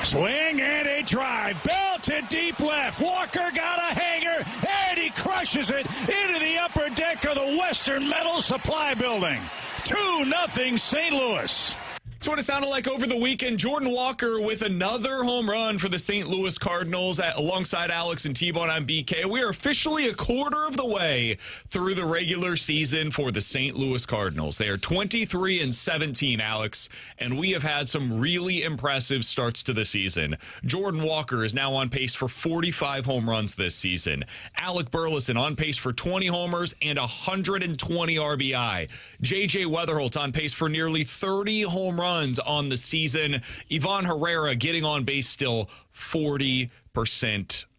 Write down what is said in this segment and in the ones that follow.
Swing and a drive. Belted deep left. Walker got a hanger, and he crushes it into the upper deck of the Western Metal Supply Building. 2-0 St. Louis. That's what it sounded like over the weekend. Jordan Walker with another home run for the St. Louis Cardinals alongside Alex and T-Bone on BK. We are officially a quarter of the way through the regular season for the St. Louis Cardinals. They are 23-17, Alex, and we have had some really impressive starts to the season. Jordan Walker is now on pace for 45 home runs this season. Alec Burleson on pace for 20 homers and 120 RBI. J.J. Weatherholt on pace for nearly 30 home runs on the season. Ivan Herrera getting on base still 40%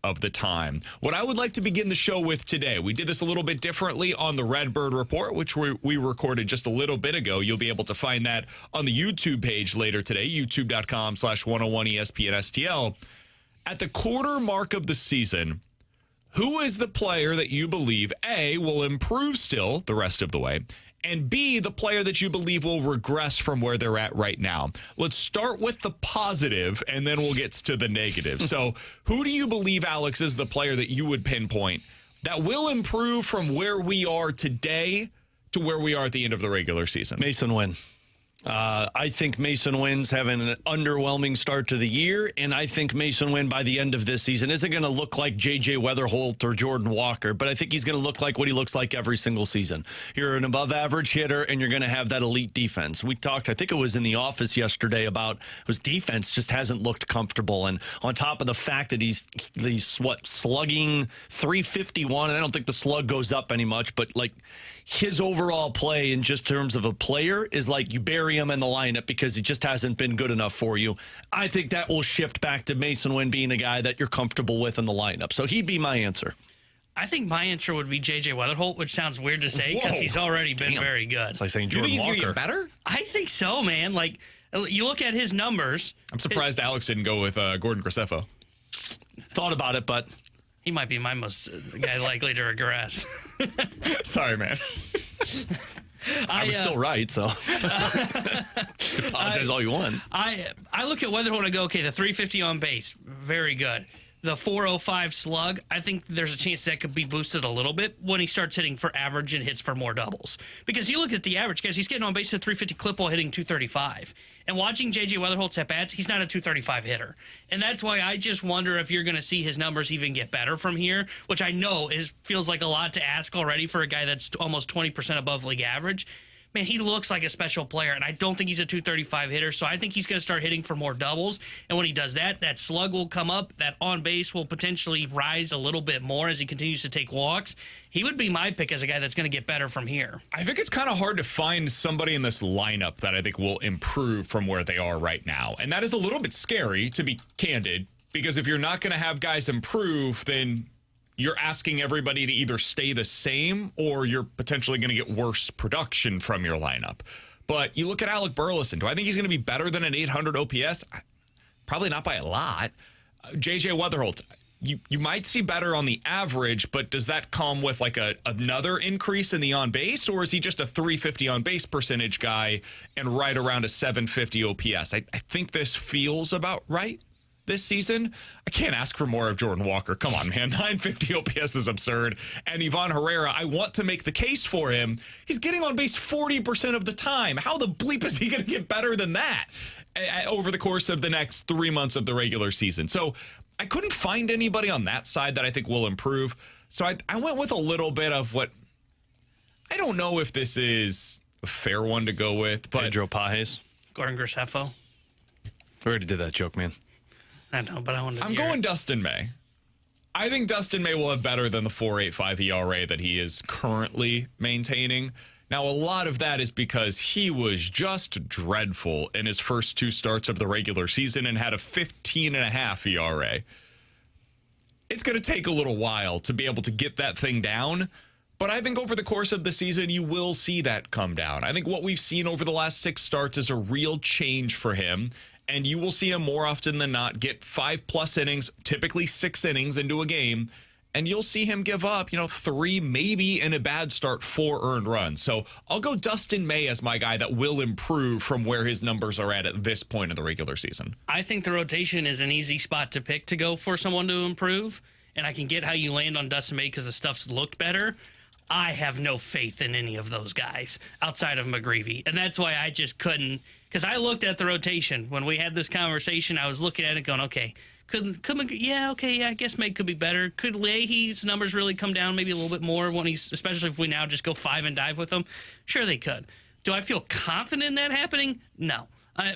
of the time. What I would like to begin the show with today, we did this a little bit differently on the Redbird Report, which we recorded just a little bit ago. You'll be able to find that on the YouTube page later today, youtube.com/101ESPNSTL. At the quarter mark of the season, who is the player that you believe, A, will improve still the rest of the way, and B, the player that you believe will regress from where they're at right now? Let's start with the positive, and then we'll get to the negative. So who do you believe, Alex, is the player that you would pinpoint that will improve from where we are today to where we are at the end of the regular season? Mason Wynn. I think Mason Wynn's having an underwhelming start to the year, and I think Mason Wynn by the end of this season isn't going to look like J.J. Weatherholt or Jordan Walker, but I think he's going to look like what he looks like every single season. You're an above-average hitter, and you're going to have that elite defense. We talked, I think it was in the office yesterday, about his defense just hasn't looked comfortable, and on top of the fact that he's slugging 351, and I don't think the slug goes up any much, but like his overall play in just terms of a player is like you bury him in the lineup because he just hasn't been good enough for you. I think that will shift back to Mason Wynn being a guy that you're comfortable with in the lineup. So he'd be my answer. I think my answer would be J.J. Weatherholt, which sounds weird to say because he's already been very good. It's like saying Jordan You think he's Walker. going to get better? I think so, man. Like, you look at his numbers. I'm surprised Alex didn't go with Gordon Graceffo. Thought about it, but He might be my most guy likely to regress. Sorry, man. I was still right, so apologize all you want. I look at Weatherholt and I go, okay, the 350 on base, very good. The 405 slug, I think there's a chance that could be boosted a little bit when he starts hitting for average and hits for more doubles. Because you look at the average, guys, he's getting on base at 350 clip while hitting 235. And watching J.J. Weatherholt's at-bats, he's not a 235 hitter. And that's why I just wonder if you're going to see his numbers even get better from here, which I know feels like a lot to ask already for a guy that's almost 20% above league average. Man, he looks like a special player, and I don't think he's a 235 hitter, so I think he's going to start hitting for more doubles. And when he does that, that slug will come up, that on base will potentially rise a little bit more as he continues to take walks. He would be my pick as a guy that's going to get better from here. I think it's kind of hard to find somebody in this lineup that I think will improve from where they are right now. And that is a little bit scary, to be candid, because if you're not going to have guys improve, then you're asking everybody to either stay the same or you're potentially going to get worse production from your lineup. But you look at Alec Burleson. Do I think he's going to be better than an 800 OPS? Probably not by a lot. J.J. Weatherholt, you might see better on the average, but does that come with like another increase in the on-base, or is he just a 350 on-base percentage guy and right around a 750 OPS? I think this feels about right this season. I can't ask for more of Jordan Walker. Come on, man. 950 OPS is absurd. And Ivan Herrera, I want to make the case for him. He's getting on base 40% of the time. How the bleep is he going to get better than that over the course of the next 3 months of the regular season? So I couldn't find anybody on that side that I think will improve. So I went with a little bit of what, I don't know if this is a fair one to go with, but Pedro Pajes. Gordon Graceffo. We already did that joke, man. I know, but I want to I'm going Dustin May. I think Dustin May will have better than the 4.85 ERA that he is currently maintaining. Now, a lot of that is because he was just dreadful in his first two starts of the regular season and had a 15.5 ERA. It's going to take a little while to be able to get that thing down, but I think over the course of the season, you will see that come down. I think what we've seen over the last 6 starts is a real change for him. And you will see him more often than not get 5+ innings, typically 6 innings into a game, and you'll see him give up, 3, maybe in a bad start, 4 earned runs. So I'll go Dustin May as my guy that will improve from where his numbers are at this point in the regular season. I think the rotation is an easy spot to pick to go for someone to improve, and I can get how you land on Dustin May because the stuff's looked better. I have no faith in any of those guys outside of McGreevy, and that's why I just couldn't, because I looked at the rotation. When we had this conversation, I was looking at it going, okay, I guess May could be better. Could Leahy's numbers really come down maybe a little bit more especially if we now just go 5 and dive with him? Sure, they could. Do I feel confident in that happening? No.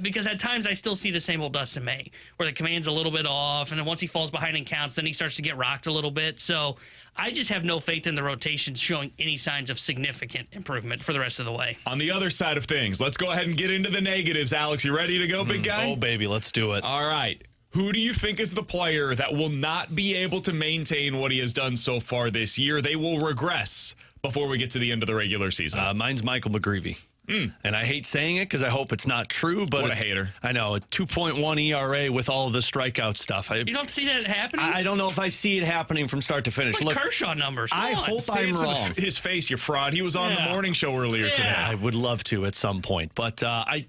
Because at times I still see the same old Dustin May, where the command's a little bit off, and then once he falls behind in counts, then he starts to get rocked a little bit. So I just have no faith in the rotations showing any signs of significant improvement for the rest of the way. On the other side of things, let's go ahead and get into the negatives. Alex, you ready to go, big guy? Oh, baby, let's do it. All right. Who do you think is the player that will not be able to maintain what he has done so far this year? They will regress before we get to the end of the regular season. Mine's Michael McGreevy. And I hate saying it because I hope it's not true. But what a hater. I know, a 2.1 ERA with all of the strikeout stuff. You don't see that happening? I don't know if I see it happening from start to finish. It's like Kershaw numbers. I hope I'm wrong. His face, you fraud. He was on the morning show earlier today. I would love to at some point. But I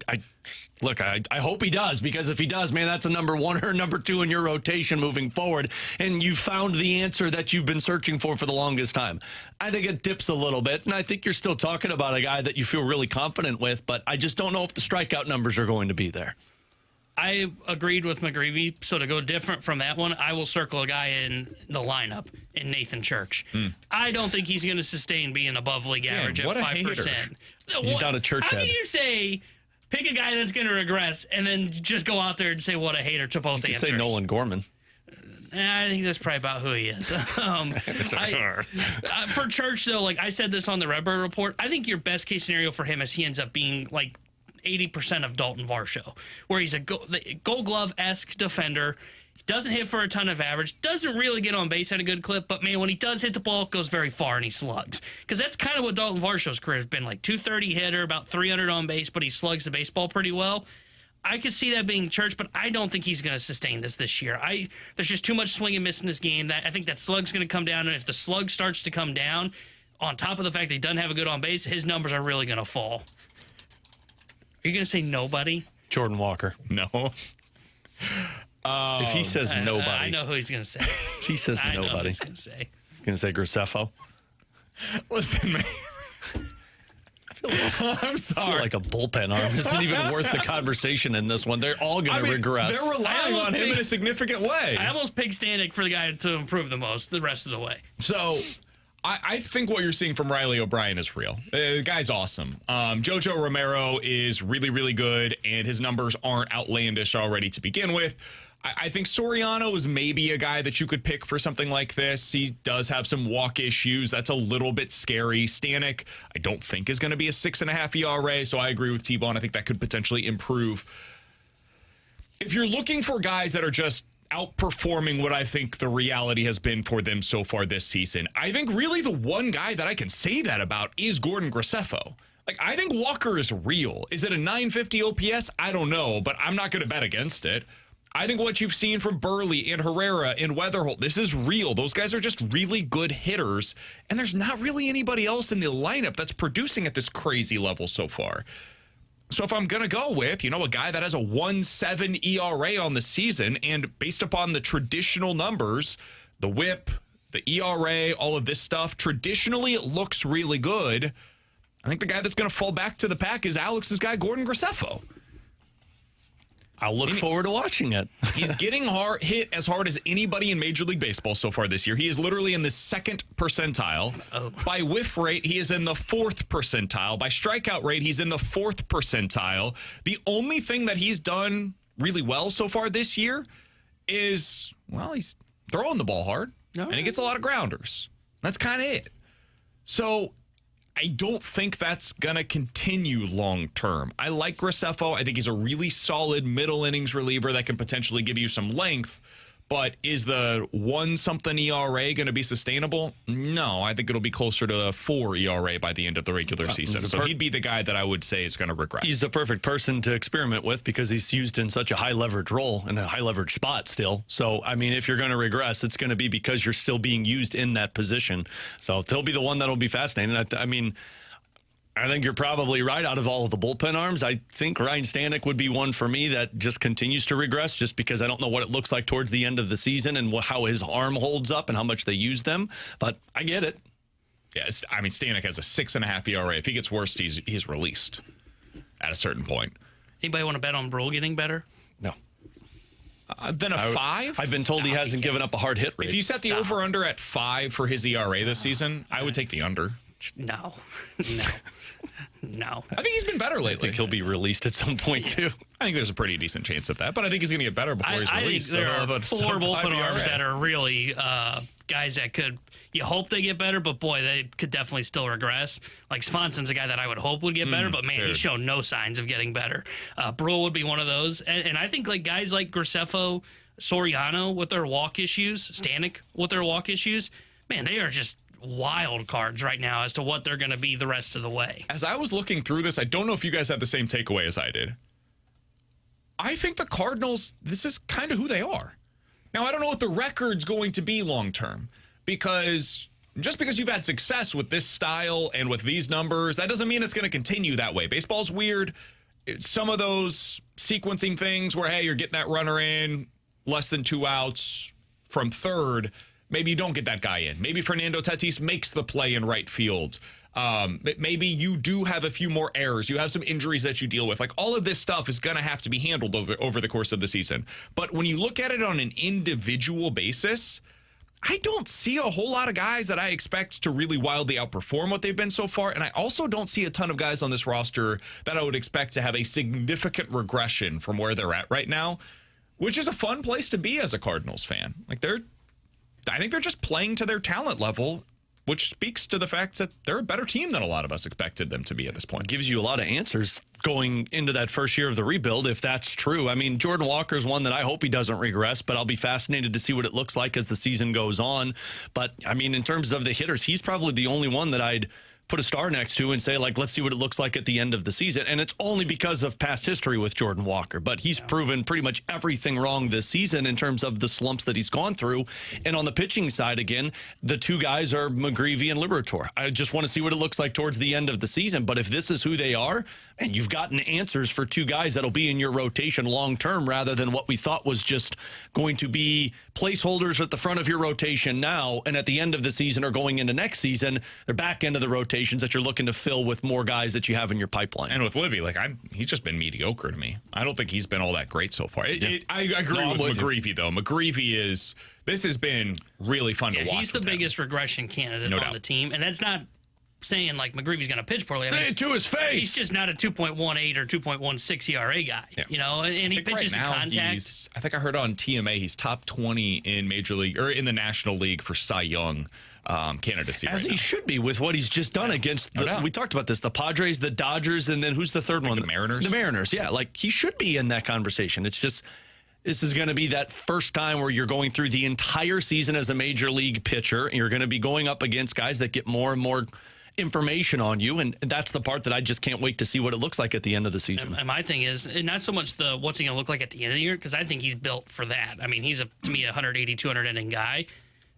hope he does, because if he does, man, that's a number 1 or number 2 in your rotation moving forward. And you found the answer that you've been searching for the longest time. I think it dips a little bit, and I think you're still talking about a guy that you feel really confident with, but I just don't know if the strikeout numbers are going to be there. I agreed with McGreevy, so to go different from that one, I will circle a guy in the lineup in Nathan Church. I don't think he's going to sustain being above league average at 5%. He's not a church head. How do you say pick a guy that's going to regress and then just go out there and say what a hater to both answers? Say Nolan Gorman. I think that's probably about who he is. For Church, though, like I said this on the Redbird Report, I think your best case scenario for him is he ends up being like 80% of Dalton Varsho, where he's a Gold Glove-esque defender. Doesn't hit for a ton of average. Doesn't really get on base at a good clip. But, man, when he does hit the ball, it goes very far and he slugs. Because that's kind of what Dalton Varsho's career has been like. 230 hitter, about 300 on base, but he slugs the baseball pretty well. I could see that being Church, but I don't think he's going to sustain this year. There's just too much swing and miss in this game. I think that slug's going to come down. And if the slug starts to come down, on top of the fact that he doesn't have a good on base, his numbers are really going to fall. Are you going to say nobody? Jordan Walker. No. If he says nobody. I know who he's going to say. He says I know who nobody. he's going to say. He's going to say Graceffo. Listen, man. I'm I sorry. feel like a bullpen arm isn't even worth the conversation in this one. They're all going to regress. They're relying on him in a significant way. I almost picked Stanek for the guy to improve the most the rest of the way. So I think what you're seeing from Riley O'Brien is real. The guy's awesome. Jojo Romero is really, really good, and his numbers aren't outlandish already to begin with. I think Soriano is maybe a guy that you could pick for something like this. He does have some walk issues. That's a little bit scary. Stanek, I don't think is going to be a 6.5 ERA, so I agree with T-Bone. I think that could potentially improve. If you're looking for guys that are just outperforming what I think the reality has been for them so far this season, I think really the one guy that I can say that about is Gordon Graceffo. Like, I think Walker is real. Is it a 950 OPS? I don't know, but I'm not going to bet against it. I think what you've seen from Burley and Herrera and Weatherholt, this is real. Those guys are just really good hitters, and there's not really anybody else in the lineup that's producing at this crazy level so far. So if I'm going to go with, a guy that has a 1.7 ERA on the season, and based upon the traditional numbers, the whip, the ERA, all of this stuff, traditionally it looks really good. I think the guy that's going to fall back to the pack is Alex's guy, Gordon Graceffo. I'll look forward to watching it. He's getting hit as hard as anybody in Major League Baseball so far this year. He is literally in the 2nd percentile. By whiff rate, he is in the 4th percentile. By strikeout rate, he's in the 4th percentile. The only thing that he's done really well so far this year is, he's throwing the ball hard, and he gets a lot of grounders. That's kind of it. So I don't think that's going to continue long term. I like Graceffo. I think he's a really solid middle innings reliever that can potentially give you some length. But is the 1-something ERA going to be sustainable? No, I think it'll be closer to a 4 ERA by the end of the regular season. So he'd be the guy that I would say is going to regress. He's the perfect person to experiment with because he's used in such a high leverage role and a high leverage spot still. So, I mean, if you're going to regress, it's going to be because you're still being used in that position. So he'll be the one that'll be fascinating. I think you're probably right out of all of the bullpen arms. I think Ryan Stanek would be one for me that just continues to regress just because I don't know what it looks like towards the end of the season and how his arm holds up and how much they use them. But I get it. Yeah, I mean, Stanek has a 6.5 ERA. If he gets worse, he's released at a certain point. Anybody want to bet on Brule getting better? No. Then a 5? I've been told he hasn't given up a hard hit rate. If you set the over-under at 5 for his ERA this season, I would take the under. No. No. I think he's been better lately. I think he'll be released at some point, too. I think there's a pretty decent chance of that, but I think he's going to get better before he's released. I think there are 4 bullpen ERA. arms that are really guys that could, you hope they get better, but boy, they could definitely still regress. Like Svenson's a guy that I would hope would get better, but man, he's shown no signs of getting better. Brule would be one of those. And I think like guys like Graceffo, Soriano with their walk issues, Stanek with their walk issues, man, they are just wild cards right now as to what they're going to be the rest of the way. As I was looking through this, I don't know if you guys had the same takeaway as I did. I think the Cardinals, this is kind of who they are. Now, I don't know what the record's going to be long term, because just because you've had success with this style and with these numbers, that doesn't mean it's going to continue that way. Baseball's weird. Some of those sequencing things where, hey, you're getting that runner in, less than 2 outs from third, maybe you don't get that guy in. Maybe Fernando Tatis makes the play in right field. Maybe you do have a few more errors. You have some injuries that you deal with. Like, all of this stuff is going to have to be handled over the course of the season. But when you look at it on an individual basis, I don't see a whole lot of guys that I expect to really wildly outperform what they've been so far. And I also don't see a ton of guys on this roster that I would expect to have a significant regression from where they're at right now, which is a fun place to be as a Cardinals fan. Like, I think they're just playing to their talent level, which speaks to the fact that they're a better team than a lot of us expected them to be at this point. Gives you a lot of answers going into that first year of the rebuild, if that's true. I mean, Jordan Walker's one that I hope he doesn't regress, but I'll be fascinated to see what it looks like as the season goes on. But, I mean, in terms of the hitters, he's probably the only one that I'd put a star next to and say, like, let's see what it looks like at the end of the season. And it's only because of past history with Jordan Walker. But he's proven pretty much everything wrong this season in terms of the slumps that he's gone through. And on the pitching side, again, the 2 guys are McGreevy and Liberatore. I just want to see what it looks like towards the end of the season. But if this is who they are, and you've gotten answers for 2 guys that'll be in your rotation long term rather than what we thought was just going to be placeholders at the front of your rotation now, and at the end of the season or going into next season, they're back into the rotations that you're looking to fill with more guys that you have in your pipeline. And with Libby, like, he's just been mediocre to me. I don't think he's been all that great so far. I agree with McGreevy, though. McGreevy this has been really fun to watch. He's the biggest regression candidate on the team, and that's not saying like McGreevy's going to pitch poorly. Say it to his face. He's just not a 2.18 or 2.16 ERA guy, you know, and he pitches in contact. I think I heard on TMA he's top 20 in Major League or in the National League for Cy Young candidacy. As he should be with what he's just done against we talked about this, the Padres, the Dodgers, and then who's the third one? The Mariners. The Mariners, yeah. Like, he should be in that conversation. It's just, this is going to be that first time where you're going through the entire season as a major league pitcher, and you're going to be going up against guys that get more and more information on you, and that's the part that I just can't wait to see what it looks like at the end of the season. And my thing is, not so much what's he going to look like at the end of the year, because I think he's built for that. I mean, he's to me a 180, 200 inning guy.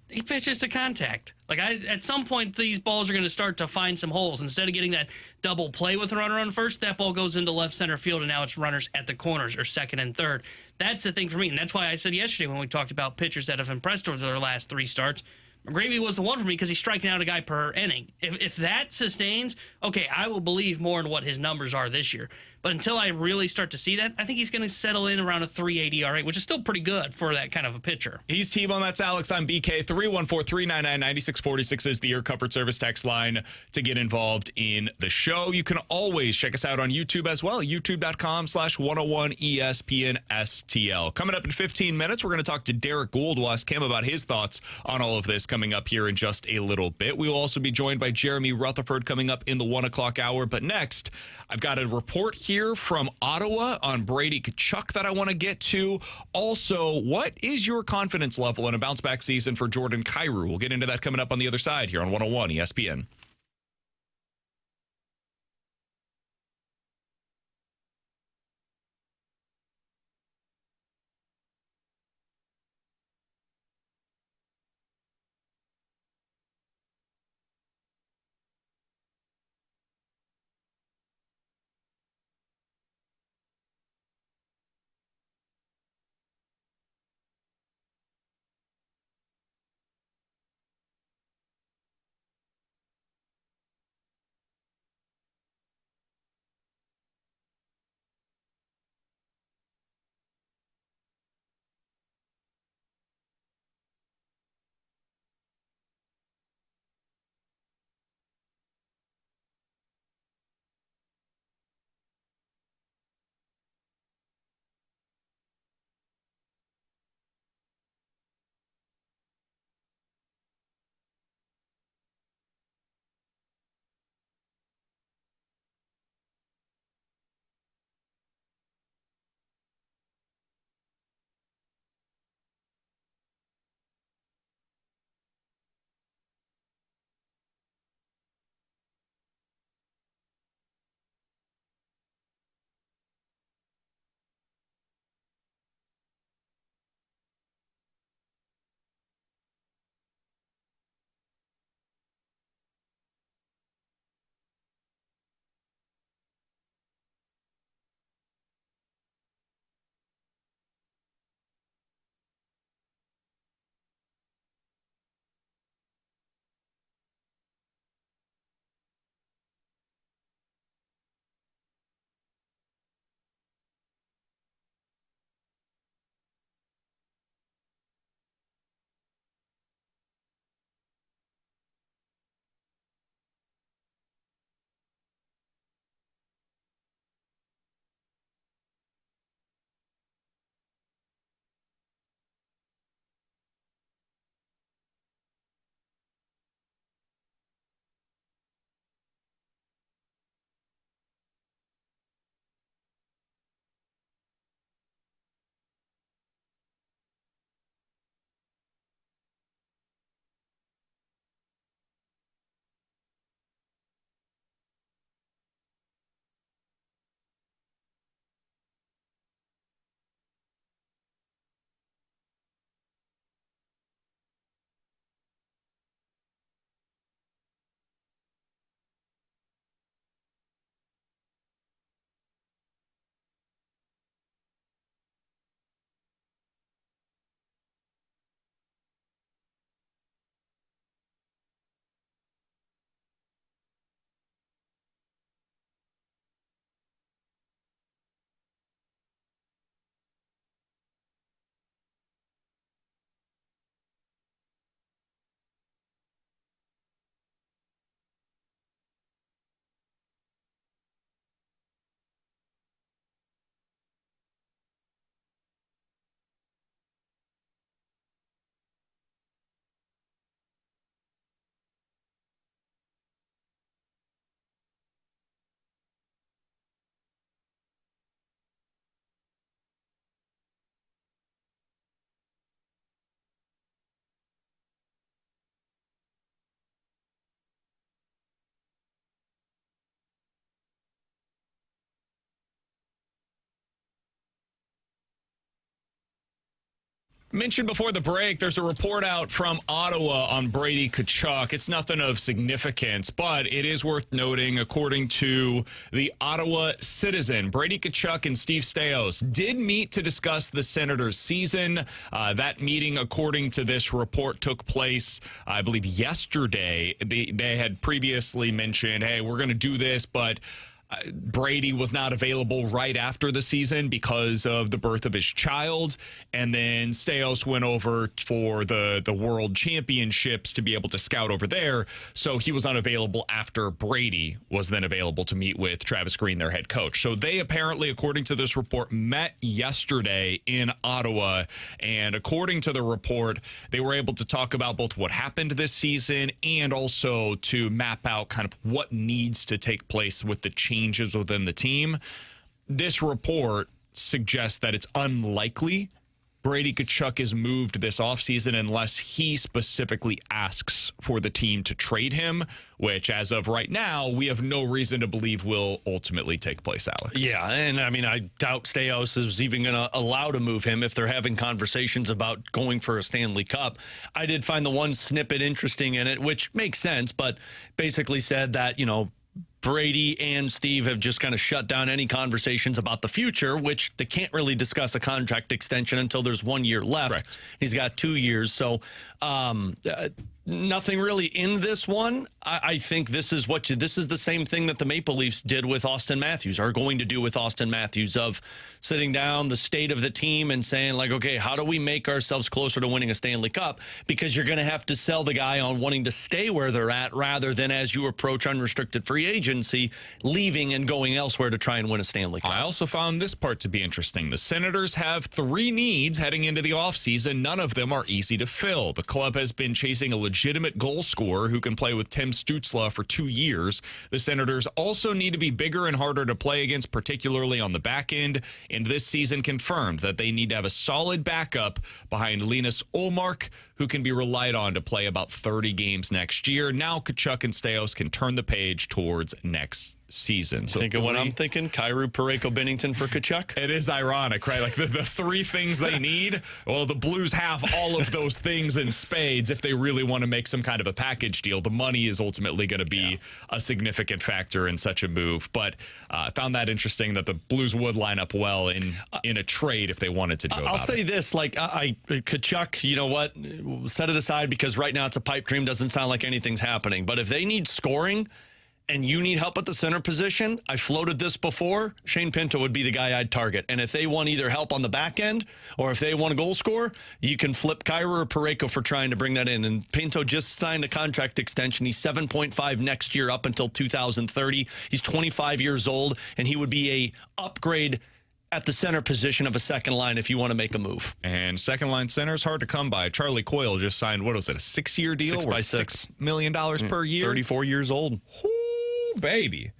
He pitches to contact. Like, at some point, these balls are going to start to find some holes. Instead of getting that double play with a runner on first, that ball goes into left center field, and now it's runners at the corners or second and third. That's the thing for me, and that's why I said yesterday when we talked about pitchers that have impressed over their last 3 starts, McGreevy was the one for me because he's striking out a guy per inning. If that sustains, okay, I will believe more in what his numbers are this year. But until I really start to see that, I think he's going to settle in around a 3.80 ERA, which is still pretty good for that kind of a pitcher. He's T-Bone. That's Alex. I'm BK. 314-399-9646 is the Air Comfort Service text line to get involved in the show. You can always check us out on YouTube as well. YouTube.com/101ESPN STL. Coming up in 15 minutes, we're going to talk to Derrick Goold. We'll ask him about his thoughts on all of this. coming up here in just a little bit. We will also be joined by Jeremy Rutherford coming up in the 1 o'clock hour. But next, I've got a report here from Ottawa on Brady Tkachuk that I want to get to. Also, what is your confidence level in a bounce-back season for Jordan Kyrou? We'll get into that coming up on the other side here on 101 ESPN. Mentioned before the break, there's a report out from Ottawa on Brady Tkachuk. It's nothing of significance, but it is worth noting, according to the Ottawa Citizen, Brady Tkachuk and Steve Staios did meet to discuss the Senators' season. That meeting, according to this report, took place, I believe, yesterday. They had previously mentioned, hey, we're going to do this, but Brady was not available right after the season because of the birth of his child. And then Staios went over for the World Championships to be able to scout over there. So he was unavailable after Brady was then available to meet with Travis Green, their head coach. So they apparently, according to this report, met yesterday in Ottawa. And according to the report, they were able to talk about both what happened this season and also to map out kind of what needs to take place with the changes within the team. This report suggests that it's unlikely Brady Tkachuk is moved this offseason unless he specifically asks for the team to trade him, which as of right now, we have no reason to believe will ultimately take place, Alex. Yeah, and I mean, I doubt Staios is even going to allow to move him if they're having conversations about going for a Stanley Cup. I did find the one snippet interesting in it, which makes sense, but basically said that, Brady and Steve have just kind of shut down any conversations about the future, which they can't really discuss a contract extension until there's 1 year left. Correct. He's got 2 years. So nothing really in this one. I think this is the same thing that the Maple Leafs did with Austin Matthews, are going to do with Austin Matthews, of sitting down the state of the team and saying, like, okay, how do we make ourselves closer to winning a Stanley Cup? Because you're going to have to sell the guy on wanting to stay where they're at rather than, as you approach unrestricted free agency, leaving and going elsewhere to try and win a Stanley Cup. I also found this part to be interesting. The Senators have 3 needs heading into the offseason. None of them are easy to fill. The club has been chasing a legitimate goal scorer who can play with Tim Stützle for 2 years. The Senators also need to be bigger and harder to play against, particularly on the back end. And this season confirmed that they need to have a solid backup behind Linus Ullmark, who can be relied on to play about 30 games next year. Now Tkachuk and Staios can turn the page towards next season. So think of what I'm thinking? Kyrou, Parayko, Binnington for Tkachuk? It is ironic, right? Like the 3 things they need, well, the Blues have all of those things in spades if they really want to make some kind of a package deal. The money is ultimately going to be a significant factor in such a move. But I found that interesting that the Blues would line up well in a trade if they wanted to do it. I'll say this, like, Tkachuk, you know what? Set it aside because right now it's a pipe dream. Doesn't sound like anything's happening. But if they need scoring and you need help at the center position, I floated this before, Shane Pinto would be the guy I'd target. And if they want either help on the back end or if they want a goal scorer, you can flip Kyrou or Parayko for trying to bring that in. And Pinto just signed a contract extension. He's 7.5 next year up until 2030. He's 25 years old, and he would be a upgrade at the center position of a second line if you want to make a move. And second line center is hard to come by. Charlie Coyle just signed, what was it, a 6-year deal? 6 by $6 $6 million per year? 34 years old. Ooh, baby.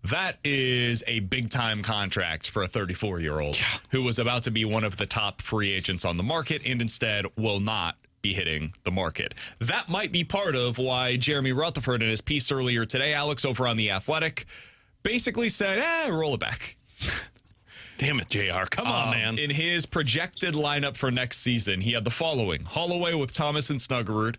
That is a big-time contract for a 34-year-old who was about to be one of the top free agents on the market and instead will not be hitting the market. That might be part of why Jeremy Rutherford in his piece earlier today, Alex, over on The Athletic, basically said, roll it back. Damn it, JR. Come on, man. In his projected lineup for next season, he had the following: Holloway with Thomas and Snuggerud,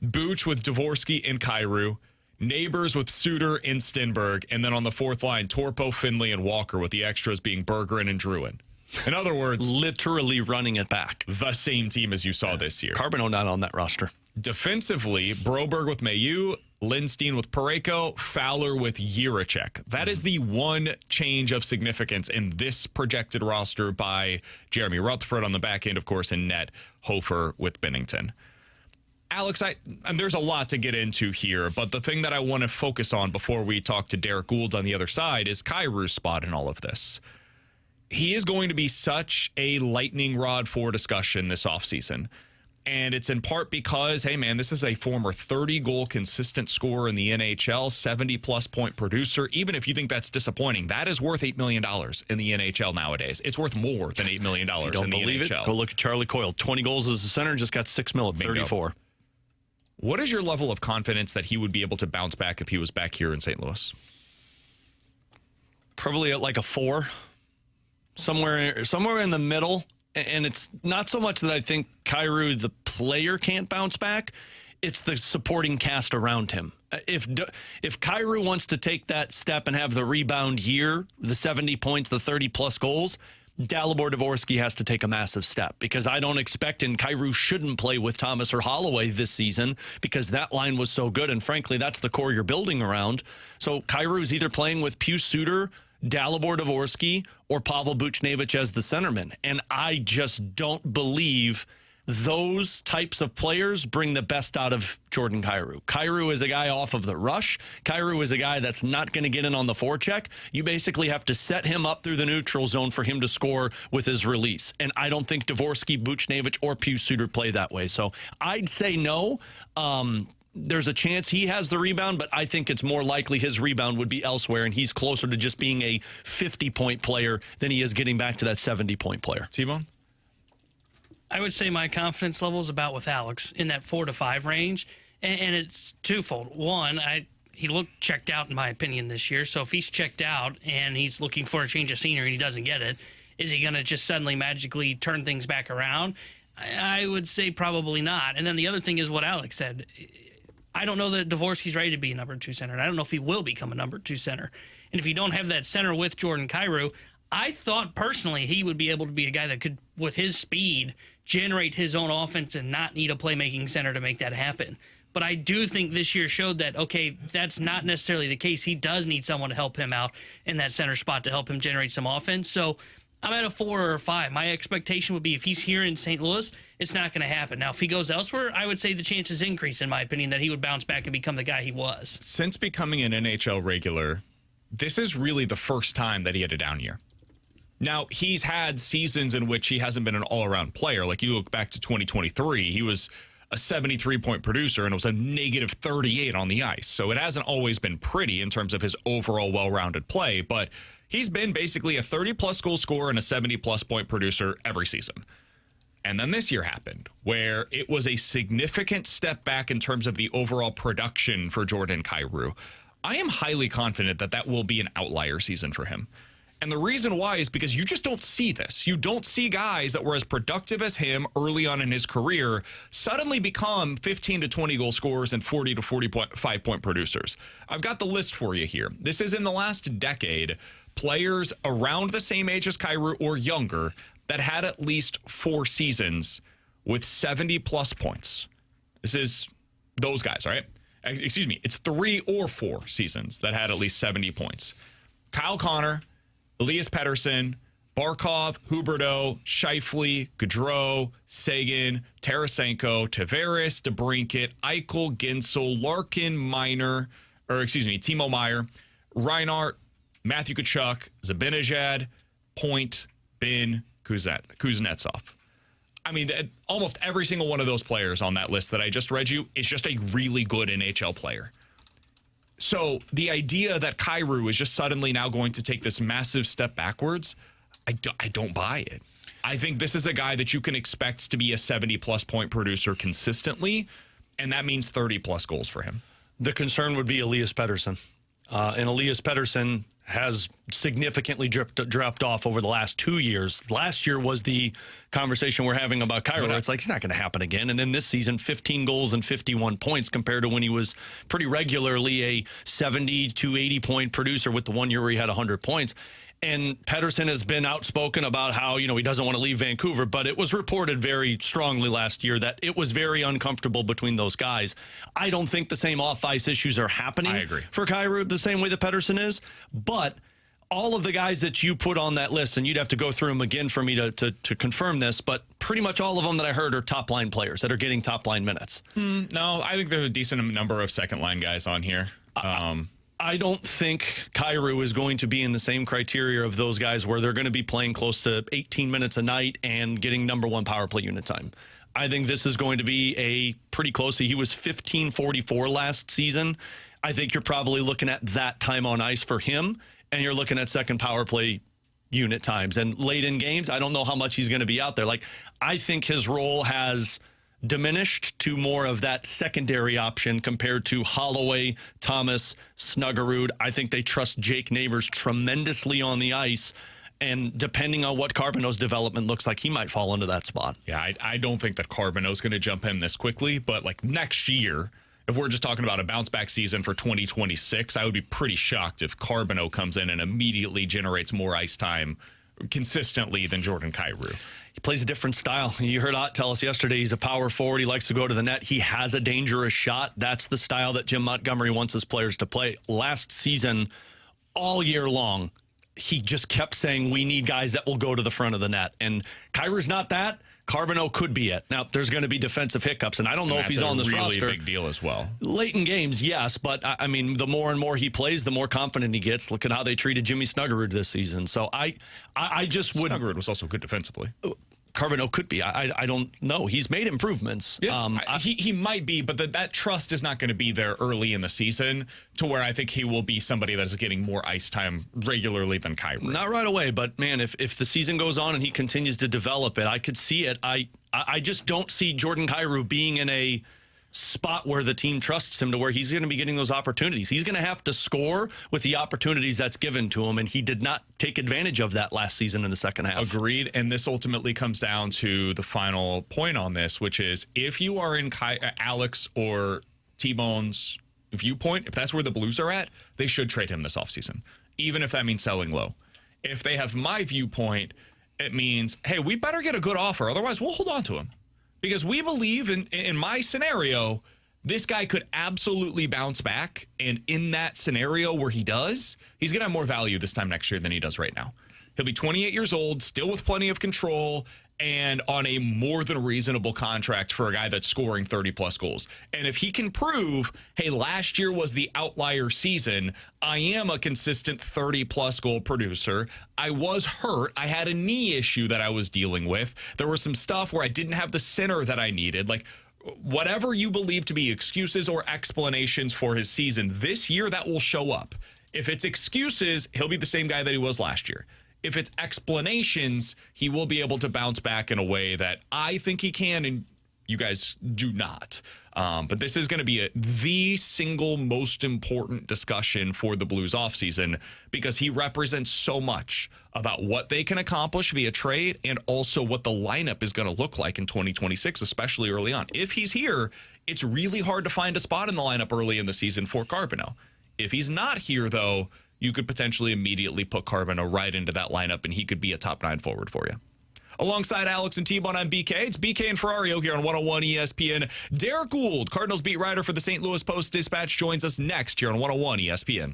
Booch with Dvorsky and Kyrou, Neighbors with Suter and Stenberg, and then on the 4th line, Torpo, Finley, and Walker, with the extras being Bergeron and Drouin. In other words, literally running it back. The same team as you saw this year. Carbonneau not on that roster. Defensively, Broberg with Mailloux, Lindstein with Parayko, Fowler with Jiricek. That is the one change of significance in this projected roster by Jeremy Rutherford. On the back end, of course, in net, Hofer with Binnington. Alex, and there's a lot to get into here, but the thing that I want to focus on before we talk to Derrick Goold on the other side is Kyrou's spot in all of this. He is going to be such a lightning rod for discussion this offseason. And it's in part because, hey, man, this is a former 30-goal consistent scorer in the NHL, 70-plus point producer. Even if you think that's disappointing, that is worth $8 million in the NHL nowadays. It's worth more than $8 million in the NHL. Don't believe it? Go look at Charlie Coyle. 20 goals as a center, just got $6 million, 34. What is your level of confidence that he would be able to bounce back if he was back here in St. Louis? Probably at like a 4. Somewhere in the middle. And it's not so much that I think Kyrou, the player, can't bounce back. It's the supporting cast around him. If Kyrou wants to take that step and have the rebound year, the 70 points, the 30-plus goals, Dalibor Dvorsky has to take a massive step, because I don't expect, and Kyrou shouldn't play with Thomas or Holloway this season because that line was so good. And frankly, that's the core you're building around. So Kyrou's either playing with Pius Suter, Dalibor Dvorsky, or Pavel Buchnevich as the centerman. And I just don't believe those types of players bring the best out of Jordan Kyrou. Kyrou is a guy off of the rush. Kyrou is a guy that's not going to get in on the forecheck. You basically have to set him up through the neutral zone for him to score with his release. And I don't think Dvorsky, Buchnevich, or Pius Suter play that way. So I'd say no. There's a chance he has the rebound, but I think it's more likely his rebound would be elsewhere, and he's closer to just being a 50-point player than he is getting back to that 70-point player. T-Bone? I would say my confidence level is about with Alex in that 4 to 5 range, and it's twofold. One, he looked checked out in my opinion this year. So if he's checked out and he's looking for a change of scenery and he doesn't get it, is he going to just suddenly magically turn things back around? I would say probably not. And then the other thing is what Alex said. I don't know that Dvorsky's ready to be a number 2 center, and I don't know if he will become a number 2 center. And if you don't have that center with Jordan Kyrou, I thought personally he would be able to be a guy that could, with his speed, generate his own offense and not need a playmaking center to make that happen. But I do think this year showed that, okay, that's not necessarily the case. He does need someone to help him out in that center spot to help him generate some offense. So I'm at a 4 or a 5. My expectation would be if he's here in St. Louis, it's not going to happen. Now, if he goes elsewhere, I would say the chances increase, in my opinion, that he would bounce back and become the guy he was. Since becoming an NHL regular, this is really the first time that he had a down year. Now, he's had seasons in which he hasn't been an all-around player. Like, you look back to 2023, he was a 73-point producer and it was a negative 38 on the ice. So it hasn't always been pretty in terms of his overall well-rounded play, but he's been basically a 30-plus goal scorer and a 70-plus point producer every season. And then this year happened, where it was a significant step back in terms of the overall production for Jordan Kyrou. I am highly confident that that will be an outlier season for him. And the reason why is because you just don't see this. You don't see guys that were as productive as him early on in his career suddenly become 15 to 20 goal scorers and 40 to 45 point producers. I've got the list for you here. This is in the last decade, players around the same age as Kyrou or younger that had at least 4 seasons with 70-plus points. This is those guys, all right? Excuse me, it's 3 or 4 seasons that had at least 70 points. Kyle Connor, Elias Pettersson, Barkov, Huberdeau, Scheifele, Gaudreau, Sagan, Tarasenko, Tavares, DeBrincat, Eichel, Ginsel, Larkin, Timo Meier, Reinhart, Matthew Tkachuk, Zibanejad, Point, Bin, Kuznetsov. I mean, almost every single one of those players on that list that I just read you is just a really good NHL player. So the idea that Kyrou is just suddenly now going to take this massive step backwards, I don't buy it. I think this is a guy that you can expect to be a 70-plus point producer consistently, and that means 30-plus goals for him. The concern would be Elias Pettersson. And Elias Pettersson has significantly dropped off over the last 2 years. Last year was the conversation we're having about Kyrou. It's like, it's not going to happen again. And then this season, 15 goals and 51 points compared to when he was pretty regularly a 70 to 80-point producer with the 1 year where he had 100 points. And Pettersson has been outspoken about how, he doesn't want to leave Vancouver, but it was reported very strongly last year that it was very uncomfortable between those guys. I don't think the same off-ice issues are happening for Kyrou the same way that Pettersson is, but all of the guys that you put on that list, and you'd have to go through them again for me to confirm this, but pretty much all of them that I heard are top-line players that are getting top-line minutes. No, I think there's a decent number of second-line guys on here. I don't think Kyrou is going to be in the same criteria of those guys where they're going to be playing close to 18 minutes a night and getting number 1 power play unit time. I think this is going to be a pretty close. He was 15.44 last season. I think you're probably looking at that time on ice for him, and you're looking at second power play unit times. And late in games, I don't know how much he's going to be out there. I think his role has diminished to more of that secondary option compared to Holloway, Thomas, Snuggerud. I think they trust Jake Neighbors tremendously on the ice, and depending on what Carbonneau's development looks like, he might fall into that spot. Yeah, I don't think that Carbonneau's going to jump him this quickly, but next year, if we're just talking about a bounce-back season for 2026, I would be pretty shocked if Carbonneau comes in and immediately generates more ice time consistently than Jordan Kyrou. He plays a different style. You heard Ott tell us yesterday he's a power forward. He likes to go to the net. He has a dangerous shot. That's the style that Jim Montgomery wants his players to play. Last season, all year long, he just kept saying, we need guys that will go to the front of the net. And Kyrou's not that. Carbonneau could be it. Now, there's going to be defensive hiccups, and I don't know if he's on this roster. That's a really big deal as well. Late in games, yes, but I mean, the more and more he plays, the more confident he gets. Look at how they treated Jimmy Snuggerud this season. So I just would. Snuggerud was also good defensively. Carbonneau could be. I don't know. He's made improvements. Yeah, he might be, but that trust is not going to be there early in the season to where I think he will be somebody that is getting more ice time regularly than Kyrou. Not right away, but man, if the season goes on and he continues to develop it, I could see it. I just don't see Jordan Kyrou being in a spot where the team trusts him to where he's going to be getting those opportunities. He's going to have to score with the opportunities that's given to him, and he did not take advantage of that last season in the second half. Agreed, and this ultimately comes down to the final point on this, which is if you are in Alex or T-Bone's viewpoint, if that's where the Blues are at, they should trade him this offseason, even if that means selling low. If they have my viewpoint, it means, hey, we better get a good offer, otherwise we'll hold on to him. Because we believe in my scenario, this guy could absolutely bounce back. And in that scenario where he does, he's going to have more value this time next year than he does right now. He'll be 28 years old, still with plenty of control, and on a more than reasonable contract for a guy that's scoring 30-plus goals. And if he can prove, hey, last year was the outlier season, I am a consistent 30-plus goal producer. I was hurt. I had a knee issue that I was dealing with. There was some stuff where I didn't have the center that I needed. Like, whatever you believe to be excuses or explanations for his season this year, that will show up. If it's excuses, he'll be the same guy that he was last year. If it's explanations, he will be able to bounce back in a way that I think he can, and you guys do not. But this is going to be the single most important discussion for the Blues offseason because he represents so much about what they can accomplish via trade and also what the lineup is going to look like in 2026, especially early on. If he's here, it's really hard to find a spot in the lineup early in the season for Carbonneau. If he's not here, though, you could potentially immediately put Carbonneau right into that lineup, and he could be a top 9 forward for you. Alongside Alex and T-Bone, I'm BK. It's BK and Ferrario here on 101 ESPN. Derrick Goold, Cardinals beat writer for the St. Louis Post-Dispatch, joins us next here on 101 ESPN.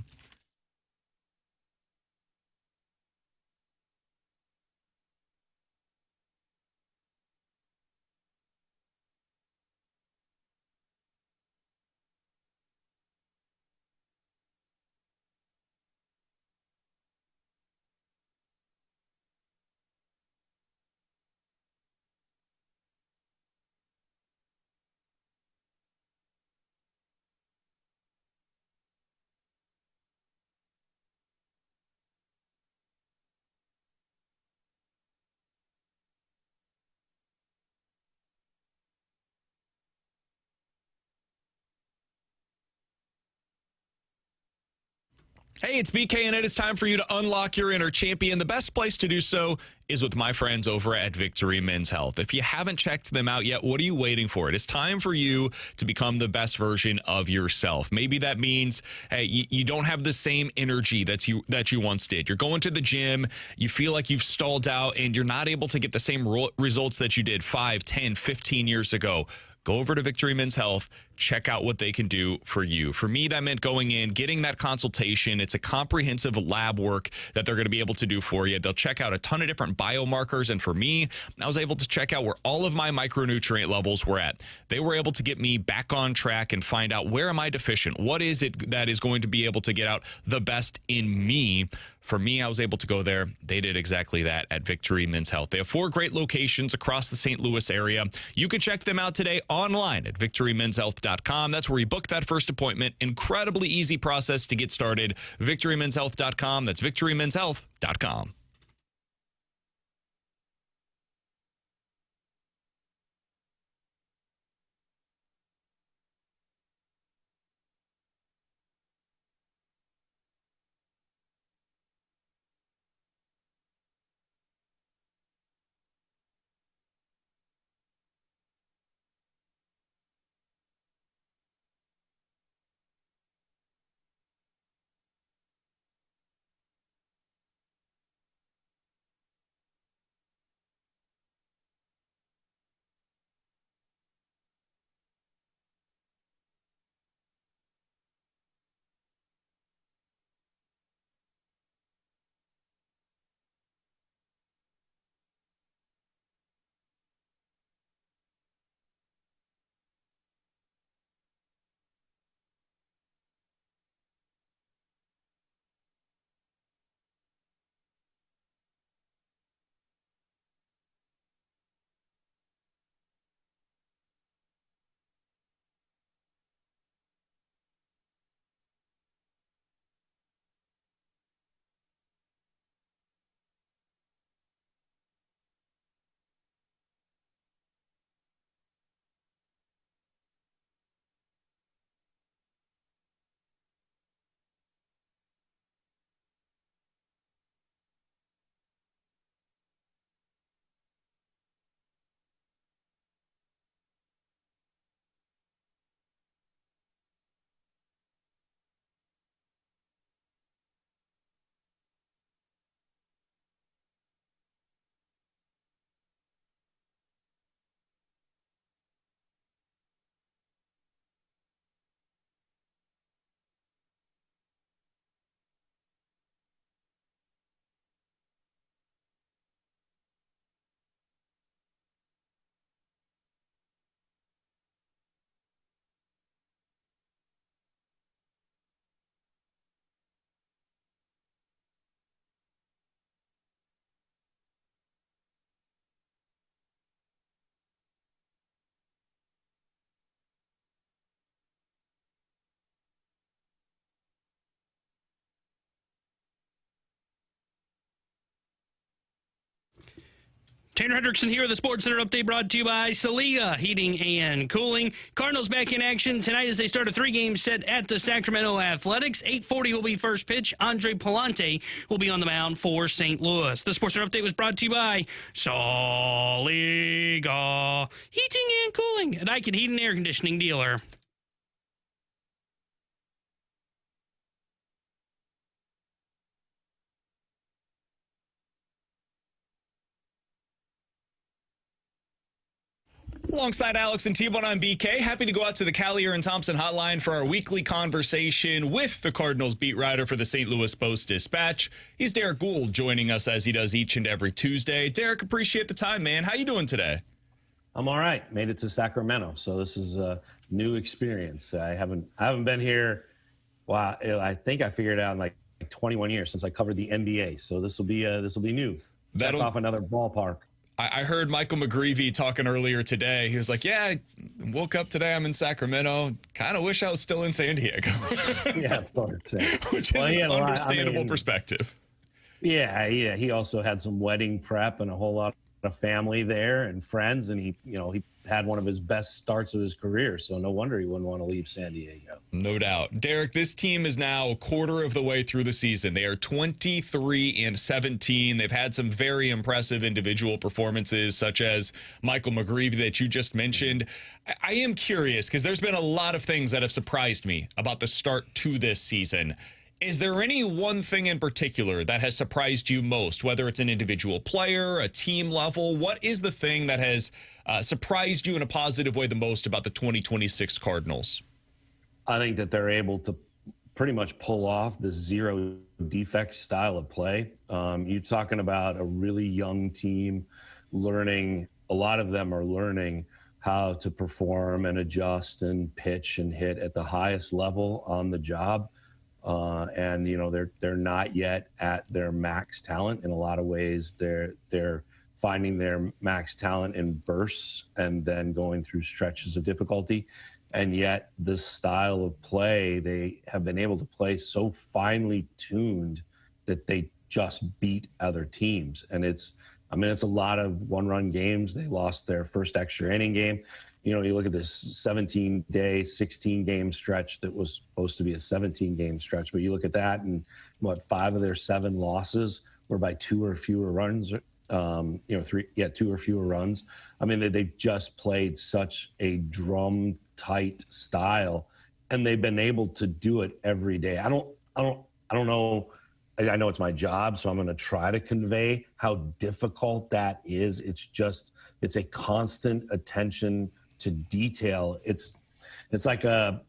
Hey, it's BK, and it is time for you to unlock your inner champion. The best place to do so is with my friends over at Victory Men's Health. If you haven't checked them out yet, what are you waiting for? It is time for you to become the best version of yourself. Maybe that means, hey, you don't have the same energy that you once did. You're going to the gym, you feel like you've stalled out, and you're not able to get the same results that you did 5, 10, 15 years ago. Go over to Victory Men's Health, check out what they can do for you. For me, that meant going in, getting that consultation. It's a comprehensive lab work that they're going to be able to do for you. They'll check out a ton of different biomarkers. And for me, I was able to check out where all of my micronutrient levels were at. They were able to get me back on track and find out, where am I deficient? What is it that is going to be able to get out the best in me? For me, I was able to go there. They did exactly that at Victory Men's Health. They have 4 great locations across the St. Louis area. You can check them out today online at victorymenshealth.com. That's where you book that first appointment. Incredibly easy process to get started. victorymenshealth.com. That's victorymenshealth.com. Tanner Hendrickson here with the Sports Center update brought to you by Saliga Heating and Cooling. Cardinals back in action tonight as they start a 3-game set at the Sacramento Athletics. 8:40 will be first pitch. Andre Palante will be on the mound for St. Louis. The Sports Center update was brought to you by Saliga Heating and Cooling, a Daikin Heat and Air Conditioning dealer. Alongside Alex and T-Bone, I'm BK. Happy to go out to the Kiley and Thompson hotline for our weekly conversation with the Cardinals beat writer for the St. Louis Post-Dispatch. He's Derrick Goold, joining us as he does each and every Tuesday. Derrick, appreciate the time, man. How you doing today? I'm all right. Made it to Sacramento, so this is a new experience. I haven't been here. Wow, I think I figured out in like 21 years since I covered the NBA. So this will be new. Check off another ballpark. I heard Michael McGreevy talking earlier today. He was like, yeah, I woke up today. I'm in Sacramento. Kind of wish I was still in San Diego. Yeah, of course. Which is an understandable perspective. Yeah. He also had some wedding prep and a whole lot of family there and friends. And he had one of his best starts of his career. So no wonder he wouldn't want to leave San Diego. No doubt. Derrick, this team is now a quarter of the way through the season. They are 23-17. They've had some very impressive individual performances, such as Michael McGreevy that you just mentioned. I am curious because there's been a lot of things that have surprised me about the start to this season. Is there any one thing in particular that has surprised you most, whether it's an individual player, a team level? What is the thing that has surprised you in a positive way the most about the 2026 Cardinals? I think that they're able to pretty much pull off the zero defect style of play. You're talking about a really young team learning. A lot of them are learning how to perform and adjust and pitch and hit at the highest level on the job. And they're not yet at their max talent in a lot of ways. They're finding their max talent in bursts and then going through stretches of difficulty. And yet this style of play, they have been able to play so finely tuned that they just beat other teams. And it's a lot of 1-run games. They lost their first extra inning game. You look at this 17-day, 16-game stretch that was supposed to be a 17-game stretch, but you look at that and 5 of their 7 losses were by 2 or fewer runs. 2 or fewer runs. I mean, they just played such a drum-tight style, and they've been able to do it every day. I don't know. I know it's my job, so I'm going to try to convey how difficult that is. It's a constant attention to detail. It's like a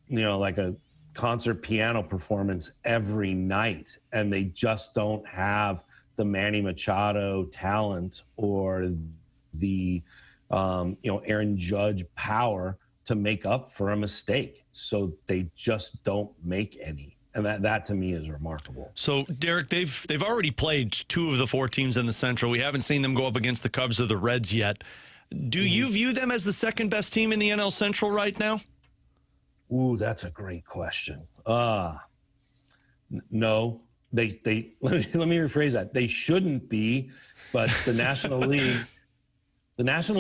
concert piano performance every night, and they just don't have the Manny Machado talent or the Aaron Judge power to make up for a mistake. So they just don't make any. And that to me is remarkable. So, Derrick, they've already played 2 of the 4 teams in the Central. We haven't seen them go up against the Cubs or the Reds yet. Do you view them as the second best team in the NL Central right now? Ooh, that's a great question. No. They let me rephrase that. They shouldn't be, but the National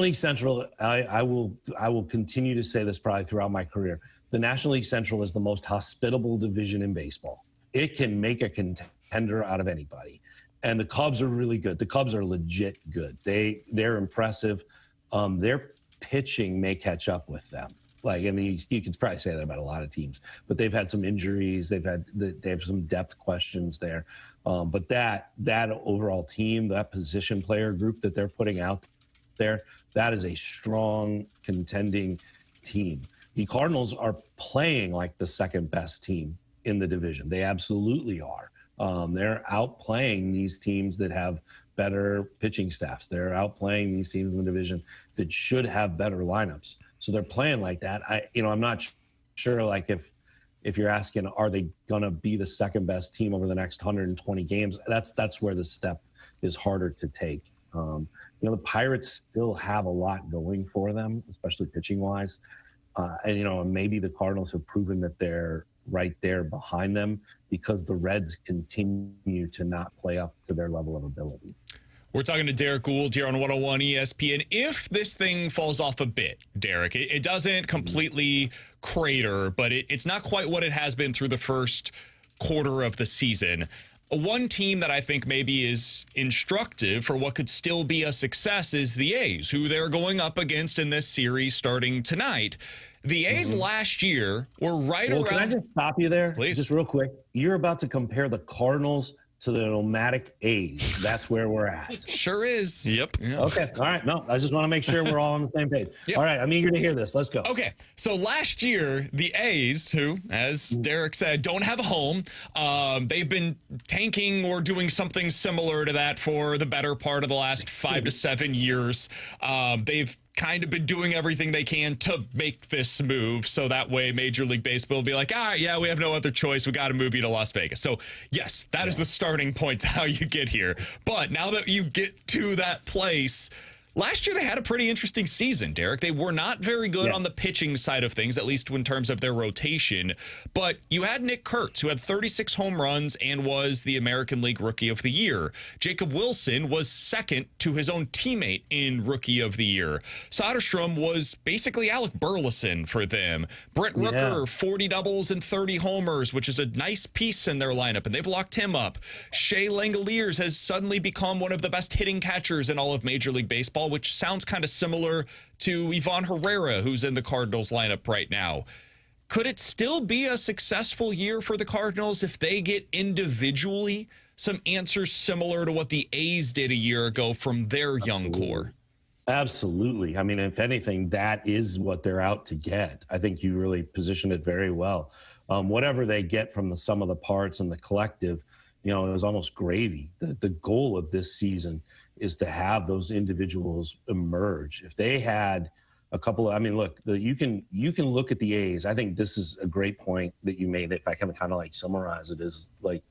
League Central, I will continue to say this probably throughout my career. The National League Central is the most hospitable division in baseball. It can make a contender out of anybody. And the Cubs are really good. The Cubs are legit good. They're impressive. Their pitching may catch up with them. You could probably say that about a lot of teams, but they've had some injuries. They have some depth questions there. But that overall team, that position player group that they're putting out there, that is a strong contending team. The Cardinals are playing like the second best team in the division. They absolutely are. They're outplaying these teams that have better pitching staffs. They're outplaying these teams in the division that should have better lineups. So they're playing like that. I'm not sure if you're asking, are they going to be the second best team over the next 120 games? That's where the step is harder to take. The Pirates still have a lot going for them, especially pitching wise. And maybe the Cardinals have proven that they're right there behind them because the Reds continue to not play up to their level of ability. We're talking to Derrick Goold here on 101 ESPN. If this thing falls off a bit, Derrick, it doesn't completely crater, but it's not quite what it has been through the first quarter of the season. One team that I think maybe is instructive for what could still be a success is the A's, who they're going up against in this series starting tonight. The A's last year were around... Can I just stop you there? Please. Just real quick. You're about to compare the Cardinals to the nomadic A's. That's where we're at. Sure is. Yep. Yeah. Okay. All right. No, I just want to make sure we're all on the same page. Yep. All right. I'm eager to hear this. Let's go. Okay. So last year, the A's, who, as Derrick said, don't have a home, they've been tanking or doing something similar to that for the better part of the last 5 to 7 years. They've kind of been doing everything they can to make this move, so that way Major League Baseball will be like, all right, yeah, we have no other choice. We got to move you to Las Vegas. So, yes, that is the starting point to how you get here. But now that you get to that place, last year they had a pretty interesting season, Derrick. They were not very good on the pitching side of things, at least in terms of their rotation. But you had Nick Kurtz, who had 36 home runs and was the American League Rookie of the Year. Jacob Wilson was second to his own teammate in Rookie of the Year. Soderstrom was basically Alec Burleson for them. Brent Rooker, 40 doubles and 30 homers, which is a nice piece in their lineup, and they've locked him up. Shea Langoliers has suddenly become one of the best hitting catchers in all of Major League Baseball, which sounds kind of similar to Ivan Herrera, who's in the Cardinals lineup right now. Could it still be a successful year for the Cardinals if they get individually some answers similar to what the A's did a year ago from their young core? Absolutely. I mean, if anything, that is what they're out to get. I think you really positioned it very well. Whatever they get from the sum of the parts and the collective, it was almost gravy. The goal of this season is to have those individuals emerge. If they had a couple of, look, you can look at the A's. I think this is a great point that you made. If I can kind of like summarize it, is like,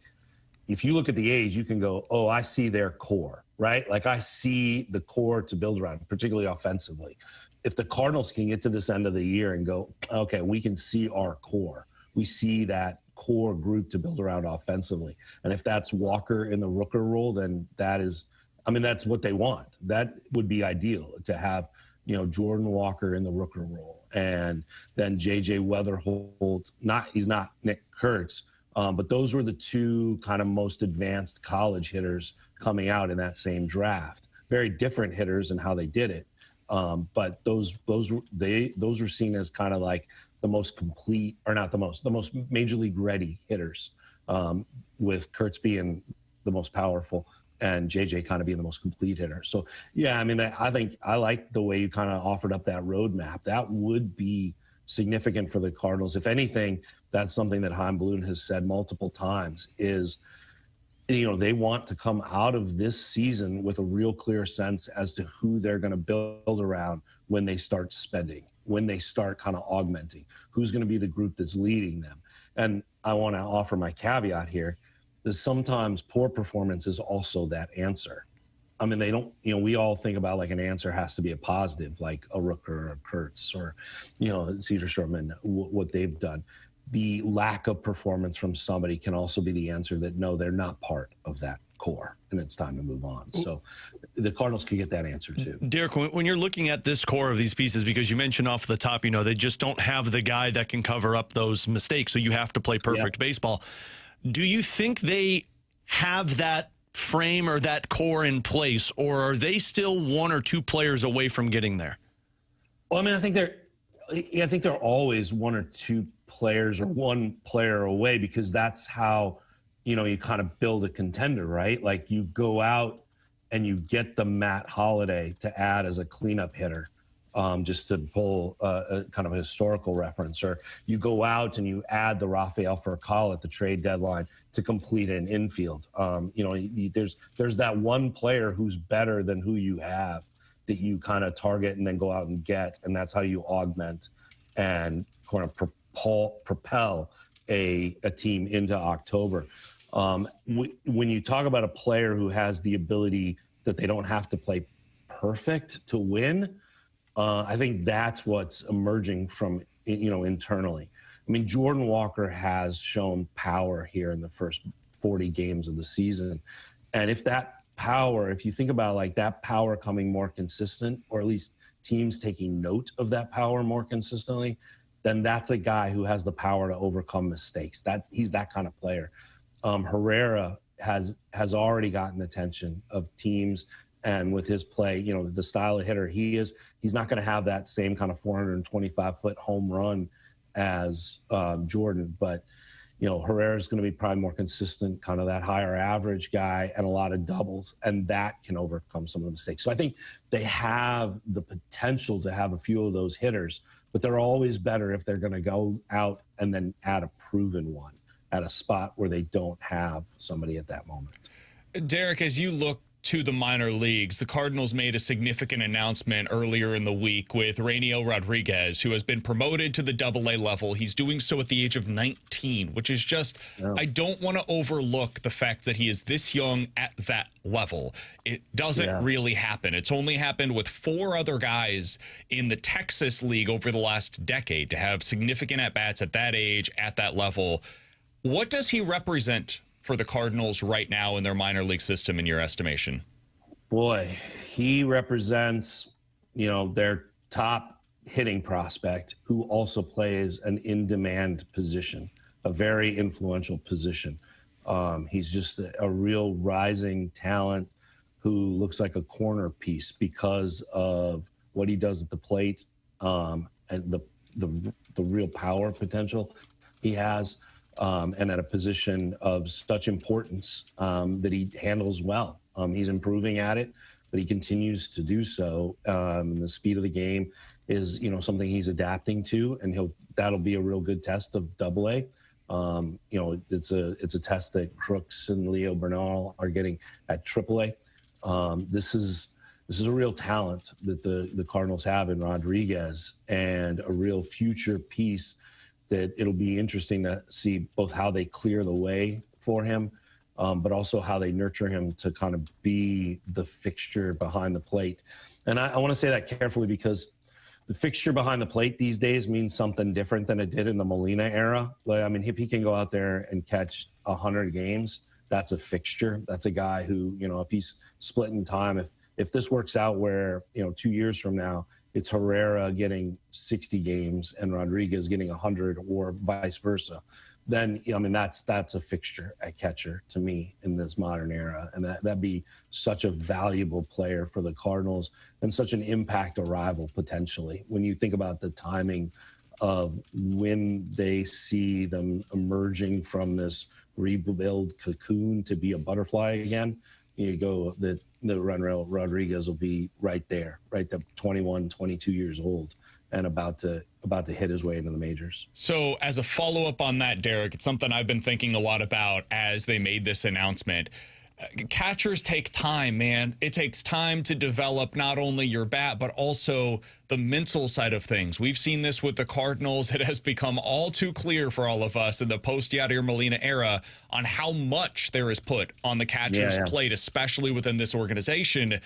if you look at the A's, you can go, oh, I see their core, right? Like I see the core to build around, particularly offensively. If the Cardinals can get to this end of the year and go, okay, we can see our core. We see that core group to build around offensively. And if that's Walker in the Rooker role, then that is, that's what they want. That would be ideal to have, Jordan Walker in the Rooker role, and then J.J. Weatherholt. He's not Nick Kurtz, but those were the two kind of most advanced college hitters coming out in that same draft. Very different hitters and how they did it, but those were seen as kind of like the most complete, or not the most major league ready hitters, with Kurtz being the most powerful and JJ kind of being the most complete hitter. So, yeah, I think I like the way you kind of offered up that roadmap. That would be significant for the Cardinals. If anything, that's something that Chaim Bloom has said multiple times is, they want to come out of this season with a real clear sense as to who they're going to build around when they start spending, when they start kind of augmenting, who's going to be the group that's leading them. And I want to offer my caveat here. Is sometimes poor performance is also that answer. They don't, we all think about like an answer has to be a positive, like a Rooker or a Kurtz or, Soderstrom and what they've done. The lack of performance from somebody can also be the answer that, no, they're not part of that core and it's time to move on. So the Cardinals could get that answer too. Derrick, when you're looking at this core of these pieces, because you mentioned off the top, they just don't have the guy that can cover up those mistakes. So you have to play perfect baseball. Do you think they have that frame or that core in place, or are they still one or two players away from getting there? Well, I think they're always one or two players or one player away, because that's how, you kind of build a contender, right? Like you go out and you get the Matt Holliday to add as a cleanup hitter. Just to pull a kind of a historical reference, or you go out and you add the Rafael Furcal at the trade deadline to complete an infield. There's that one player who's better than who you have that you kind of target and then go out and get, and that's how you augment and kind of propel a team into October. When you talk about a player who has the ability that they don't have to play perfect to win, I think that's what's emerging from, internally. Jordan Walker has shown power here in the first 40 games of the season. And if that power, if you think about like that power coming more consistent, or at least teams taking note of that power more consistently, then that's a guy who has the power to overcome mistakes. He's that kind of player. Herrera has already gotten attention of teams, and with his play, you know, the style of hitter he's not going to have that same kind of 425-foot home run as Jordan, but you know, Herrera is going to be probably more consistent, kind of that higher average guy, and a lot of doubles, and that can overcome some of the mistakes. So I think they have the potential to have a few of those hitters, but they're always better if they're going to go out and then add a proven one at a spot where they don't have somebody at that moment. Derek, as you look to the minor leagues, the Cardinals made a significant announcement earlier in the week with Rainiel Rodriguez, who has been promoted to the AA level. He's doing so at the age of 19, which is just, I don't want to overlook the fact that he is this young at that level. It doesn't really happen. It's only happened with 4 other guys in the Texas League over the last decade to have significant at-bats at that age, at that level. What does he represent for the Cardinals right now in their minor league system, in your estimation? Boy, he represents, you know, their top hitting prospect, who also plays an in-demand position, a very influential position. He's just a real rising talent who looks like a corner piece because of what he does at the plate, and the real power potential he has. And at a position of such importance that he handles well. He's improving at it, but he continues to do so. And the speed of the game is, you know, something he's adapting to, and that'll be a real good test of AA. You know, it's a test that Crooks and Leo Bernal are getting at AAA. This is a real talent that the Cardinals have in Rodriguez, and a real future piece that it'll be interesting to see both how they clear the way for him, but also how they nurture him to kind of be the fixture behind the plate. And I want to say that carefully, because the fixture behind the plate these days means something different than it did in the Molina era. Like, I mean, if he can go out there and catch 100 games, that's a fixture. That's a guy who, you know, if he's splitting time, if this works out where, you know, 2 years from now, it's Herrera getting 60 games and Rodriguez getting 100, or vice versa, then, I mean, that's a fixture at catcher to me in this modern era. And that'd be such a valuable player for the Cardinals, and such an impact arrival potentially. When you think about the timing of when they see them emerging from this rebuild cocoon to be a butterfly again, you go that the Rodriguez will be right there, right there, 21, 22 years old, and about to hit his way into the majors. So as a follow-up on that, Derek, it's something I've been thinking a lot about as they made this announcement. Catchers take time, man. It takes time to develop not only your bat, but also the mental side of things. We've seen this with the Cardinals. It has become all too clear for all of us in the post-Yadier Molina era on how much there is put on the catcher's plate, especially within this organization.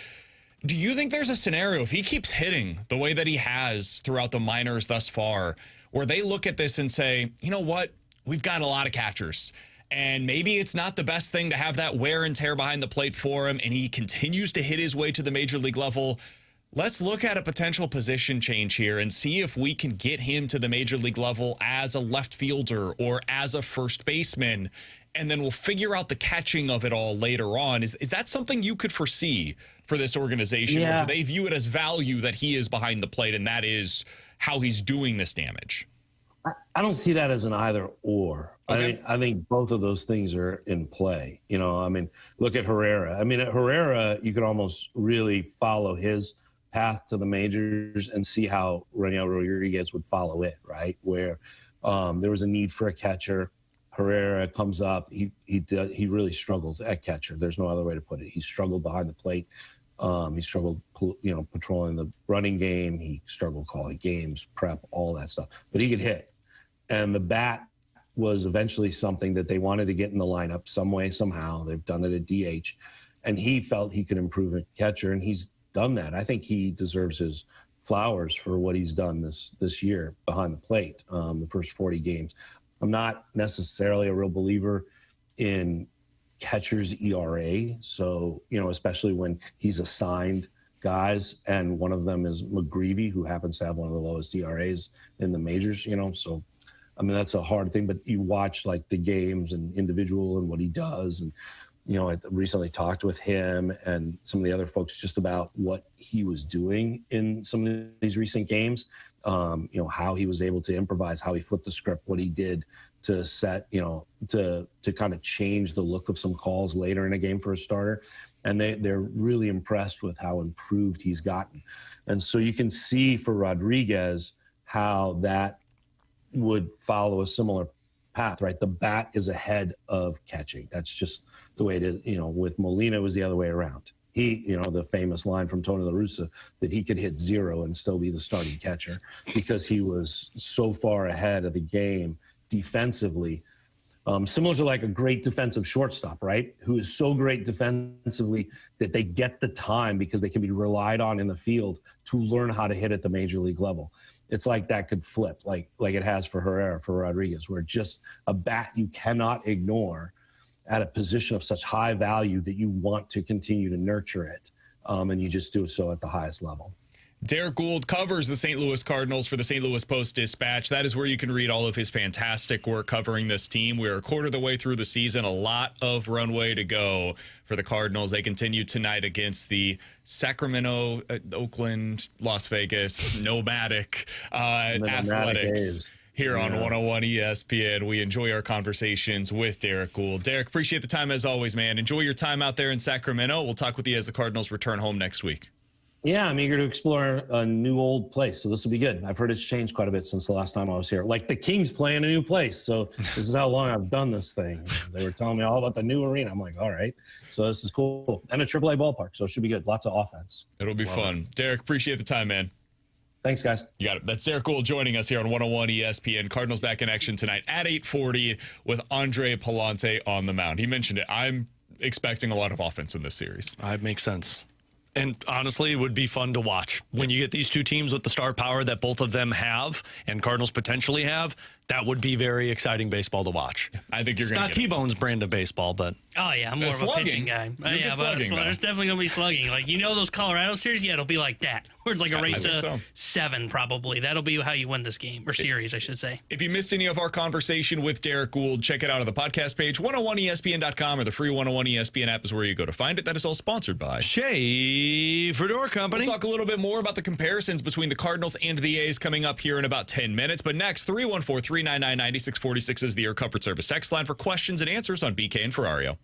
Do you think there's a scenario, if he keeps hitting the way that he has throughout the minors thus far, where they look at this and say, you know what, we've got a lot of catchers, and maybe it's not the best thing to have that wear and tear behind the plate for him, and he continues to hit his way to the major league level? Let's look at a potential position change here and see if we can get him to the major league level as a left fielder or as a first baseman, and then we'll figure out the catching of it all later on. Is that something you could foresee for this organization? Or do they view it as value that he is behind the plate, and that is how he's doing this damage? I don't see that as an either or. Okay. I think both of those things are in play. You know, I mean, look at Herrera. I mean, at Herrera, you can almost really follow his path to the majors and see how Rainiel Rodriguez would follow it, right? Where there was a need for a catcher. Herrera comes up. He really struggled at catcher. There's no other way to put it. He struggled behind the plate. He struggled, you know, patrolling the running game. He struggled calling games, prep, all that stuff. But he could hit. And the bat was eventually something that they wanted to get in the lineup some way, somehow. They've done it at DH. And he felt he could improve at catcher, and he's done that. I think he deserves his flowers for what he's done this year behind the plate, the first 40 games. I'm not necessarily a real believer in catcher's ERA. So, especially when he's assigned guys, and one of them is McGreevy, who happens to have one of the lowest ERAs in the majors, so I mean, that's a hard thing, but you watch like the games and individual and what he does. And, I recently talked with him and some of the other folks just about what he was doing in some of these recent games, how he was able to improvise, how he flipped the script, what he did to set, to kind of change the look of some calls later in a game for a starter. And they're really impressed with how improved he's gotten. And so you can see for Rodriguez how that would follow a similar path, right? The bat is ahead of catching. That's just the way it is. With Molina, it was the other way around. He, the famous line from Tony La Russa that he could hit 0 and still be the starting catcher because he was so far ahead of the game defensively. Similar to like a great defensive shortstop, right? Who is so great defensively that they get the time because they can be relied on in the field to learn how to hit at the major league level. It's like that could flip, like it has for Herrera, for Rodriguez, where just a bat you cannot ignore at a position of such high value that you want to continue to nurture it, and you just do so at the highest level. Derrick Goold covers the St. Louis Cardinals for the St. Louis Post-Dispatch. That is where you can read all of his fantastic work covering this team. We're a quarter of the way through the season, a lot of runway to go for the Cardinals. They continue tonight against the Sacramento, Oakland, Las Vegas, nomadic Athletics. Here on 101 ESPN. We enjoy our conversations with Derrick Goold. Derrick, appreciate the time as always, man. Enjoy your time out there in Sacramento. We'll talk with you as the Cardinals return home next week. Yeah, I'm eager to explore a new old place, so this will be good. I've heard it's changed quite a bit since the last time I was here. Like the Kings playing a new place, so this is how long I've done this thing. They were telling me all about the new arena. I'm like, all right, so this is cool. And a AAA ballpark, so it should be good. Lots of offense. It'll be fun. Derrick, appreciate the time, man. Thanks, guys. You got it. That's Derrick Goold joining us here on 101 ESPN. Cardinals back in action tonight at 8:40 with Andre Palante on the mound. He mentioned it. I'm expecting a lot of offense in this series. It makes sense. And honestly, it would be fun to watch. When you get these two teams with the star power that both of them have and Cardinals potentially have, that would be very exciting baseball to watch. I think you're going to It's not T-Bone's brand of baseball, but... Oh, yeah, I'm more of a pitching guy. Yeah, but there's definitely going to be slugging. Like, those Colorado series? Yeah, it'll be like that. Where it's like a race to 7, probably. That'll be how you win this game, or series, I should say. If you missed any of our conversation with Derrick Goold, check it out on the podcast page. 101ESPN.com or the free 101 ESPN app is where you go to find it. That is all sponsored by Schaefer Door Company. We'll talk a little bit more about the comparisons between the Cardinals and the A's coming up here in about 10 minutes. But next, 314-399-9646 is the Air Comfort Service text line for questions and answers on BK and Ferrario.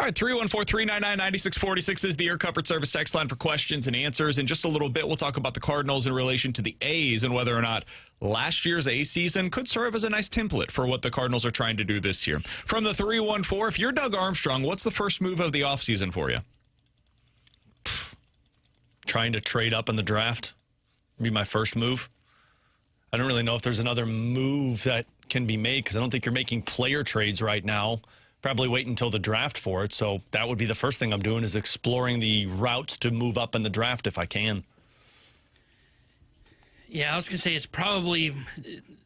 All right, 314-399-9646 is the Air Comfort Service text line for questions and answers. In just a little bit, we'll talk about the Cardinals in relation to the A's and whether or not last year's A's season could serve as a nice template for what the Cardinals are trying to do this year. From the 314, if you're Doug Armstrong, what's the first move of the offseason for you? Trying to trade up in the draft would be my first move. I don't really know if there's another move that can be made because I don't think you're making player trades right now. Probably wait until the draft for it. So that would be the first thing I'm doing is exploring the routes to move up in the draft if I can. Yeah, I was going to say it's probably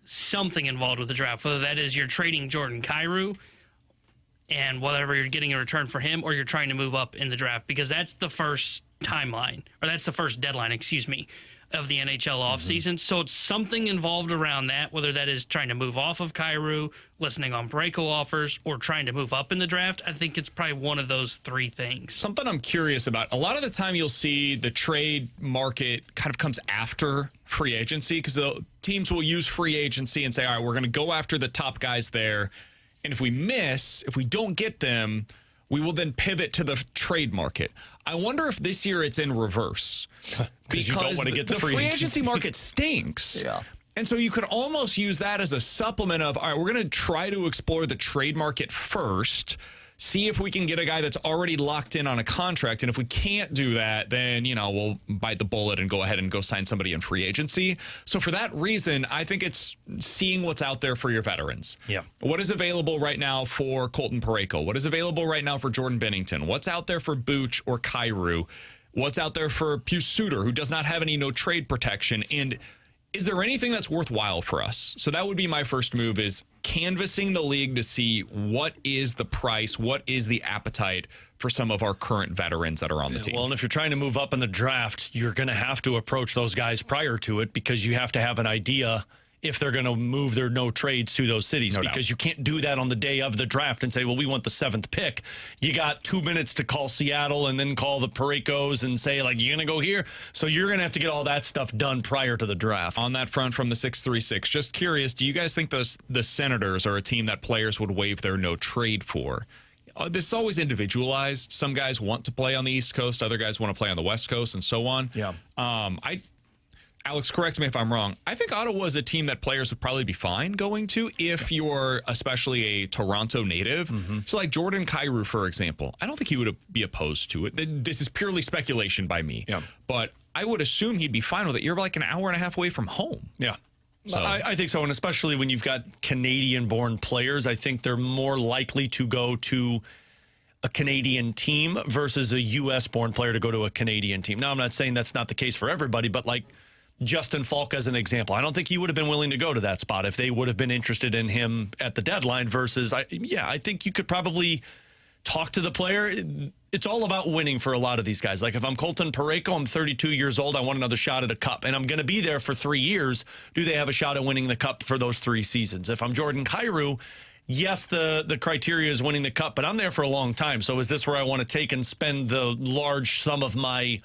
something involved with the draft, whether that is you're trading Jordan Kyrou and whatever you're getting in return for him, or you're trying to move up in the draft, because that's the first timeline, or that's the first deadline, of the NHL offseason. So it's something involved around that, whether that is trying to move off of Kyrou, listening on Parayko offers, or trying to move up in the draft. I think it's probably one of those three things. Something I'm curious about. A lot of the time you'll see the trade market kind of comes after free agency because the teams will use free agency and say, all right, we're going to go after the top guys there. And if we don't get them, we will then pivot to the trade market. I wonder if this year it's in reverse. Because you don't want to get the free agency market stinks. Yeah. And so you could almost use that as a supplement of, all right, we're going to try to explore the trade market first, see if we can get a guy that's already locked in on a contract. And if we can't do that, then, we'll bite the bullet and go ahead and go sign somebody in free agency. So for that reason, I think it's seeing what's out there for your veterans. Yeah. What is available right now for Colton Parayko? What is available right now for Jordan Binnington? What's out there for Booch or Kyrou? What's out there for Pius Suter, who does not have any no-trade protection? And is there anything that's worthwhile for us? So that would be my first move, is canvassing the league to see what is the price, what is the appetite for some of our current veterans that are on the team. Well, and if you're trying to move up in the draft, you're going to have to approach those guys prior to it because you have to have an idea if they're going to move their no trades to those cities, because you can't do that on the day of the draft and say, well, we want the 7th pick. You got 2 minutes to call Seattle and then call the Paraykos and say, like, you're going to go here. So you're going to have to get all that stuff done prior to the draft. On that front from the 636, just curious, do you guys think the Senators are a team that players would waive their no trade for? This is always individualized. Some guys want to play on the East Coast. Other guys want to play on the West Coast and so on. Yeah. Alex, correct me if I'm wrong. I think Ottawa is a team that players would probably be fine going to if you're especially a Toronto native. Mm-hmm. So like Jordan Kyrou, for example, I don't think he would be opposed to it. This is purely speculation by me. Yeah. But I would assume he'd be fine with it. You're like an hour and a half away from home. Yeah. So I think so. And especially when you've got Canadian-born players, I think they're more likely to go to a Canadian team versus a U.S.-born player to go to a Canadian team. Now, I'm not saying that's not the case for everybody, but like Justin Falk as an example, I don't think he would have been willing to go to that spot if they would have been interested in him at the deadline versus, I think you could probably talk to the player. It's all about winning for a lot of these guys. Like if I'm Colton Parayko, I'm 32 years old, I want another shot at a cup, and I'm going to be there for 3 years. Do they have a shot at winning the cup for those 3 seasons? If I'm Jordan Kyrou, yes, the criteria is winning the cup, but I'm there for a long time. So is this where I want to take and spend the large sum of my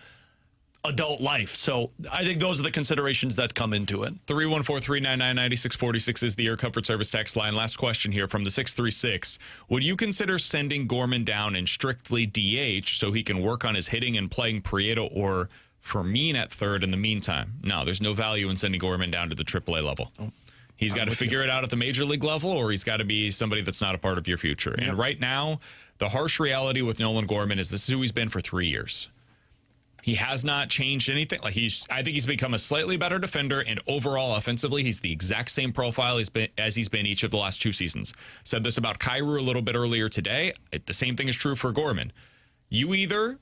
adult life? So I think those are the considerations that come into it. 314-399-9646 is the Air Comfort Service text line. Last question here from the 636. Would you consider sending Gorman down in strictly DH so he can work on his hitting and playing Prieto or Fermin at third in the meantime? No, there's no value in sending Gorman down to the AAA level. He's got to figure it out at the major league level, or he's got to be somebody that's not a part of your future. Yep. And right now, the harsh reality with Nolan Gorman is this is who he's been for 3 years. He has not changed anything. I think he's become a slightly better defender, and overall offensively, he's the exact same profile he's been each of the last 2 seasons. Said this about Kyrou a little bit earlier today. The same thing is true for Gorman. You either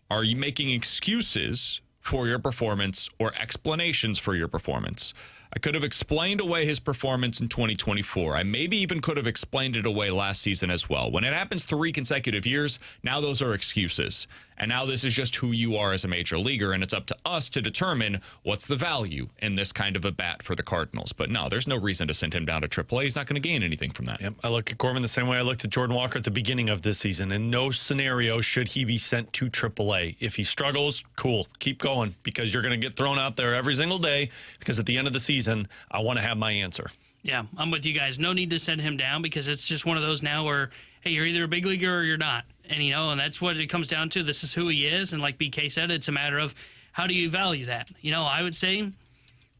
are you making excuses for your performance or explanations for your performance. I could have explained away his performance in 2024. I maybe even could have explained it away last season as well. When it happens 3 consecutive years, now those are excuses. And now this is just who you are as a major leaguer, and it's up to us to determine what's the value in this kind of a bat for the Cardinals. But no, there's no reason to send him down to AAA. He's not going to gain anything from that. Yep. I look at Gorman the same way I looked at Jordan Walker at the beginning of this season. In no scenario should he be sent to AAA. If he struggles, cool, keep going, because you're going to get thrown out there every single day, because at the end of the season, I want to have my answer. Yeah, I'm with you guys. No need to send him down, because it's just one of those now where, hey, you're either a big leaguer or you're not. And, and that's what it comes down to. This is who he is. And like BK said, it's a matter of how do you value that? I would say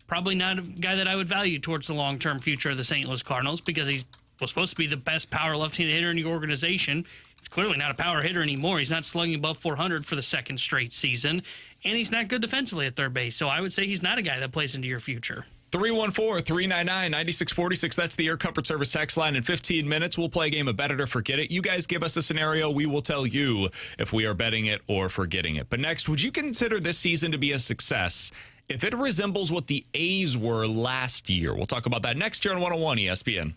probably not a guy that I would value towards the long-term future of the St. Louis Cardinals because he was supposed to be the best power left-handed hitter in the organization. He's clearly not a power hitter anymore. He's not slugging above 400 for the second straight season, and he's not good defensively at third base. So I would say he's not a guy that plays into your future. 314-399-9646. That's the Air Comfort Service text line. In 15 minutes, we'll play a game of Bet It or Forget It. You guys give us a scenario. We will tell you if we are betting it or forgetting it. But next, would you consider this season to be a success if it resembles what the A's were last year? We'll talk about that next year on 101 ESPN.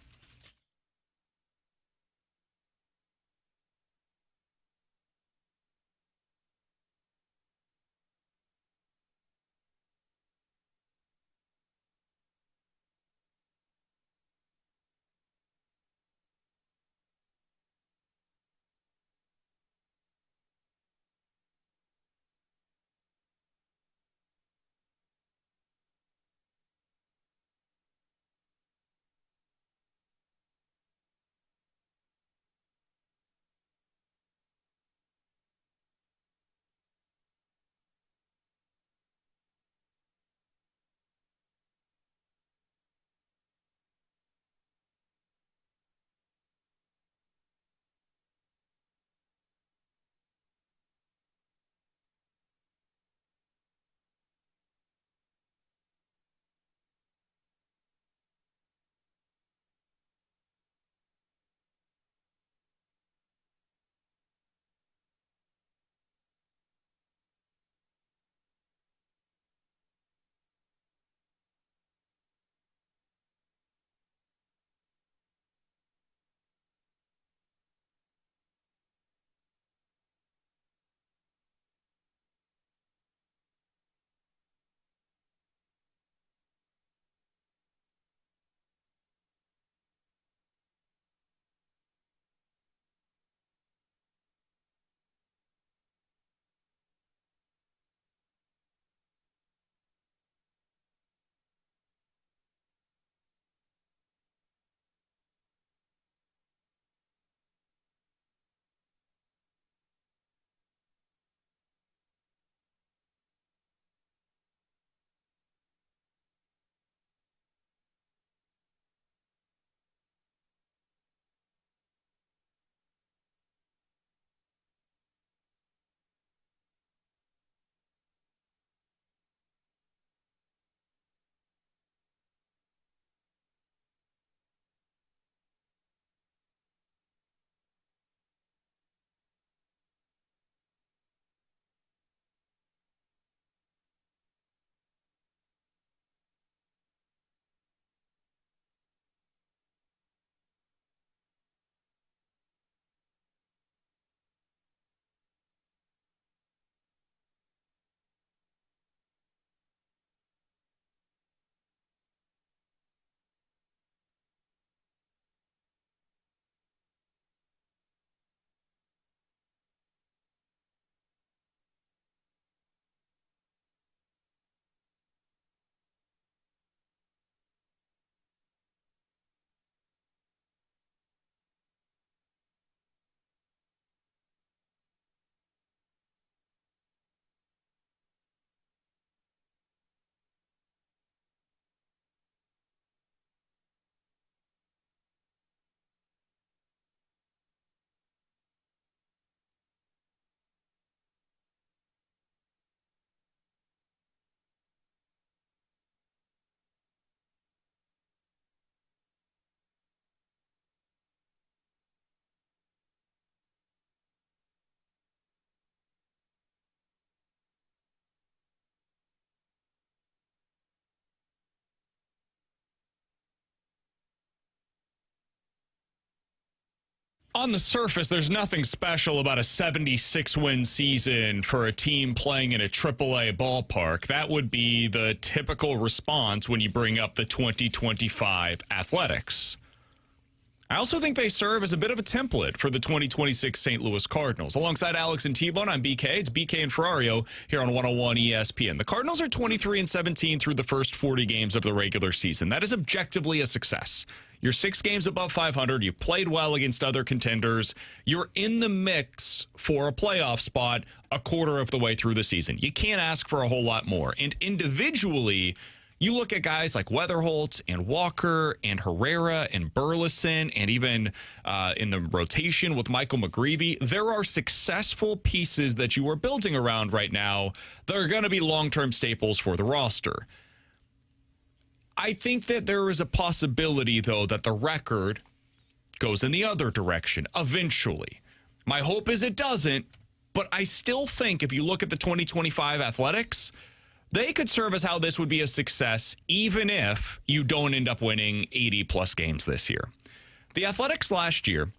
On the surface, there's nothing special about a 76-win season for a team playing in a AAA ballpark. That would be the typical response when you bring up the 2025 Athletics. I also think they serve as a bit of a template for the 2026 St. Louis Cardinals. Alongside Alex and T-Bone, I'm BK. It's BK and Ferrario here on 101 ESPN. The Cardinals are 23-17 through the first 40 games of the regular season. That is objectively a success. You're 6 games above 500. You've played well against other contenders. You're in the mix for a playoff spot a quarter of the way through the season. You can't ask for a whole lot more. And individually, you look at guys like Weatherholt and Walker and Herrera and Burleson and even in the rotation with Michael McGreevy, there are successful pieces that you are building around right now that are going to be long-term staples for the roster. I think that there is a possibility, though, that the record goes in the other direction eventually. My hope is it doesn't, but I still think if you look at the 2025 Athletics, they could serve as how this would be a success even if you don't end up winning 80-plus games this year. The Athletics last year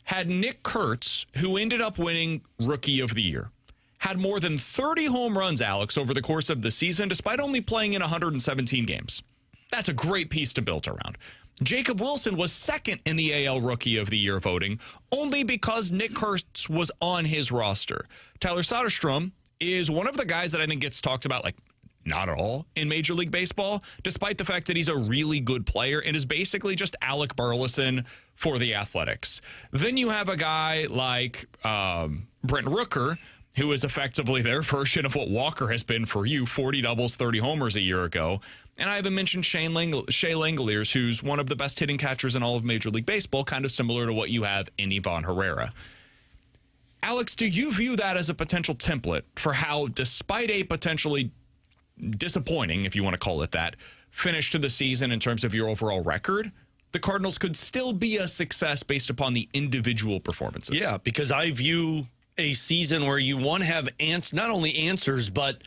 had Nick Kurtz, who ended up winning Rookie of the Year, had more than 30 home runs, Alex, over the course of the season, despite only playing in 117 games. That's a great piece to build around. Jacob Wilson was second in the AL Rookie of the Year voting only because Nick Kurtz was on his roster. Tyler Soderstrom is one of the guys that I think gets talked about like not at all in Major League Baseball, despite the fact that he's a really good player and is basically just Alec Burleson for the Athletics. Then you have a guy like Brent Rooker, who is effectively their version of what Walker has been for you, 40 doubles, 30 homers a year ago. And I haven't mentioned Shea Langeliers, who's one of the best hitting catchers in all of Major League Baseball, kind of similar to what you have in Ivan Herrera. Alex, do you view that as a potential template for how, despite a potentially disappointing, if you want to call it that, finish to the season in terms of your overall record, the Cardinals could still be a success based upon the individual performances? Yeah, because I view a season where you want to have not only answers, but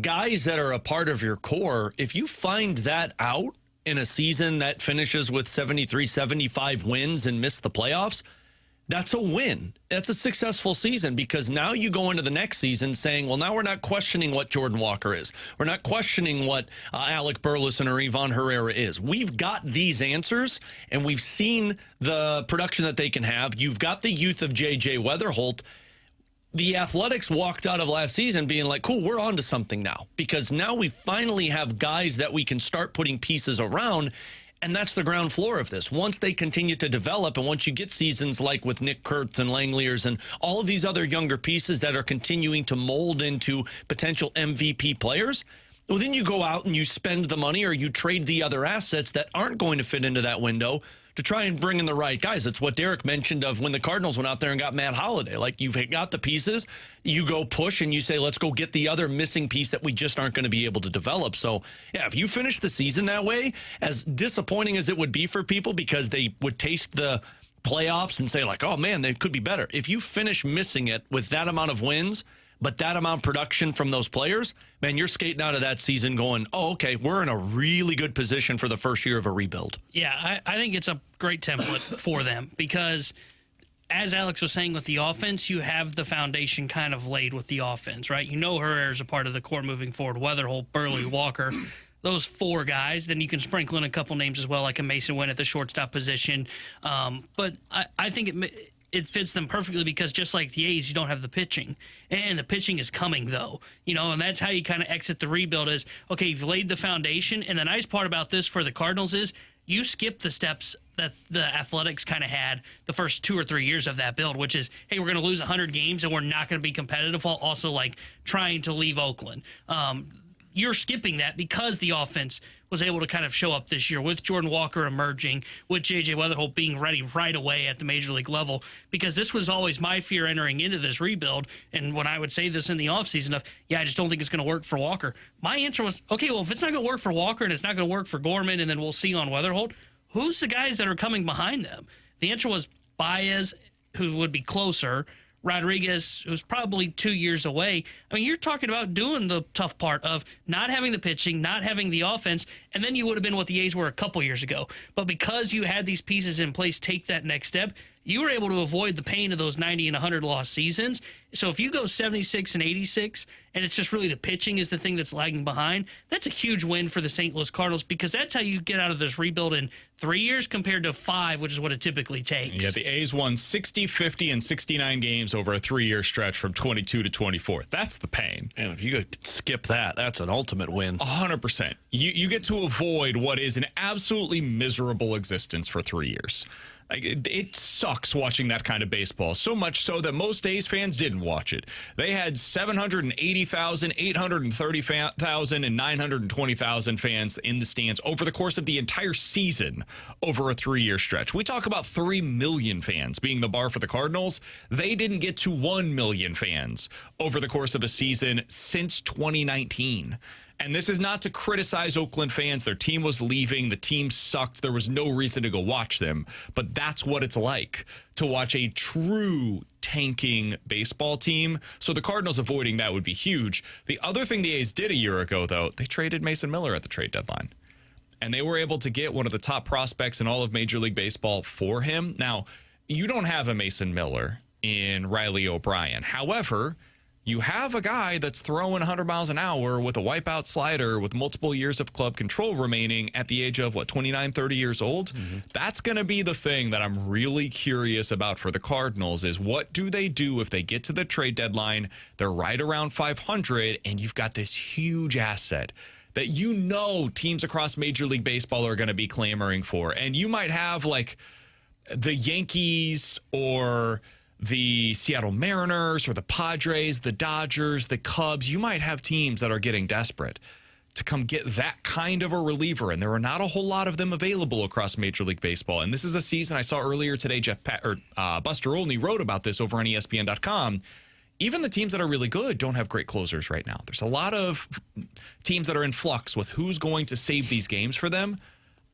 guys that are a part of your core. If you find that out in a season that finishes with 73, 75 wins and miss the playoffs, that's a win. That's a successful season because now you go into the next season saying, well, now we're not questioning what Jordan Walker is. We're not questioning what Alec Burleson or Ivan Herrera is. We've got these answers, and we've seen the production that they can have. You've got the youth of J.J. Weatherholt. The Athletics walked out of last season being like, cool, we're on to something now because now we finally have guys that we can start putting pieces around. And that's the ground floor of this. Once they continue to develop and once you get seasons like with Nick Kurtz and Langeliers and all of these other younger pieces that are continuing to mold into potential MVP players, well, then you go out and you spend the money or you trade the other assets that aren't going to fit into that window to try and bring in the right guys. That's what Derek mentioned of when the Cardinals went out there and got Matt Holliday. Like, you've got the pieces, you go push and you say, let's go get the other missing piece that we just aren't going to be able to develop. So, yeah, if you finish the season that way, as disappointing as it would be for people because they would taste the playoffs and say like, oh man, they could be better. If you finish missing it with that amount of wins, but that amount of production from those players, man, you're skating out of that season going, oh, okay, we're in a really good position for the first year of a rebuild. Yeah, I think it's a great template for them because, as Alex was saying with the offense, you have the foundation kind of laid with the offense, right? You know Herrera's a part of the core moving forward, Weatherholt, Burley, Walker, those 4 guys. Then you can sprinkle in a couple names as well, like a Mason Wynn at the shortstop position. But I think it fits them perfectly because just like the A's, you don't have the pitching. And the pitching is coming, though. And that's how you kind of exit the rebuild is, okay, you've laid the foundation. And the nice part about this for the Cardinals is you skip the steps that the Athletics kind of had the first 2 or 3 years of that build, which is, hey, we're going to lose 100 games and we're not going to be competitive while also, like, trying to leave Oakland. You're skipping that because the offense was able to kind of show up this year with Jordan Walker emerging, with J.J. Weatherholt being ready right away at the major league level, because this was always my fear entering into this rebuild. And when I would say this in the offseason of, I just don't think it's going to work for Walker, my answer was, okay, well, if it's not going to work for Walker and it's not going to work for Gorman and then we'll see on Weatherholt, who's the guys that are coming behind them? The answer was Baez, who would be closer, Rodriguez, who's probably 2 years away. I mean, you're talking about doing the tough part of not having the pitching, not having the offense, and then you would have been what the A's were a couple years ago. But because you had these pieces in place, take that next step, you were able to avoid the pain of those 90 and 100 loss seasons. So if you go 76 and 86, and it's just really the pitching is the thing that's lagging behind, that's a huge win for the St. Louis Cardinals, because that's how you get out of this rebuild in 3 years compared to 5, which is what it typically takes. Yeah, the A's won 60, 50, and 69 games over a 3-year stretch from 22 to 24. That's the pain. And if you could skip that, that's an ultimate win. 100%. You get to avoid what is an absolutely miserable existence for 3 years. It sucks watching that kind of baseball, so much so that most A's fans didn't watch it. They had 780,000, 830,000, and 920,000 fans in the stands over the course of the entire season over a 3-year stretch. We talk about 3 million fans being the bar for the Cardinals. They didn't get to 1 million fans over the course of a season since 2019. And this is not to criticize Oakland fans. Their team was leaving. The team sucked. There was no reason to go watch them. But that's what it's like to watch a true tanking baseball team. So the Cardinals avoiding that would be huge. The other thing the A's did a year ago, though, they traded Mason Miller at the trade deadline. And they were able to get one of the top prospects in all of Major League Baseball for him. Now, you don't have a Mason Miller in Riley O'Brien. However, you have a guy that's throwing 100 miles an hour with a wipeout slider with multiple years of club control remaining at the age of, 29, 30 years old? Mm-hmm. That's going to be the thing that I'm really curious about for the Cardinals is what do they do if they get to the trade deadline, they're right around 500, and you've got this huge asset that teams across Major League Baseball are going to be clamoring for. And you might have, the Yankees or the Seattle Mariners or the Padres, the Dodgers, the Cubs. You might have teams that are getting desperate to come get that kind of a reliever, and there are not a whole lot of them available across Major League Baseball. And this is a season I saw earlier today, Buster Olney wrote about this over on ESPN.com. Even the teams that are really good don't have great closers right now. There's a lot of teams that are in flux with who's going to save these games for them.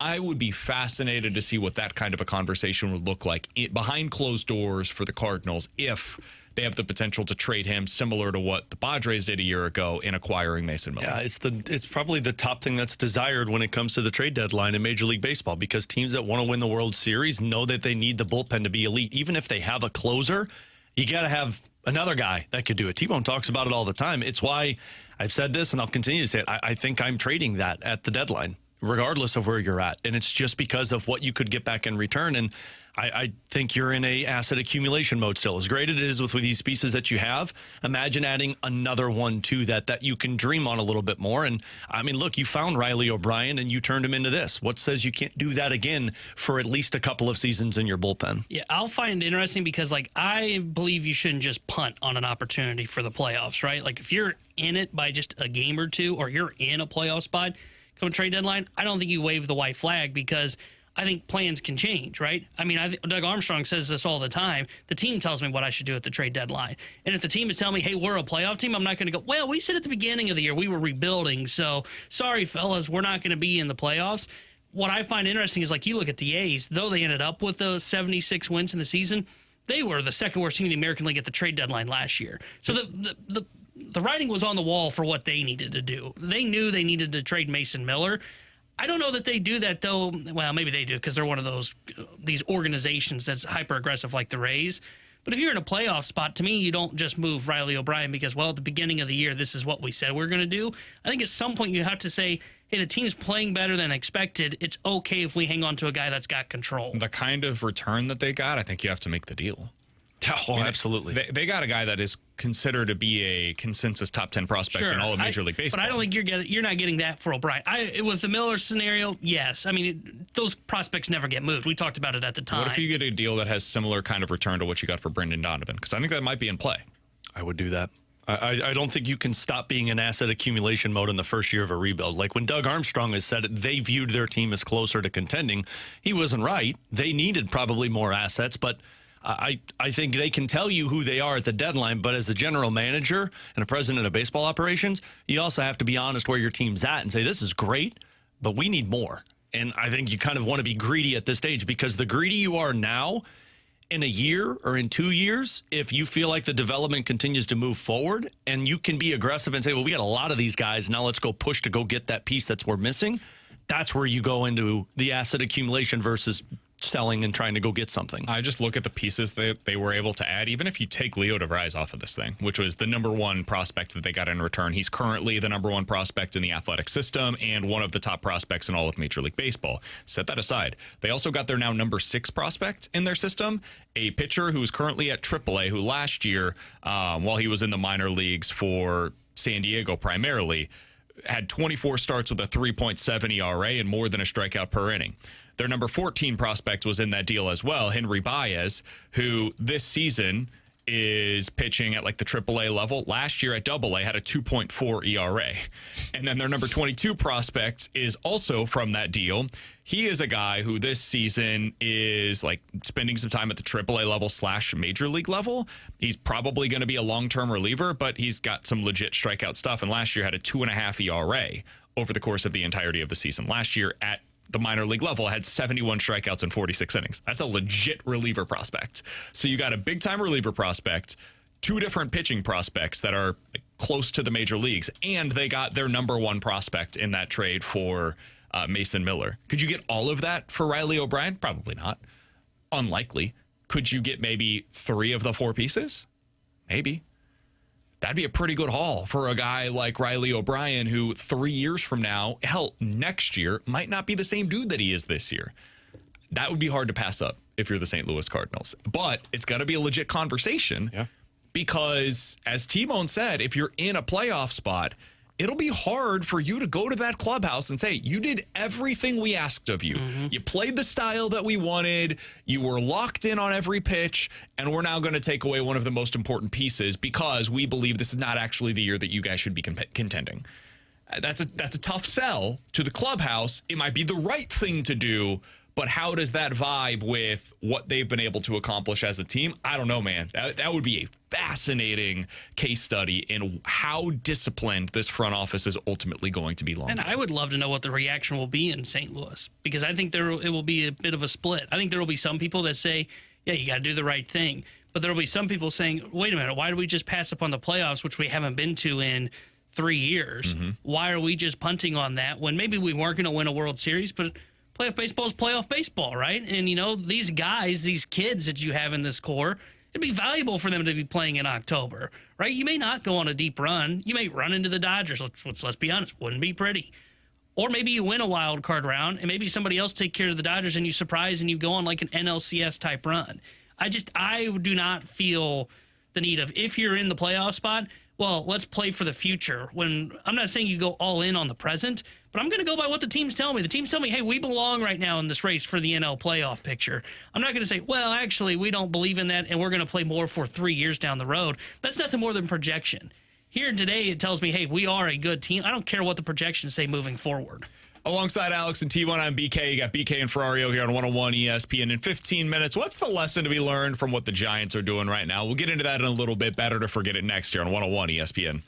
I would be fascinated to see what that kind of a conversation would look like behind closed doors for the Cardinals if they have the potential to trade him, similar to what the Padres did a year ago in acquiring Mason Miller. Yeah, it's probably the top thing that's desired when it comes to the trade deadline in Major League Baseball, because teams that want to win the World Series know that they need the bullpen to be elite. Even if they have a closer, you got to have another guy that could do it. T-Bone talks about it all the time. It's why I've said this, and I'll continue to say it. I think I'm trading that at the deadline, regardless of where you're at. And it's just because of what you could get back in return. And I think you're in a asset accumulation mode still. As great as it is with these pieces that you have, imagine adding another one to that you can dream on a little bit more. And I mean, look, you found Riley O'Brien and you turned him into this. What says you can't do that again for at least a couple of seasons in your bullpen? Yeah, I'll find it interesting because, I believe you shouldn't just punt on an opportunity for the playoffs, right? If you're in it by just a game or two, or you're in a playoff spot come trade deadline, I don't think you wave the white flag, because I think plans can change, right? I mean, Doug Armstrong says this all the time. The team tells me what I should do at the trade deadline. And if the team is telling me, hey, we're a playoff team, I'm not going to go, well, we said at the beginning of the year we were rebuilding, so sorry, fellas, we're not going to be in the playoffs. What I find interesting is, you look at the A's, though they ended up with those 76 wins in the season, they were the second worst team in the American League at the trade deadline last year. So the writing was on the wall for what they needed to do. They knew they needed to trade Mason Miller. I don't know that they do that, though. Well, maybe they do, because they're one of these organizations that's hyper-aggressive like the Rays. But if you're in a playoff spot, to me, you don't just move Riley O'Brien because, at the beginning of the year, this is what we said we're going to do. I think at some point you have to say, hey, the team's playing better than expected. It's okay if we hang on to a guy that's got control. The kind of return that they got, I think you have to make the deal. Oh, absolutely. They got a guy that is considered to be a consensus top 10 prospect in all of Major League Baseball. But I don't think you're not getting that for O'Brien. With the Miller scenario, yes. I mean, those prospects never get moved. We talked about it at the time. What if you get a deal that has similar kind of return to what you got for Brendan Donovan? Because I think that might be in play. I would do that. I don't think you can stop being in asset accumulation mode in the first year of a rebuild. When Doug Armstrong has said it, they viewed their team as closer to contending. He wasn't right. They needed probably more assets, but I think they can tell you who they are at the deadline, but as a general manager and a president of baseball operations, you also have to be honest where your team's at and say, this is great, but we need more. And I think you kind of want to be greedy at this stage, because the greedy you are now, in a year or in 2 years, if you feel like the development continues to move forward and you can be aggressive and say, well, we got a lot of these guys, now let's go push to go get that piece we're missing, that's where you go into the asset accumulation versus selling and trying to go get something. I just look at the pieces they were able to add. Even if you take Leo DeVries off of this thing, which was the number one prospect that they got in return, he's currently the number one prospect in the athletic system and one of the top prospects in all of Major League Baseball. Set that aside. They also got their now number 6 prospect in their system, a pitcher who's currently at AAA, who last year, while he was in the minor leagues for San Diego primarily, had 24 starts with a 3.7 ERA and more than a strikeout per inning. Their number 14 prospect was in that deal as well, Henry Baez, who this season is pitching at like the AAA level. Last year at AA had a 2.4 ERA. And then their number 22 prospect is also from that deal. He is a guy who this season is like spending some time at the AAA level / major league level. He's probably going to be a long-term reliever, but he's got some legit strikeout stuff. And last year had a 2.5 ERA over the course of the entirety of the season. Last year at the minor league level had 71 strikeouts in 46 innings. That's a legit reliever prospect. So you got a big-time reliever prospect, 2 different pitching prospects that are close to the major leagues, and they got their number 1 prospect in that trade for Mason Miller. Could you get all of that for Riley O'Brien? Probably not. Unlikely. Could you get maybe 3 of the 4 pieces? Maybe. That'd be a pretty good haul for a guy like Riley O'Brien, who 3 years from now, hell, next year, might not be the same dude that he is this year. That would be hard to pass up if you're the St. Louis Cardinals. But it's got to be a legit conversation because, as T-Bone said, if you're in a playoff spot, it'll be hard for you to go to that clubhouse and say, you did everything we asked of you. You played the style that we wanted. You were locked in on every pitch, and we're now going to take away one of the most important pieces because we believe this is not actually the year that you guys should be contending. That's a tough sell to the clubhouse. It might be the right thing to do, but how does that vibe with what they've been able to accomplish as a team? I don't know, man. That would be a fascinating case study in how disciplined this front office is ultimately going to be long. And I would love to know what the reaction will be in St. Louis, because I think it will be a bit of a split. I think there will be some people that say, yeah, you got to do the right thing. But there will be some people saying, wait a minute, why did we just pass up on the playoffs, which we haven't been to in 3 years? Why are we just punting on that when maybe we weren't going to win a World Series, but playoff baseball is playoff baseball, right? And, you know, these guys, these kids that you have in this core, it'd be valuable for them to be playing in October, right? You may not go on a deep run. You may run into the Dodgers, which let's be honest, wouldn't be pretty. Or maybe you win a wild card round, and maybe somebody else take care of the Dodgers, and you surprise and you go on like an NLCS-type run. I do not feel the need of, if you're in the playoff spot, well, let's play for the future. When I'm not saying you go all in on the present, but I'm going to go by what the teams tell me. The teams tell me, hey, we belong right now in this race for the NL playoff picture. I'm not going to say, well, actually, we don't believe in that, and we're going to play more for 3 years down the road. That's nothing more than projection. Here today, it tells me, hey, we are a good team. I don't care what the projections say moving forward. Alongside Alex and T1, I'm BK. You got BK and Ferrario here on 101 ESPN in 15 minutes. What's the lesson to be learned from what the Giants are doing right now? We'll get into that in a little bit. Better to forget it next year on 101 ESPN.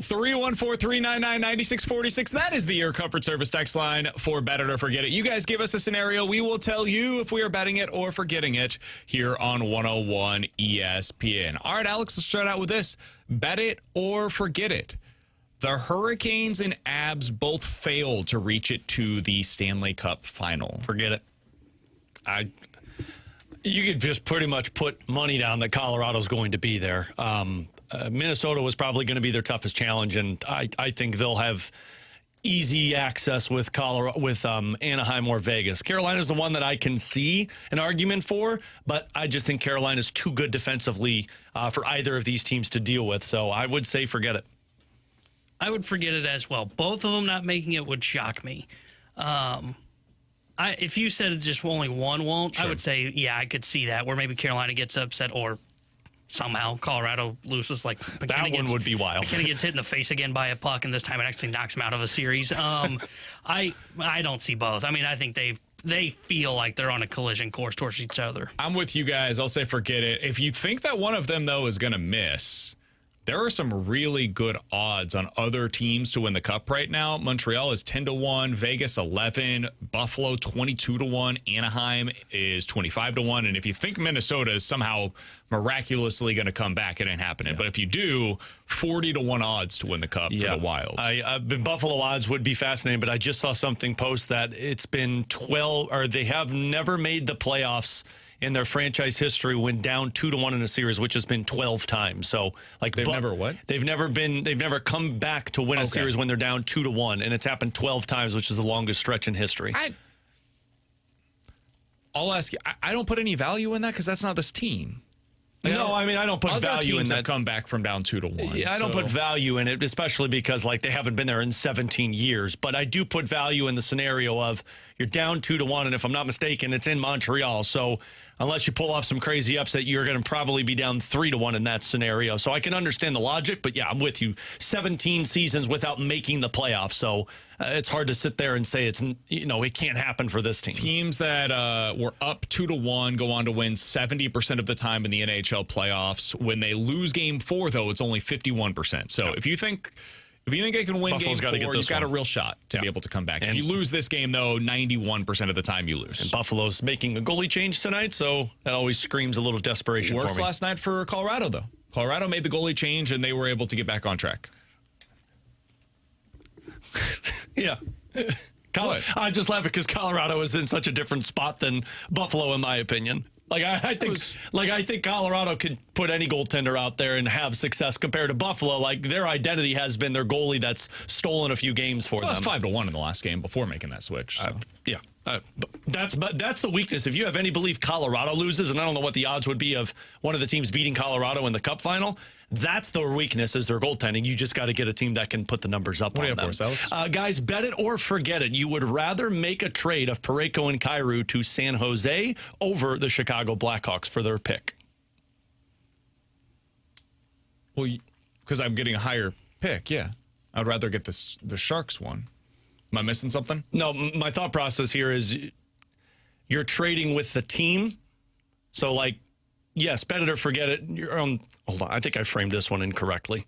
314-399-9646. That is the Air Comfort Service text line for Bet It or Forget It. You guys give us a scenario. We will tell you if we are betting it or forgetting it here on 101 ESPN. All right, Alex, let's start out with this. Bet it or forget it. The Hurricanes and Abs both failed to reach it to the Stanley Cup final. Forget it. You could just pretty much put money down that Colorado's going to be there. Minnesota was probably going to be their toughest challenge, and I think they'll have easy access with Anaheim or Vegas. Carolina's the one that I can see an argument for, but I just think Carolina's too good defensively for either of these teams to deal with. So I would say forget it. I would forget it as well. Both of them not making it would shock me. If you said just only one won't, sure. I would say, yeah, I could see that, where maybe Carolina gets upset or somehow Colorado loses. Like that one would be wild. McKinnon gets hit in the face again by a puck, and this time it actually knocks him out of a series. I don't see both. I mean, I think they feel like they're on a collision course towards each other. I'm with you guys. I'll say forget it. If you think that one of them, though, is going to miss, there are some really good odds on other teams to win the Cup right now. Montreal is 10-1, Vegas 11, Buffalo 22-1, Anaheim is 25-1. And if you think Minnesota is somehow miraculously going to come back, it ain't happening. Yeah. But if you do, 40-1 odds to win the Cup for the Wild. Buffalo odds would be fascinating, but I just saw something post that it's been 12, or they have never made the playoffs in their franchise history when down 2-1 in a series, which has been 12 times. So, like, they've never what? They've never come back to win a series when they're down 2-1, and it's happened 12 times, which is the longest stretch in history. I'll ask you. I don't put any value in that because that's not this team. Like, no, I mean, I don't put value in that. Have come back from down 2-1. Yeah, I don't put value in it, especially because like they haven't been there in 17 years. But I do put value in the scenario of you're down 2-1, and if I'm not mistaken, it's in Montreal. So unless you pull off some crazy upset, you're going to probably be down 3-1 in that scenario. So I can understand the logic, but yeah, I'm with you. 17 seasons without making the playoffs, so it's hard to sit there and say it can't happen for this team. Teams that were up 2-1 go on to win 70% of the time in the NHL playoffs. When they lose Game 4, though, it's only 51%. So if you think they can win Buffalo's Game 4, you've got a real shot to be able to come back. And if you lose this game, though, 91% of the time you lose. And Buffalo's making a goalie change tonight, so that always screams a little desperation for me. Works last night for Colorado, though. Colorado made the goalie change, and they were able to get back on track. Yeah. I just laugh because Colorado is in such a different spot than Buffalo, in my opinion. Like I think Colorado could put any goaltender out there and have success compared to Buffalo. Like their identity has been their goalie that's stolen a few games for them. It's 5-1 in the last game before making that switch. So. That's the weakness. If you have any belief Colorado loses, and I don't know what the odds would be of one of the teams beating Colorado in the Cup final, that's their weakness is their goaltending. You just got to get a team that can put the numbers up on them. Guys, bet it or forget it. You would rather make a trade of Parayko and Kyrou to San Jose over the Chicago Blackhawks for their pick? Well, because I'm getting a higher pick, yeah. I'd rather get the Sharks one. Am I missing something? No, my thought process here is you're trading with the team. So, like, yes, bet it or forget it. Hold on. I think I framed this one incorrectly.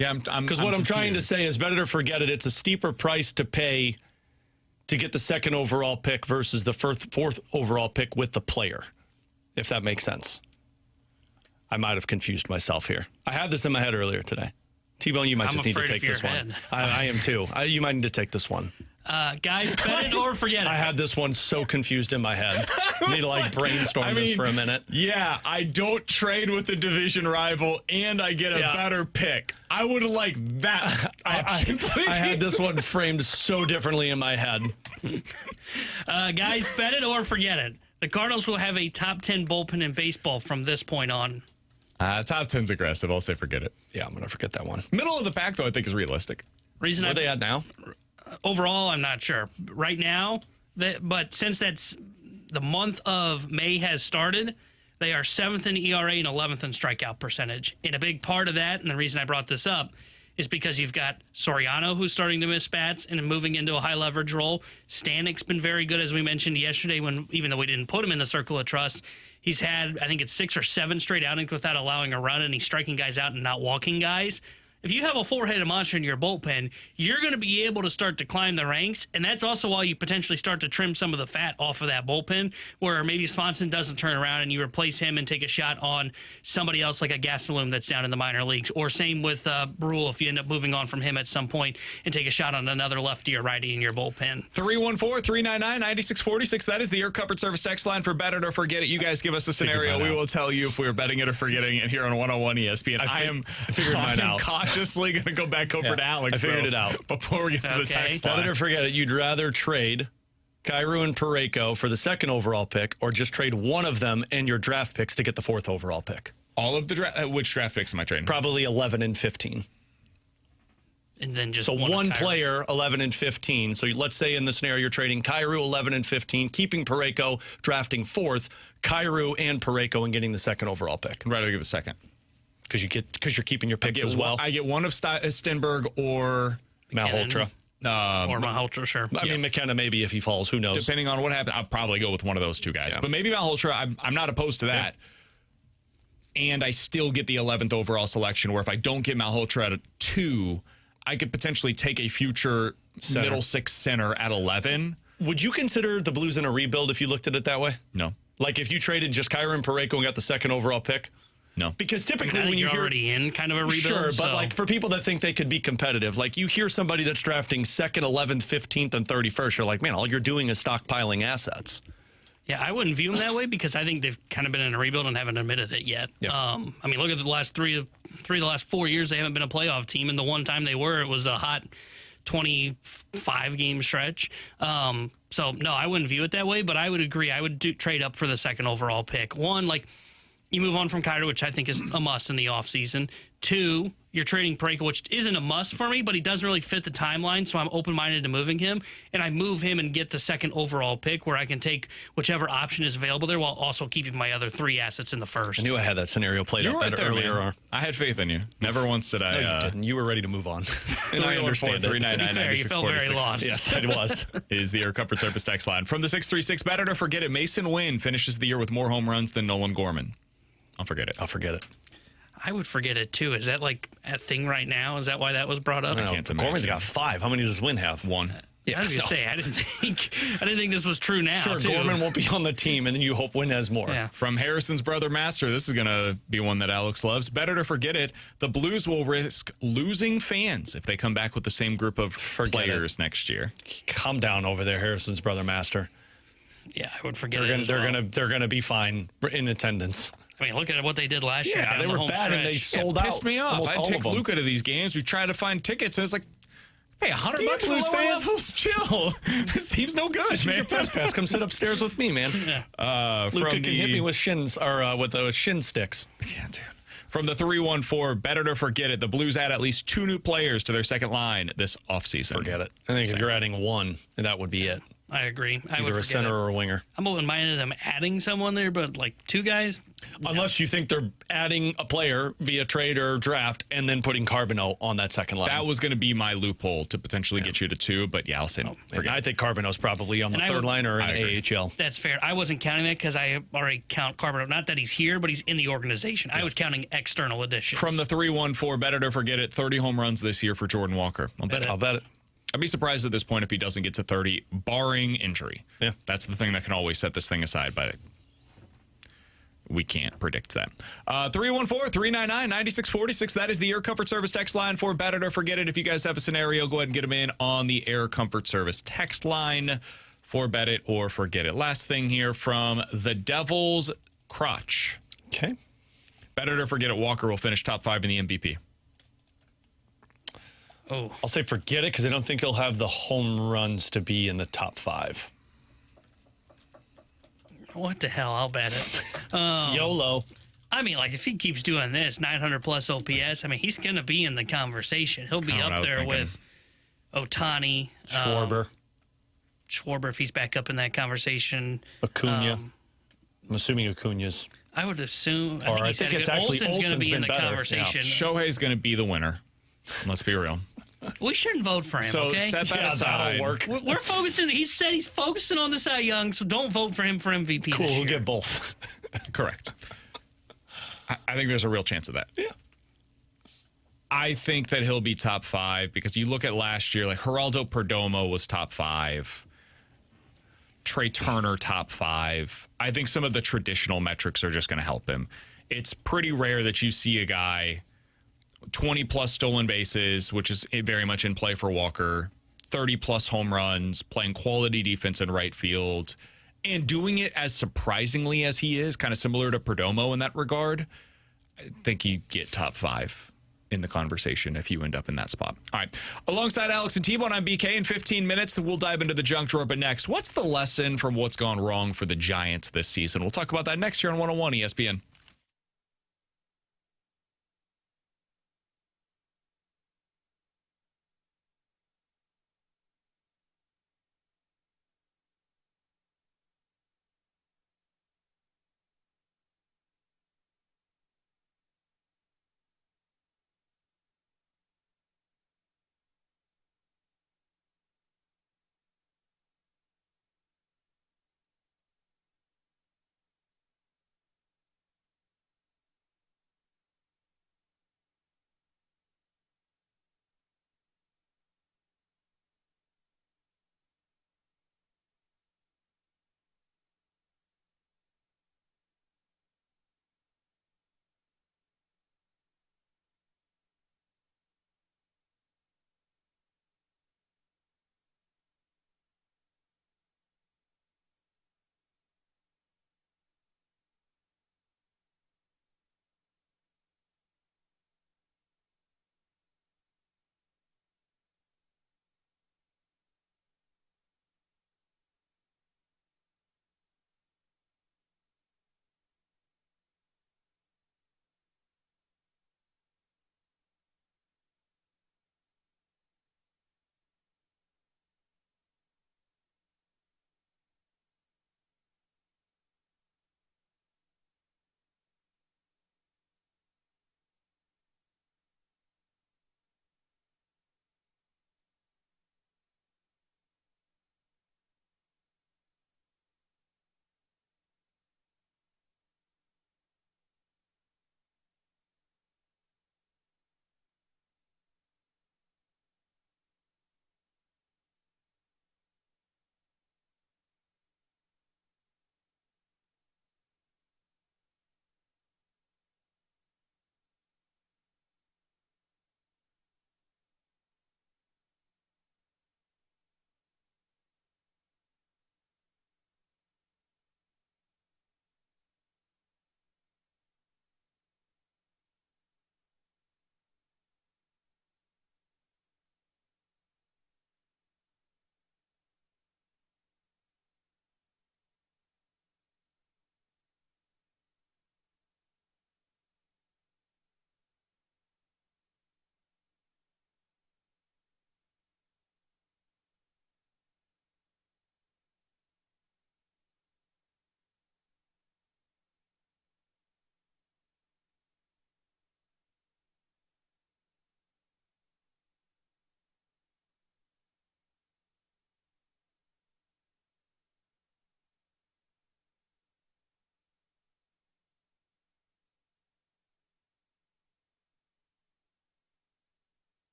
Yeah, because what I'm trying to say is bet it or forget it. It's a steeper price to pay to get the second overall pick versus the fourth overall pick with the player, if that makes sense. I might have confused myself here. I had this in my head earlier today. T-Bone, you might just need to take this one. I am too. You might need to take this one. Guys, bet it or forget it. I had this one so confused in my head. I need to brainstorm this for a minute. Yeah, I don't trade with the division rival, and I get a better pick. I would have liked that option, please. I had this one framed so differently in my head. Guys, bet it or forget it. The Cardinals will have a top 10 bullpen in baseball from this point on. Top 10's aggressive. I'll say forget it. Yeah, I'm going to forget that one. Middle of the pack, though, I think is realistic. Where are they at now? Overall, I'm not sure. Right now, but since that's the month of May has started, they are 7th in ERA and 11th in strikeout percentage. And a big part of that, and the reason I brought this up, is because you've got Soriano, who's starting to miss bats and moving into a high leverage role. Stanek's been very good, as we mentioned yesterday, even though we didn't put him in the circle of trust. He's had, I think it's 6 or 7 straight outings without allowing a run, and he's striking guys out and not walking guys. If you have a four-headed monster in your bullpen, you're going to be able to start to climb the ranks, and that's also why you potentially start to trim some of the fat off of that bullpen, where maybe Swanson doesn't turn around and you replace him and take a shot on somebody else like a Gastelum that's down in the minor leagues, or same with Brule if you end up moving on from him at some point and take a shot on another lefty or righty in your bullpen. 314-399-9646. That is the Air Comfort Service text line for Bet It or Forget It. You guys give us a scenario. We will tell you if we're betting it or forgetting it here on 101 ESPN. I figured mine out. Cautiously going to go back over to Alex. I figured it out. Before we get to the text line. Bet it or forget it. You'd rather trade Kyrou and Parayko for the second overall pick, or just trade one of them and your draft picks to get the fourth overall pick? All of the which draft picks am I trading? Probably 11 and 15. And then just so one player, 11 and 15. So let's say in the scenario you're trading Kyrou 11 and 15, keeping Parayko, drafting fourth, Kyrou and Parayko, and getting the second overall pick. I'd rather get the second. Because you're keeping your picks as well. I get one of Stenberg or Malhotra. Or Malhotra, sure. I mean, McKenna maybe if he falls, who knows? Depending on what happens, I'll probably go with one of those two guys. Yeah. But maybe Malhotra, I'm not opposed to that. Yeah. And I still get the 11th overall selection, where if I don't get Malhotra at 2, I could potentially take a future middle 6 center at 11. Would you consider the Blues in a rebuild if you looked at it that way? No. Like if you traded just Kyrou and Parayko and got the second overall pick? No. Because typically when you're hear already in kind of a rebuild. Sure, but like for people that think they could be competitive, like you hear somebody that's drafting 2nd, 11th, 15th, and 31st, you're like, man, all you're doing is stockpiling assets. Yeah, I wouldn't view them that way because I think they've kind of been in a rebuild and haven't admitted it yet. Yep. I mean, look at the last three of the last 4 years, they haven't been a playoff team, and the one time they were, it was a hot 25-game stretch. So, no, I wouldn't view it that way, but I would agree. I would trade up for the second overall pick. One, like, you move on from Kyrou, which I think is a must in the offseason. 2, you're trading Parayko, which isn't a must for me, but he doesn't really fit the timeline, so I'm open-minded to moving him. And I move him and get the second overall pick where I can take whichever option is available there while also keeping my other 3 assets in the first. I knew I had that scenario played out better earlier. Man. I had faith in you. Never once did I. No, you didn't. You were ready to move on. And I understand it. You felt very lost. Yes, it was. Is the Air Comfort Service text line. From the 636, Bet It or Forget It, Mason Wynn finishes the year with more home runs than Nolan Gorman. I'll forget it. I'll forget it. I would forget it too. Is that like a thing right now? Is that why that was brought up? I can't imagine. Gorman's got 5. How many does Wynn have? 1. Yeah, I was gonna say I didn't think this was true now. Sure, too. Gorman won't be on the team, and then you hope Wynn has more. Yeah. From Harrison's brother Master, this is gonna be one that Alex loves. Bet It or Forget It. The Blues will risk losing fans if they come back with the same group of players next year. Calm down over there, Harrison's brother Master. Yeah, I would forget They're gonna be fine in attendance. I mean, look at what they did last year. Yeah, they were bad stretch. and they sold out. Pissed me off. I'd take Luca to these games. We tried to find tickets, and it's like, hey, $100 Blues fans, chill. This team's no good, man. Your press pass. Come sit upstairs with me, man. Yeah. Luca can hit me with shins or with those shin sticks. Yeah, dude. From the 314, Bet It or Forget It. The Blues add at least 2 new players to their second line this offseason. Forget it. I think if you're adding 1, and that would be it. I agree. Either a center or a winger. I'm open-minded to them adding someone there, but like 2 guys? Unless you think they're adding a player via trade or draft and then putting Carbonneau on that second line. That was going to be my loophole to potentially get you to 2, but yeah, I'll say no. I think Carbonneau's probably on the third line or in AHL. That's fair. I wasn't counting that because I already count Carbonneau. Not that he's here, but he's in the organization. I was counting external additions. From the 314, Bet It or Forget It, 30 home runs this year for Jordan Walker. I'll bet it. I'd be surprised at this point if he doesn't get to 30, barring injury. Yeah. That's the thing that can always set this thing aside, but we can't predict that. 314-399-9646. That is the Air Comfort Service text line for Bet It or Forget It. If you guys have a scenario, go ahead and get them in on the Air Comfort Service text line for Bet It or Forget It. Last thing here from the Devil's Crotch. Okay. Bet It or Forget It, Walker will finish top 5 in the MVP. Oh, I'll say forget it because I don't think he'll have the home runs to be in the top 5. What the hell? I'll bet it. YOLO. I mean, like, if he keeps doing this, 900-plus OPS, I mean, he's going to be in the conversation. He'll be up there with Ohtani. Schwarber, if he's back up in that conversation. Acuna. I'm assuming Acuna's. I would assume. I think it's actually Olsen's going to be in the better. conversation. Yeah. Shohei's going to be the winner. Let's be real. We shouldn't vote for him, so okay? set that aside. Work. We're focusing. He said he's focusing on the Cy Young, so don't vote for him for MVP. Cool, this year. we'll get both. Correct. I think there's a real chance of that. Yeah. I think that he'll be top 5 because you look at last year, like Geraldo Perdomo was top 5. Trey Turner, top 5. I think some of the traditional metrics are just going to help him. It's pretty rare that you see a guy 20-plus stolen bases, which is very much in play for Walker, 30-plus home runs, playing quality defense in right field, and doing it as surprisingly as he is, kind of similar to Perdomo in that regard. I think you get top 5 in the conversation if you end up in that spot. All right. Alongside Alex and T-Bone, I'm BK. In 15 minutes, we'll dive into the junk drawer. But next, what's the lesson from what's gone wrong for the Giants this season? We'll talk about that next year on 101 ESPN.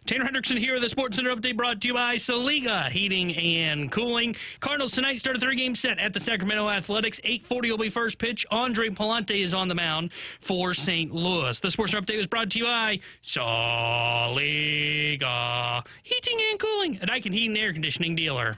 Tanner Hendrickson here with the Sports Center update brought to you by Saliga Heating and Cooling. Cardinals tonight start a 3-game set at the Sacramento Athletics. 8:40 will be first pitch. Andre Palante is on the mound for St. Louis. The Sports Center update was brought to you by Saliga Heating and Cooling, a Daikin Heating and Air Conditioning dealer.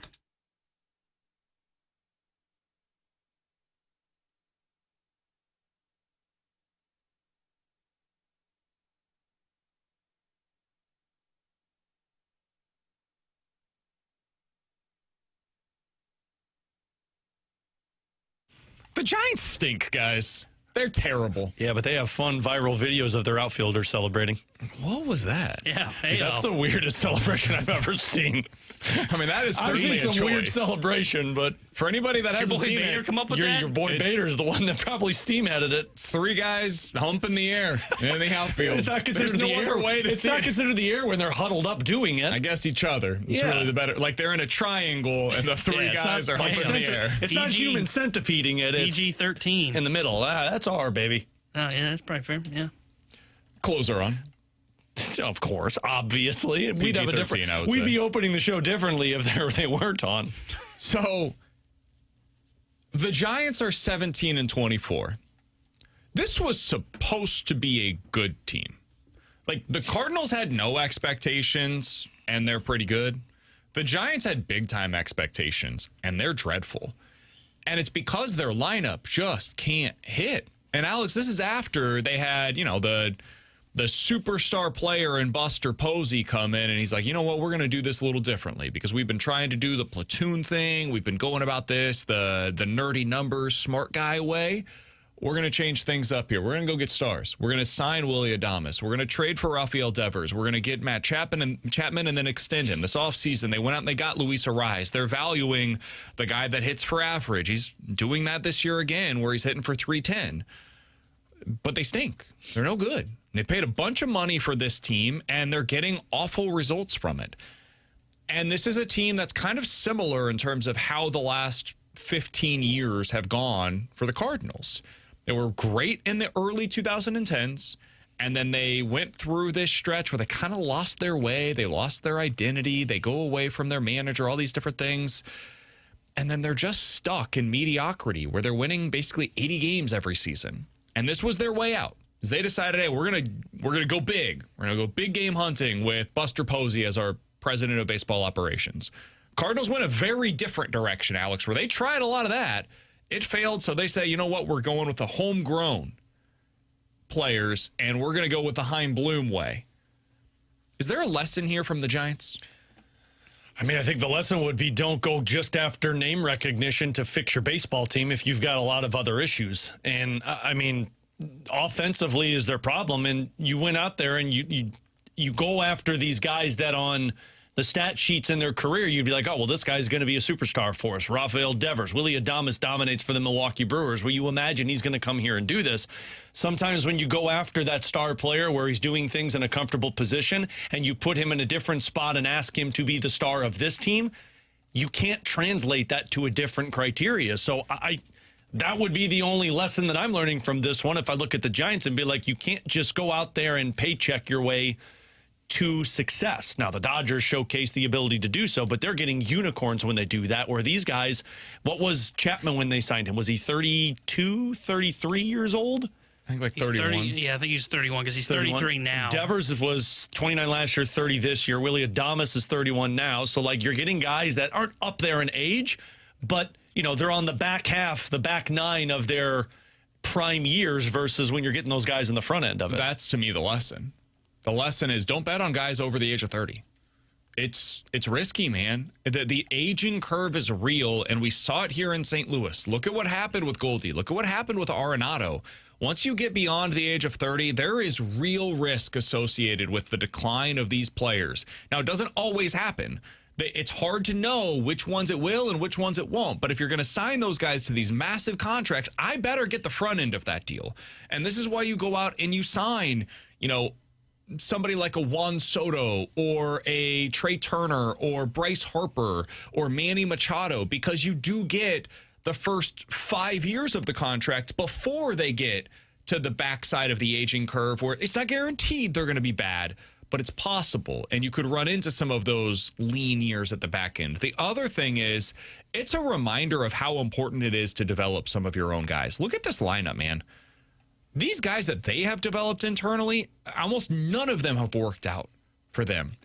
The Giants stink, guys. They're terrible. Yeah, but they have fun viral videos of their outfielders celebrating. What was that? Yeah, That's the weirdest celebration I've ever seen. I mean, that is I've certainly seen a some weird choice. celebration, but For anybody that hasn't boy seen Bader it, come up with that? your boy Bader's the one that probably steam-headed it. it's 3 guys humping the air in the outfield. It's not considered There's no the air. other way to It's see not it. considered the air when they're huddled up doing it. I guess each other. It's Yeah. really the better. Like they're in a triangle and the 3 it's guys not are humping centi- the air. It's not PG. human centipeding it. It's PG-13. in the middle. That's our baby. Oh, yeah, that's probably fair. Yeah. Clothes are on. Of course, obviously. We'd have a PG-13, different. I would We'd say. be opening the show differently if they weren't on. So the Giants are 17-24. This was supposed to be a good team. Like the Cardinals had no expectations and they're pretty good. The Giants had big time expectations and they're dreadful. And it's because their lineup just can't hit. And Alex, this is after they had, the superstar player in Buster Posey come in, and he's like, you know what, we're going to do this a little differently because we've been trying to do the platoon thing. We've been going about this the nerdy numbers, smart guy way. We're going to change things up here. We're going to go get stars. We're going to sign Willie Adames. We're going to trade for Rafael Devers. We're going to get Matt Chapman and then extend him. This offseason, they went out and they got Luis Ariz. They're valuing the guy that hits for average. He's doing that this year again where he's hitting for 310. But they stink. They're no good. They paid a bunch of money for this team, and they're getting awful results from it. And this is a team that's kind of similar in terms of how the last 15 years have gone for the Cardinals. They were great in the early 2010s, and then they went through this stretch where they kind of lost their way. They lost their identity. They go away from their manager, all these different things. And then they're just stuck in mediocrity where they're winning basically 80 games every season. And this was their way out. Is they decided, hey, we're gonna go big. We're gonna go big game hunting with Buster Posey as our president of baseball operations. Cardinals went a very different direction, Alex, where they tried a lot of that. It failed, so they say, you know what, we're going with the homegrown players, and we're gonna go with the Chaim Bloom way. Is there a lesson here from the Giants? I mean, I think the lesson would be don't go just after name recognition to fix your baseball team if you've got a lot of other issues. And, I mean, offensively is their problem. And you went out there and you go after these guys that on the stat sheets in their career, you'd be like, oh, well, this guy's going to be a superstar for us. Rafael Devers, Willie Adames dominates for the Milwaukee Brewers. Well, you imagine he's going to come here and do this. Sometimes when you go after that star player where he's doing things in a comfortable position and you put him in a different spot and ask him to be the star of this team, you can't translate that to a different criteria. So that would be the only lesson that I'm learning from this one. If I look at the Giants and be like, you can't just go out there and paycheck your way to success. Now, the Dodgers showcase the ability to do so, but they're getting unicorns when they do that, where these guys, what was Chapman when they signed him? Was he 32, 33 years old? I think like He's 31. 30, yeah, I think he's 31 because he's 33 now. Devers was 29 last year, 30 this year. Willie Adames is 31 now. So, like, you're getting guys that aren't up there in age, but, they're on the back half, the back nine of their prime years versus when you're getting those guys in the front end of it. That's, to me, the lesson. The lesson is don't bet on guys over the age of 30. It's risky, man. The aging curve is real, and we saw it here in St. Louis. Look at what happened with Goldie. Look at what happened with Arenado. Once you get beyond the age of 30, there is real risk associated with the decline of these players. Now, it doesn't always happen. It's hard to know which ones it will and which ones it won't. But if you're going to sign those guys to these massive contracts, I better get the front end of that deal. And this is why you go out and you sign, somebody like a Juan Soto or a Trey Turner or Bryce Harper or Manny Machado, because you do get the first 5 years of the contract before they get to the backside of the aging curve where it's not guaranteed they're going to be bad, but it's possible. And you could run into some of those lean years at the back end. The other thing is, it's a reminder of how important it is to develop some of your own guys. Look at this lineup, man. These guys that they have developed internally, almost none of them have worked out for them.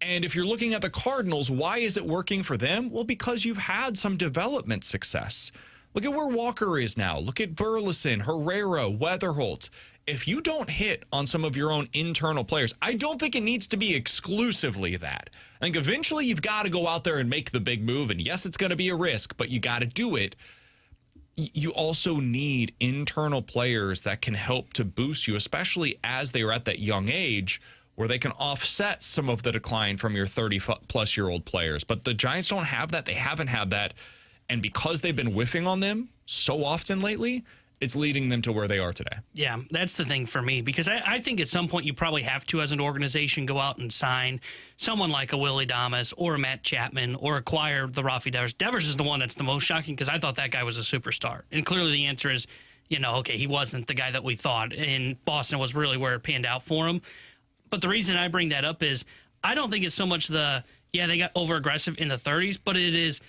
And if you're looking at the Cardinals, why is it working for them? Well, because you've had some development success. Look at where Walker is now. Look at Burleson, Herrera, Weatherholt. If you don't hit on some of your own internal players, I don't think it needs to be exclusively that. I think eventually you've got to go out there and make the big move. And yes, it's going to be a risk, but you got to do it. You also need internal players that can help to boost you, especially as they are at that young age where they can offset some of the decline from your 30-plus-year-old players. But the Giants don't have that. They haven't had that. And because they've been whiffing on them so often lately, it's leading them to where they are today. Yeah, that's the thing for me, because I think at some point you probably have to, as an organization, go out and sign someone like a Willie Damas or a Matt Chapman or acquire the Rafi Devers. Devers is the one that's the most shocking because I thought that guy was a superstar. And clearly the answer is, okay, he wasn't the guy that we thought. And Boston was really where it panned out for him. But the reason I bring that up is I don't think it's so much they got over-aggressive in the 30s, but it is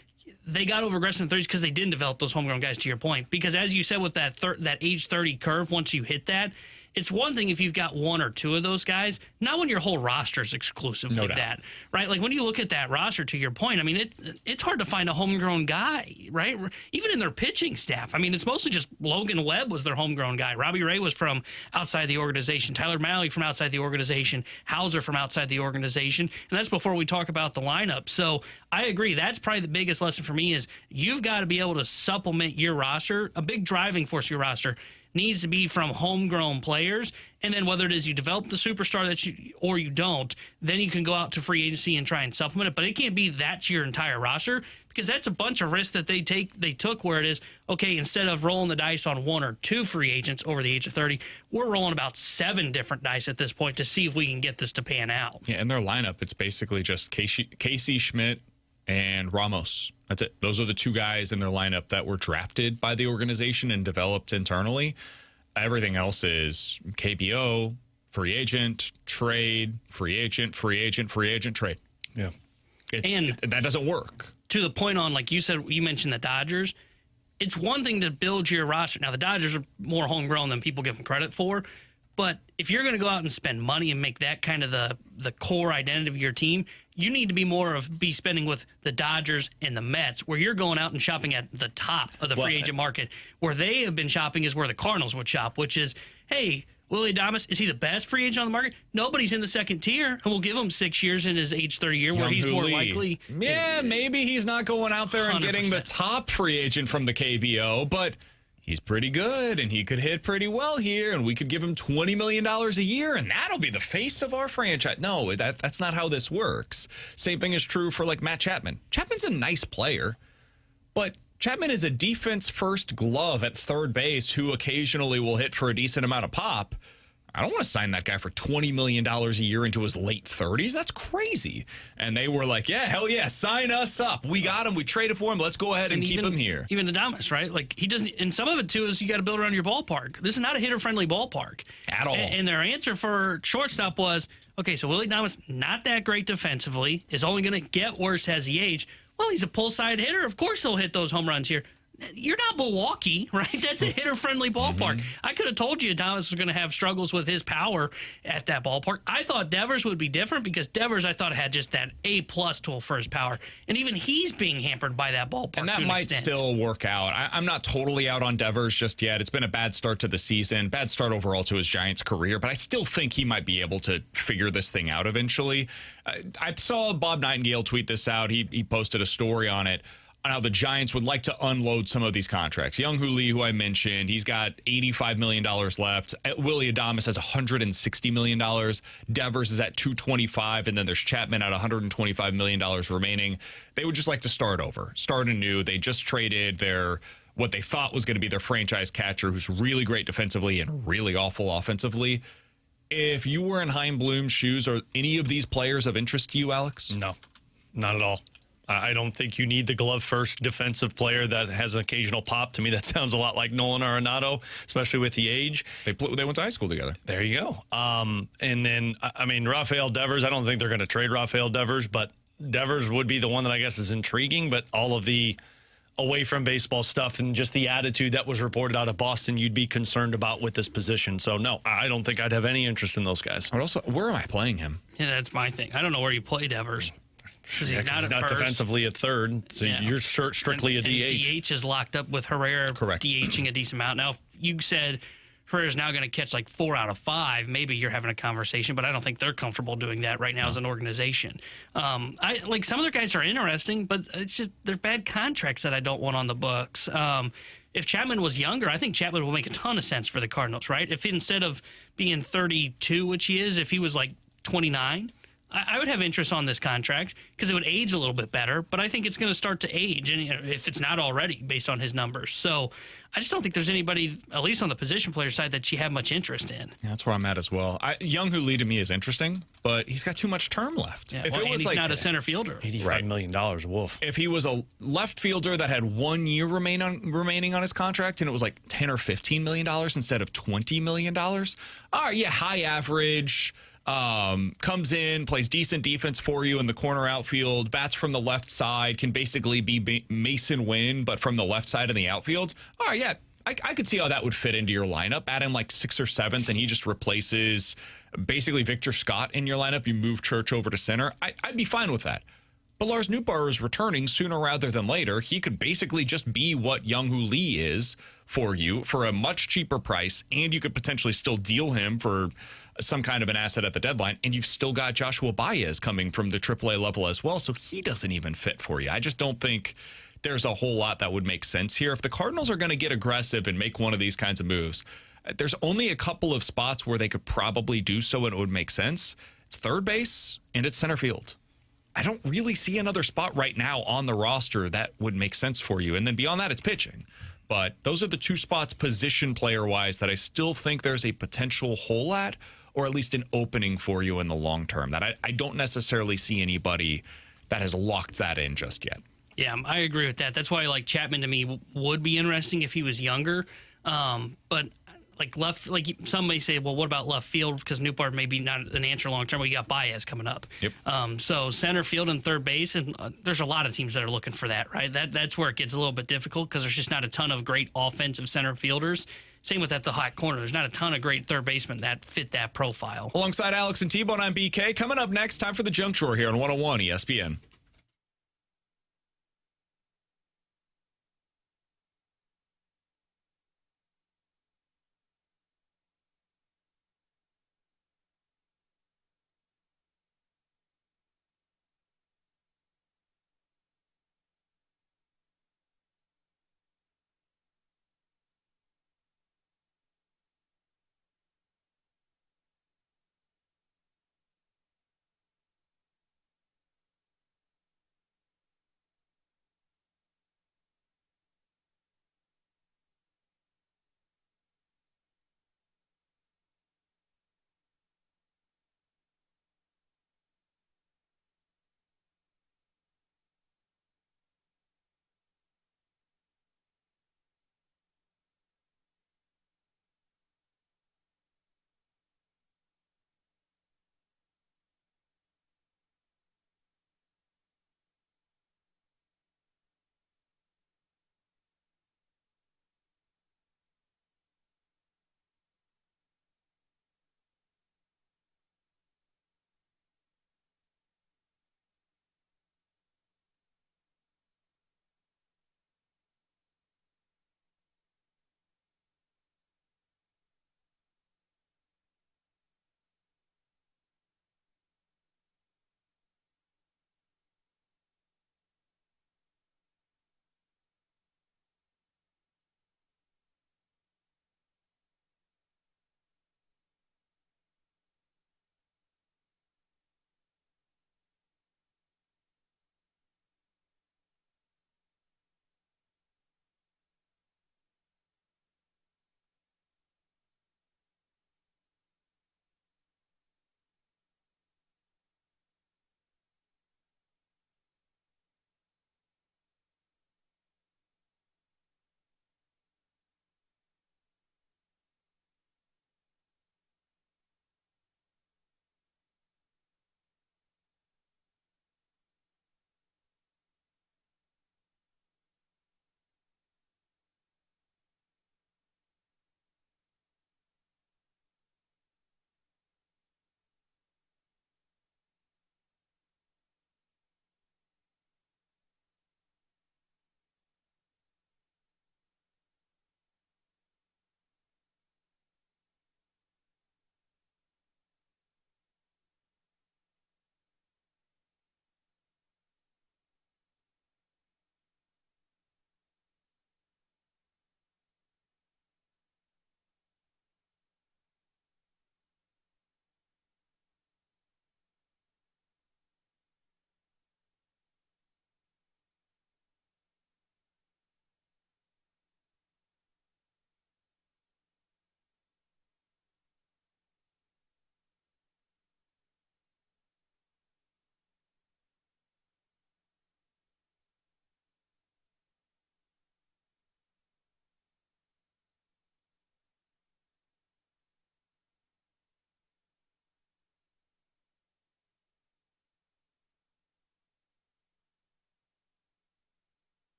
they got over-aggressive in the 30s because they didn't develop those homegrown guys, to your point. Because as you said with that age 30 curve, once you hit that, it's one thing if you've got one or two of those guys, not when your whole roster is exclusively that, right? Like when you look at that roster, to your point, I mean, it's hard to find a homegrown guy, right? Even in their pitching staff. I mean, it's mostly just Logan Webb was their homegrown guy. Robbie Ray was from outside the organization. Tyler Malley from outside the organization. Hauser from outside the organization. And that's before we talk about the lineup. So I agree. That's probably the biggest lesson for me is you've got to be able to supplement your roster. A big driving force of your roster needs to be from homegrown players, and then whether it is you develop the superstar or you don't, then you can go out to free agency and try and supplement it. But it can't be that's your entire roster, because that's a bunch of risks that they took where it is, okay, instead of rolling the dice on one or two free agents over the age of 30, we're rolling about 7 different dice at this point to see if we can get this to pan out. Yeah, in their lineup, it's basically just Casey Schmidt and Ramos. That's it. Those are the 2 guys in their lineup that were drafted by the organization and developed internally. Everything else is KBO, free agent, trade, free agent, trade. Yeah. That doesn't work. To the point on, like you said, you mentioned the Dodgers. It's one thing to build your roster. Now, the Dodgers are more homegrown than people give them credit for. But if you're going to go out and spend money and make that kind of the core identity of your team, you need to be spending with the Dodgers and the Mets, where you're going out and shopping at the top of the free agent market. Where they have been shopping is where the Cardinals would shop, which is, hey, Willie Adames, is he the best free agent on the market? Nobody's in the second tier, and we'll give him 6 years in his age 30 year where he's more likely. Yeah, maybe he's not going out there and 100%. getting the top free agent from the KBO, but he's pretty good, and he could hit pretty well here, and we could give him $20 million a year, and that'll be the face of our franchise. No, that's not how this works. Same thing is true for, like, Matt Chapman. Chapman's a nice player, but Chapman is a defense-first glove at third base who occasionally will hit for a decent amount of pop. I don't want to sign that guy for $20 million a year into his late 30s. That's crazy. And they were like, yeah, hell yeah, sign us up. We got him. We traded for him. Let's go ahead and keep him here. Even Adames, right? Like, he doesn't, and some of it, too, is you got to build around your ballpark. This is not a hitter-friendly ballpark. At all. And their answer for shortstop was, okay, so Willie Adames, not that great defensively, is only going to get worse as he ages. Well, he's a pull-side hitter. Of course he'll hit those home runs here. You're not Milwaukee, right? That's a hitter-friendly ballpark. I could have told you Adames was going to have struggles with his power at that ballpark. I thought Devers would be different because Devers, I thought, had just that A-plus tool for his power. And even he's being hampered by that ballpark. And that might still work out. I'm not totally out on Devers just yet. It's been a bad start to the season, bad start overall to his Giants career, but I still think he might be able to figure this thing out eventually. I saw Bob Nightingale tweet this out. He posted a story on it, on how the Giants would like to unload some of these contracts. Young-Hoo Lee, who I mentioned, he's got $85 million left. Willie Adames has $160 million. Devers is at $225, and then there's Chapman at $125 million remaining. They would just like to start over, start anew. They just traded what they thought was going to be their franchise catcher, who's really great defensively and really awful offensively. If you were in Chaim Bloom's shoes, are any of these players of interest to you, Alex? No, not at all. I don't think you need the glove-first defensive player that has an occasional pop. To me, that sounds a lot like Nolan Arenado, especially with the age. They went to high school together. There you go. And then, I mean, Rafael Devers, I don't think they're going to trade Rafael Devers, but Devers would be the one that I guess is intriguing. But all of the away from baseball stuff and just the attitude that was reported out of Boston, you'd be concerned about with this position. So, no, I don't think I'd have any interest in those guys. But also, where am I playing him? Yeah, that's my thing. I don't know where you play Devers. Because he's not at first. Defensively at third, so you're strictly a DH. DH is locked up with Herrera DHing a decent amount. Now, if you said Herrera's now going to catch like 4 out of 5, maybe you're having a conversation, but I don't think they're comfortable doing that right now as an organization. I like some of their guys are interesting, but it's just they're bad contracts that I don't want on the books. If Chapman was younger, I think Chapman will make a ton of sense for the Cardinals, right? If instead of being 32, which he is, if he was like 29, I would have interest on this contract because it would age a little bit better, but I think it's going to start to age, and if it's not already based on his numbers. So I just don't think there's anybody, at least on the position player side, that you have much interest in. Yeah, that's where I'm at as well. Young-Hoo Lee to me is interesting, but he's got too much term left. Yeah, if he's not a center fielder. $85 million, woof. If he was a left fielder that had 1 year remaining on his contract and it was like $10 or $15 million instead of $20 million, all right, yeah, high average, comes in, plays decent defense for you in the corner outfield, bats from the left side, can basically be Mason Wynn, but from the left side in the outfield. All right, yeah, I could see how that would fit into your lineup. Add him like 6th or 7th, and he just replaces basically Victor Scott in your lineup. You move Church over to center. I'd be fine with that. But Lars Nootbaar is returning sooner rather than later. He could basically just be what Young-Hoo Lee is for you for a much cheaper price, and you could potentially still deal him for some kind of an asset at the deadline, and you've still got Joshua Baez coming from the AAA level as well, so he doesn't even fit for you. I just don't think there's a whole lot that would make sense here. If the Cardinals are going to get aggressive and make one of these kinds of moves, there's only a couple of spots where they could probably do so and it would make sense. It's third base and it's center field. I don't really see another spot right now on the roster that would make sense for you. And then beyond that, it's pitching. But those are the 2 spots position player-wise that I still think there's a potential hole at, or at least an opening for you in the long term. That I don't necessarily see anybody that has locked that in just yet. Yeah, I agree with that. That's why like Chapman to me would be interesting if he was younger. But like some may say, well, what about left field? Because Nootbaar may be not an answer long term. We got Baez coming up. Yep. So center field and third base, and there's a lot of teams that are looking for that, right? That's where it gets a little bit difficult because there's just not a ton of great offensive center fielders. Same with at the hot corner. There's not a ton of great third basemen that fit that profile. Alongside Alex and T-Bone, I'm BK. Coming up next, time for the Junk Drawer here on 101 ESPN.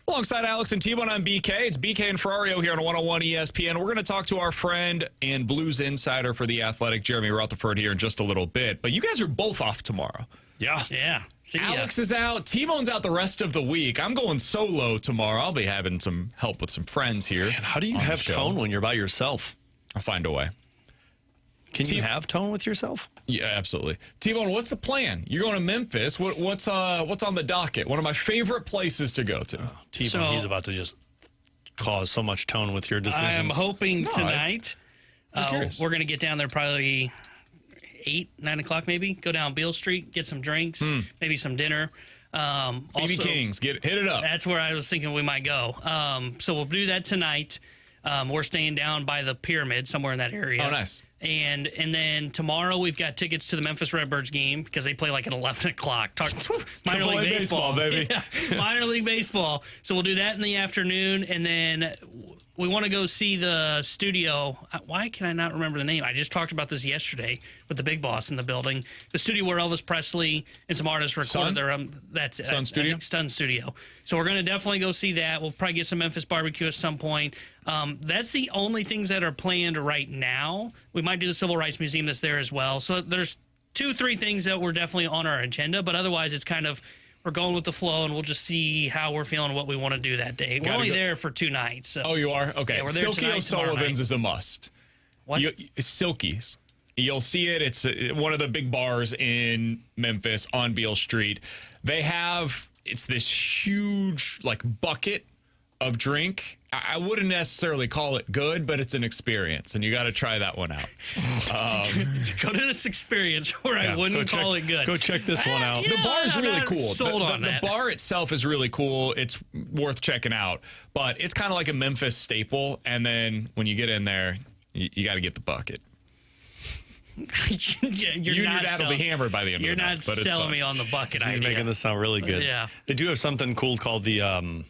Alongside Alex and T-Bone, I'm BK. It's BK and Ferrario here on 101 ESPN. We're going to talk to our friend and Blues insider for The Athletic, Jeremy Rutherford, here in just a little bit. But you guys are both off tomorrow. Yeah. See ya. Alex is out. T-Bone's out the rest of the week. I'm going solo tomorrow. I'll be having some help with some friends here. Man, how do you have tone when you're by yourself? I'll find a way. Can you have tone with yourself? Yeah, absolutely. T-Bone, what's the plan? You're going to Memphis. What's on the docket? One of my favorite places to go to. T-Bone, he's about to just cause so much tone with your decisions. I'm hoping tonight curious. we're going to get down there probably 8, 9 o'clock maybe. Go down Beale Street, get some drinks, maybe some dinner. BB King's, hit it up. That's where I was thinking we might go. So we'll do that tonight. We're staying down by the Pyramid, somewhere in that area. Oh, nice. And then tomorrow we've got tickets to the Memphis Redbirds game because they play like at 11 o'clock. Minor league baseball, baby. Yeah, minor league baseball. So we'll do that in the afternoon, and then we want to go see the studio. Why can I not remember the name? I just talked about this yesterday with the big boss in the building. The studio where Elvis Presley and some artists recorded their that's Sun Studio? I think Sun Studio. So we're going to definitely go see that. We'll probably get some Memphis barbecue at some point. That's the only things that are planned right now. We might do the Civil Rights Museum that's there as well. So there's 2-3 things that were definitely on our agenda, but otherwise it's kind of we're going with the flow, and we'll just see how we're feeling, what we want to do that day. We're only there for 2 nights. So. Oh, you are? Okay. Yeah, we're there Silky tonight, O'Sullivan's is a must. What? Silky's. You'll see it. It's one of the big bars in Memphis on Beale Street. It's this huge, bucket of drink. I wouldn't necessarily call it good, but it's an experience, and you got to try that one out. Go to this experience where I wouldn't call it good. Go check this one out. The bar's really cool. Sold on that. The bar itself is really cool. It's worth checking out, but it's kind of like a Memphis staple. And then when you get in there, you got to get the bucket. Yeah, you and your dad will be hammered by the end of the night. You're not selling me on the bucket He's idea. making this sound really good. Yeah. They do have something cool called the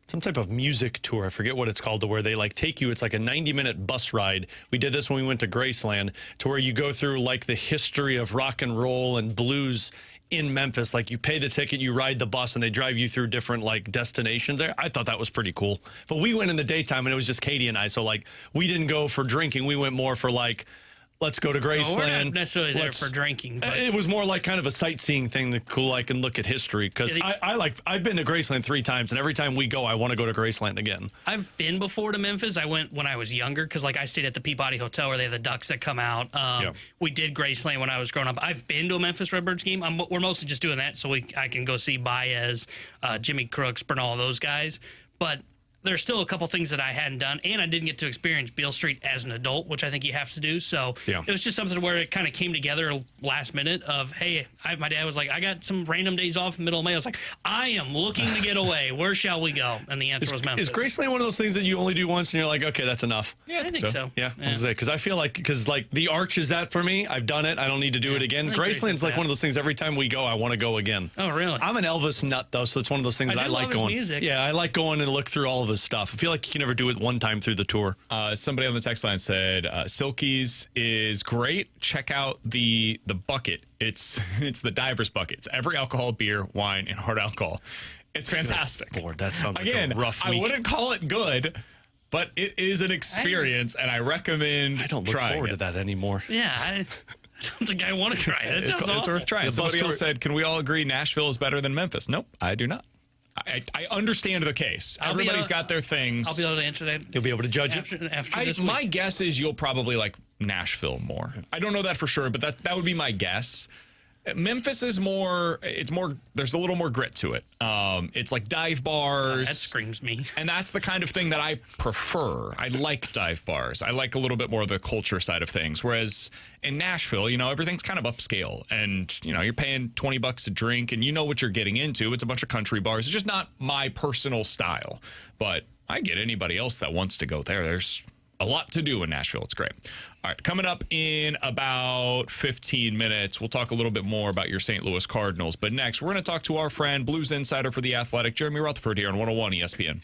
some type of music tour. I forget what it's called, to where they take you. It's like a 90-minute bus ride. We did this when we went to Graceland, to where you go through the history of rock and roll and blues in Memphis. You pay the ticket, you ride the bus, and they drive you through different destinations there. I thought that was pretty cool. But we went in the daytime, and it was just Katie and I. So we didn't go for drinking. We went more for let's go to Graceland. No, we're not necessarily there for drinking. But it was more kind of a sightseeing thing to and look at history. Because I've been to Graceland 3 times, and every time we go, I want to go to Graceland again. I've been before to Memphis. I went when I was younger because I stayed at the Peabody Hotel where they have the ducks that come out. We did Graceland when I was growing up. I've been to a Memphis Redbirds game. We're mostly just doing that so I can go see Baez, Jimmy Crooks, Bernal, those guys. But there's still a couple things that I hadn't done, and I didn't get to experience Beale Street as an adult, which I think you have to do. So it was just something where it kind of came together last minute of, hey, my dad was like, I got some random days off in the middle of May. I was like, I am looking to get away. Where shall we go? And the answer was Memphis. Is Graceland one of those things that you only do once and you're like, okay, that's enough? Yeah, I think so. Yeah. Because I feel because the Arch is that for me. I've done it. I don't need to do it again. Graceland's one of those things, every time we go, I want to go again. Oh, really? I'm an Elvis nut, though, so it's one of those things that I like love going. His music. Yeah, I like going and look through all of his stuff. I feel like you can never do it one time through the tour. Somebody on the text line said Silky's is great. Check out the bucket. It's the diver's bucket. It's every alcohol, beer, wine, and hard alcohol. It's fantastic. Lord, that sounds like Again, a rough week. I wouldn't call it good, but it is an experience, and I recommend I don't look forward to that anymore. Yeah, I don't think I want to try it. It's worth trying. Somebody else said, can we all agree Nashville is better than Memphis? Nope, I do not. I understand the case. Everybody's got their things. I'll be able to answer that. You'll be able to judge after it. this my week. guess is you'll probably like Nashville more. I don't know that for sure, but that would be my guess. Memphis is more. It's more. There's a little more grit to it. It's like dive bars. That screams me. And that's the kind of thing that I prefer. I like dive bars. I like a little bit more of the culture side of things. Whereas in Nashville, everything's kind of upscale, and you're paying $20 a drink, and you know what you're getting into. It's a bunch of country bars. It's just not my personal style. But I get anybody else that wants to go there. There's a lot to do in Nashville. It's great. All right, coming up in about 15 minutes, we'll talk a little bit more about your St. Louis Cardinals. But next, we're going to talk to our friend, Blues insider for The Athletic, Jeremy Rutherford, here on 101 ESPN.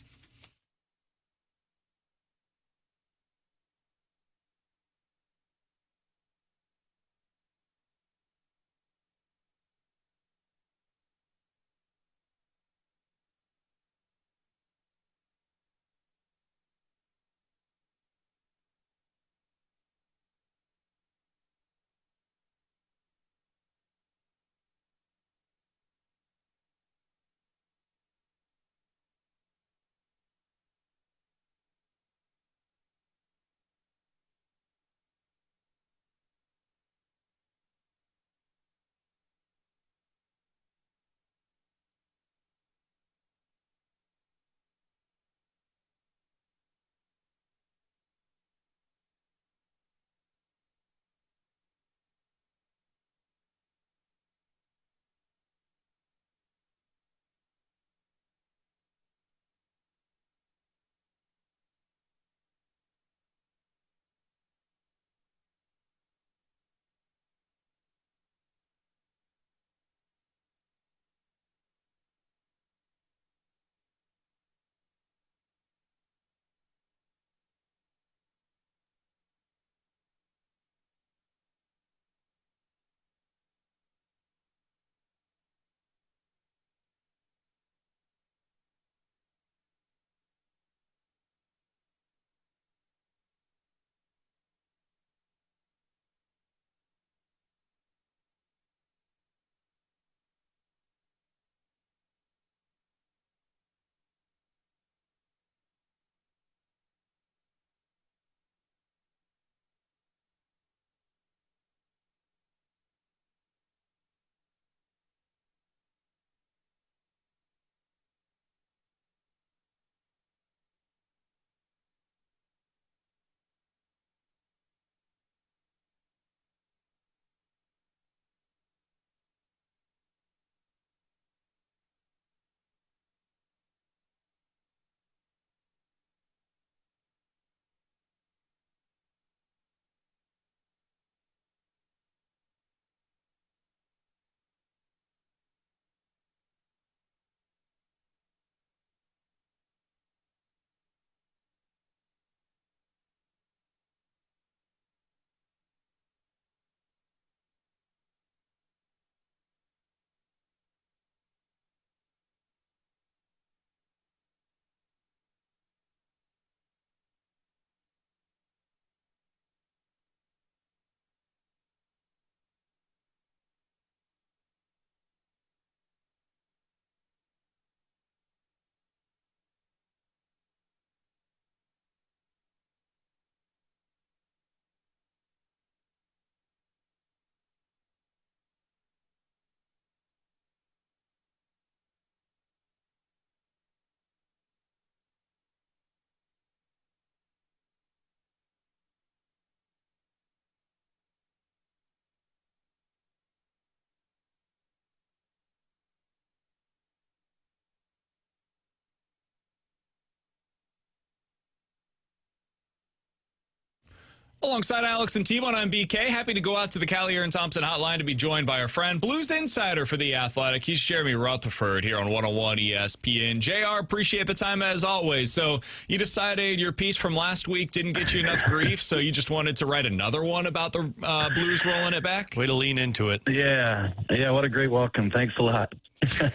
Alongside Alex and T-Bone, I'm BK. Happy to go out to the Kiley and Thompson hotline to be joined by our friend, Blues Insider for The Athletic. He's Jeremy Rutherford here on 101 ESPN. JR, appreciate the time as always. So you decided your piece from last week didn't get you enough grief, so you just wanted to write another one about the Blues rolling it back? Way to lean into it. Yeah, what a great welcome. Thanks a lot.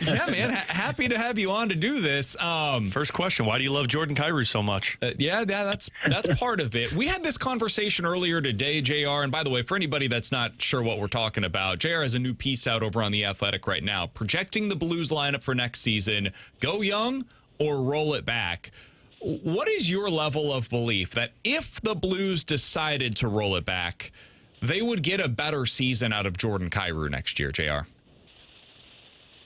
Yeah, man. Happy to have you on to do this. First question, why do you love Jordan Kyrou so much? Yeah, that's part of it. We had this conversation earlier today, JR, and by the way, for anybody that's not sure what we're talking about, JR has a new piece out over on The Athletic right now, projecting the Blues lineup for next season. Go young or roll it back. What is your level of belief that if the Blues decided to roll it back, they would get a better season out of Jordan Kyrou next year, JR?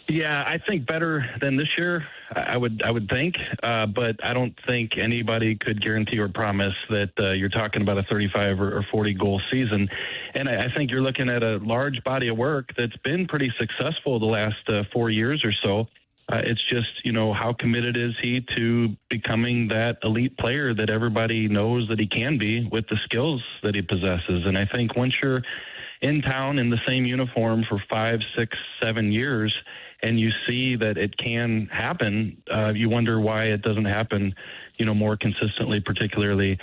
Yeah, I think better than this year, I would think, but I don't think anybody could guarantee or promise that you're talking about a 35 or 40 goal season. And I think you're looking at a large body of work that's been pretty successful the last 4 years or so. It's just, how committed is he to becoming that elite player that everybody knows that he can be with the skills that he possesses. And I think once you're in town in the same uniform for 5, 6, 7 years, and you see that it can happen, you wonder why it doesn't happen, more consistently, particularly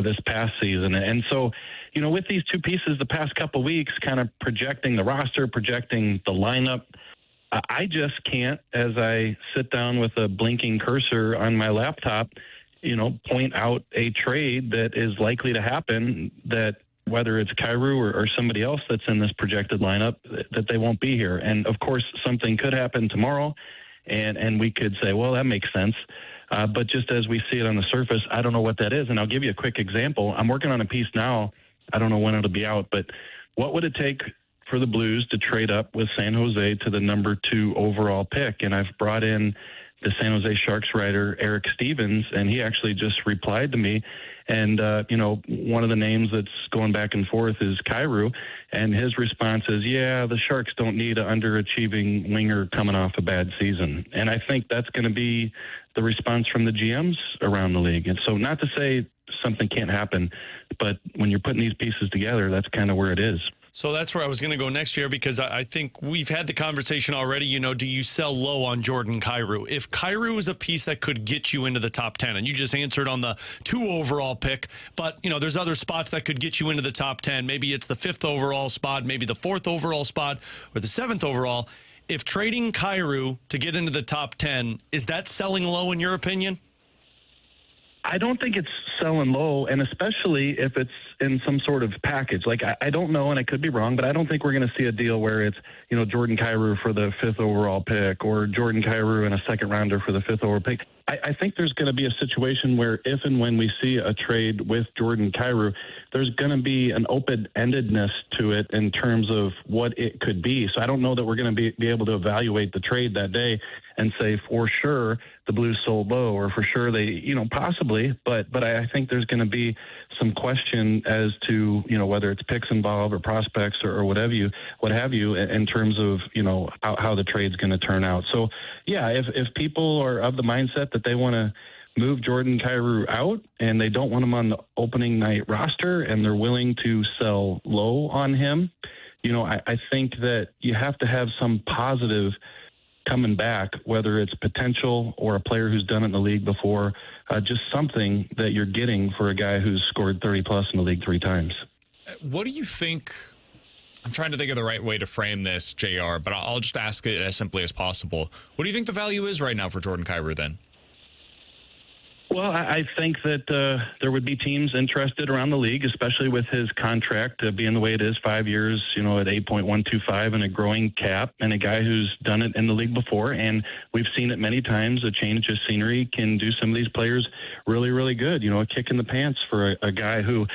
this past season. And so, with these two pieces the past couple of weeks, kind of projecting the roster, projecting the lineup, I just can't, as I sit down with a blinking cursor on my laptop, point out a trade that is likely to happen that whether it's Kyrou or somebody else that's in this projected lineup, that they won't be here. And, of course, something could happen tomorrow, and we could say, well, that makes sense. But just as we see it on the surface, I don't know what that is. And I'll give you a quick example. I'm working on a piece now. I don't know when it'll be out, but what would it take for the Blues to trade up with San Jose to the number 2 overall pick? And I've brought in the San Jose Sharks writer, Eric Stevens, and he actually just replied to me. And, one of the names that's going back and forth is Kyrou. And his response is, yeah, the Sharks don't need an underachieving winger coming off a bad season. And I think that's going to be the response from the GMs around the league. And so not to say something can't happen, but when you're putting these pieces together, that's kind of where it is. So that's where I was going to go next year, because I think we've had the conversation already, do you sell low on Jordan Kyrou? If Kyrou is a piece that could get you into the top 10, and you just answered on the 2 overall pick, but, there's other spots that could get you into the top 10. Maybe it's the 5th overall spot, maybe the 4th overall spot, or the 7th overall. If trading Kyrou to get into the top 10, is that selling low in your opinion? I don't think it's selling low, and especially if it's in some sort of package. Like, I don't know, and I could be wrong, but I don't think we're going to see a deal where it's, Jordan Kyrou for the 5th overall pick or Jordan Kyrou and a 2nd rounder for the 5th overall pick. I think there's going to be a situation where if and when we see a trade with Jordan Kyrou, there's going to be an open-endedness to it in terms of what it could be. So I don't know that we're going to be able to evaluate the trade that day and say for sure the Blues sold low, or for sure they, possibly, but I think there's going to be some question as to, whether it's picks involved or prospects or what have you, in terms of, how the trade's going to turn out. So yeah, if people are of the mindset that they want to move Jordan Kyrou out and they don't want him on the opening night roster and they're willing to sell low on him, I think that you have to have some positive coming back, whether it's potential or a player who's done it in the league before, just something that you're getting for a guy who's scored 30-plus in the league 3 times. What do you think? I'm trying to think of the right way to frame this, JR, but I'll just ask it as simply as possible. What do you think the value is right now for Jordan Kyrou then? Well, I think that there would be teams interested around the league, especially with his contract being the way it is, 5 years, at 8.125 and a growing cap, and a guy who's done it in the league before. And we've seen it many times. A change of scenery can do some of these players really, really good. A kick in the pants for a guy who,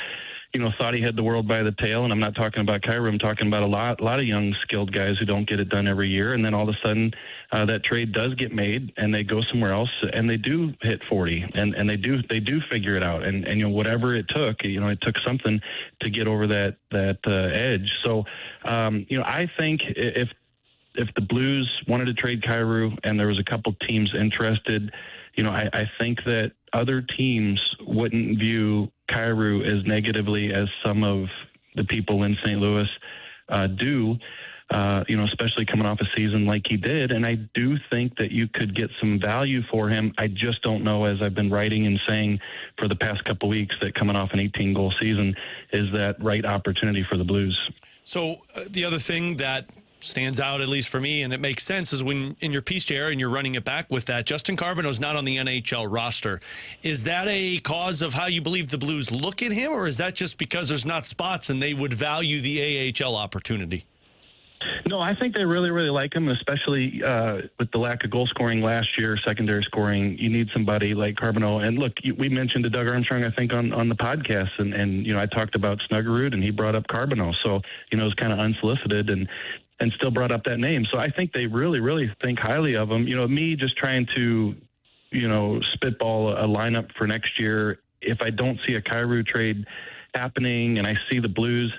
thought he had the world by the tail. And I'm not talking about Kyrou. I'm talking about a lot of young, skilled guys who don't get it done every year. And then all of a sudden that trade does get made and they go somewhere else and they do hit 40 and they do figure it out. And whatever it took, it took something to get over that edge. So, I think if the Blues wanted to trade Kyrou and there was a couple teams interested, I think that other teams wouldn't view Kyrou as negatively as some of the people in St. Louis do, especially coming off a season like he did. And I do think that you could get some value for him. I just don't know, as I've been writing and saying for the past couple weeks, that coming off an 18-goal season is that right opportunity for the Blues. So the other thing that stands out, at least for me, and it makes sense, is when in your piece, JR, and you're running it back with that, Justin Carbonneau's not on the NHL roster. Is that a cause of how you believe the Blues look at him, or is that just because there's not spots and they would value the AHL opportunity? No, I think they really, really like him, especially with the lack of goal scoring last year, secondary scoring. You need somebody like Carbonneau. And look, we mentioned to Doug Armstrong, I think, on the podcast, and I talked about Snuggerud, and he brought up Carbonneau. So, it was kind of unsolicited and still brought up that name. So I think they really, really think highly of him. Me just trying to, spitball a lineup for next year, if I don't see a Kyrou trade happening and I see the Blues.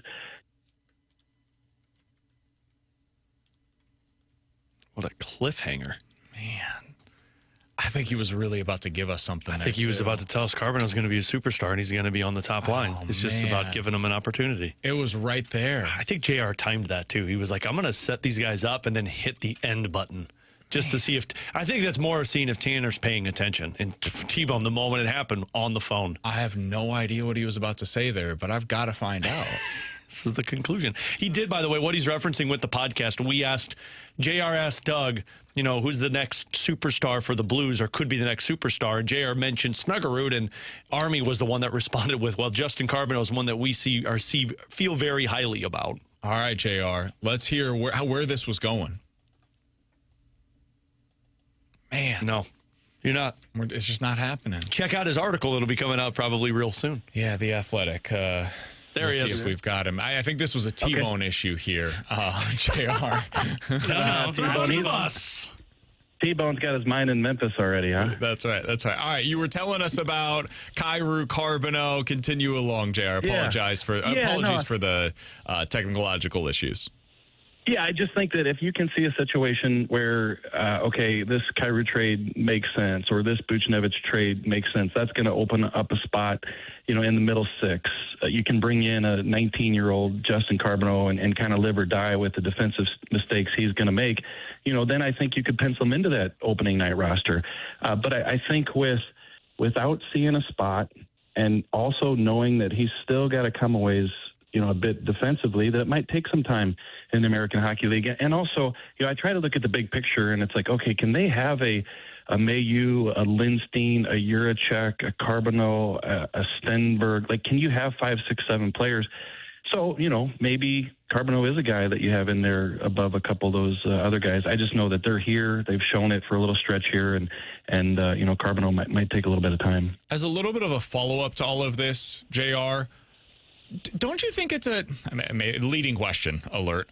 What a cliffhanger. Man, I think he was really about to give us something. I think he was about to tell us Carbonneau's going to be a superstar and he's going to be on the top line. It's just about giving him an opportunity. It was right there. I think JR timed that too. He was like, I'm going to set these guys up and then hit the end button just to see if I think that's more seeing if Tanner's paying attention. And T-Bone, the moment it happened, on the phone. I have no idea what he was about to say there, but I've got to find out. This is the conclusion. He did, by the way, what he's referencing with the podcast. We asked, JR asked Doug, who's the next superstar for the Blues or could be the next superstar. And JR mentioned Snuggerud, and Army was the one that responded with, well, Justin Carbonneau is one that we feel very highly about. All right, JR, let's hear where this was going. Man. No, you're not. It's just not happening. Check out his article. It'll be coming out probably real soon. Yeah, The Athletic. There he is. See if we've got him. I think this was a T-Bone issue here, JR. T-Bone's got his mind in Memphis already, huh? That's right. All right, you were telling us about Kyrou, Carbonneau. Continue along, JR. Apologies for the technological issues. Yeah, I just think that if you can see a situation where, this Kyrou trade makes sense or this Buchnevich trade makes sense, that's going to open up a spot, in the middle six. You can bring in a 19-year-old Justin Carbonneau and kind of live or die with the defensive mistakes he's going to make. Then I think you could pencil him into that opening night roster. But I think without seeing a spot and also knowing that he's still got to come a ways a bit defensively, that it might take some time in the American Hockey League. And also, I try to look at the big picture, and it's like, okay, can they have a Mayu, a Lindstein, a Juracek, a Carbonneau, a Stenberg? Like, can you have 5, 6, 7 players? So, maybe Carbonneau is a guy that you have in there above a couple of those other guys. I just know that they're here. They've shown it for a little stretch here, and Carbonneau might take a little bit of time. As a little bit of a follow-up to all of this, JR, don't you think it's a leading question alert?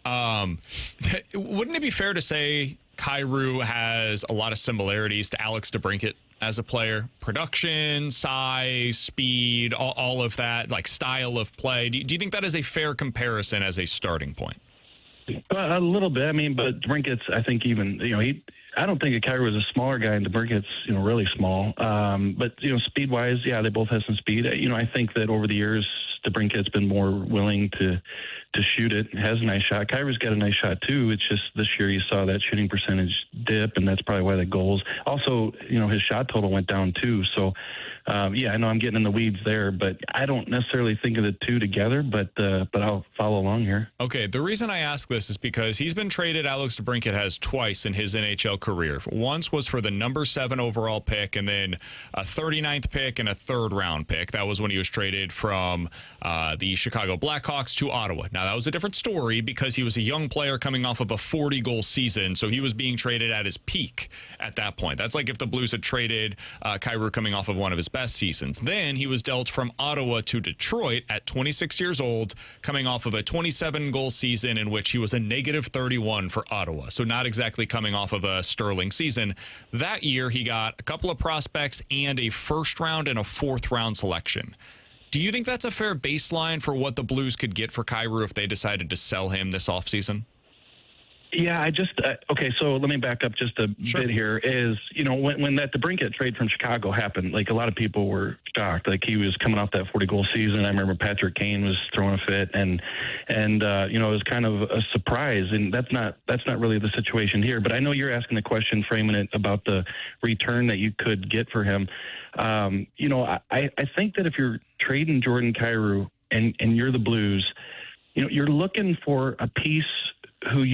Wouldn't it be fair to say Kyrou has a lot of similarities to Alex DeBrincat as a player? Production, size, speed, all of that, like style of play. Do you think that is a fair comparison as a starting point? A little bit. But DeBrincat's, I think, even, I don't think Kyrou is a smaller guy, and DeBrincat's, really small. But, speed-wise, yeah, they both have some speed. I think that over the years, DeBrincat's been more willing to shoot it. Has a nice shot. Kyrou's got a nice shot too. It's just this year you saw that shooting percentage dip, and that's probably why the goals. Also, his shot total went down too. So, I know I'm getting in the weeds there, but I don't necessarily think of the two together. But I'll follow along here. Okay, the reason I ask this is because he's been traded. Alex DeBrincat has twice in his NHL career. Once was for the number 7 overall pick, and then a 39th pick and a 3rd round pick. That was when he was traded from the Chicago Blackhawks to Ottawa. Now, that was a different story because he was a young player coming off of a 40-goal season, so he was being traded at his peak at that point. That's like if the Blues had traded Kyrou coming off of one of his best seasons. Then he was dealt from Ottawa to Detroit at 26 years old, coming off of a 27-goal season in which he was a negative 31 for Ottawa, so not exactly coming off of a sterling season. That year, he got a couple of prospects and a 1st round and a 4th round selection. Do you think that's a fair baseline for what the Blues could get for Kyrou if they decided to sell him this offseason? Yeah, I just okay. So let me back up just a bit here. Is when that DeBrincat trade from Chicago happened, like a lot of people were shocked. Like he was coming off that 40-goal season. I remember Patrick Kane was throwing a fit, and it was kind of a surprise. And that's not really the situation here. But I know you're asking the question, framing it about the return that you could get for him. I think that if you're trading Jordan Kyrou and you're the Blues, you're looking for a piece who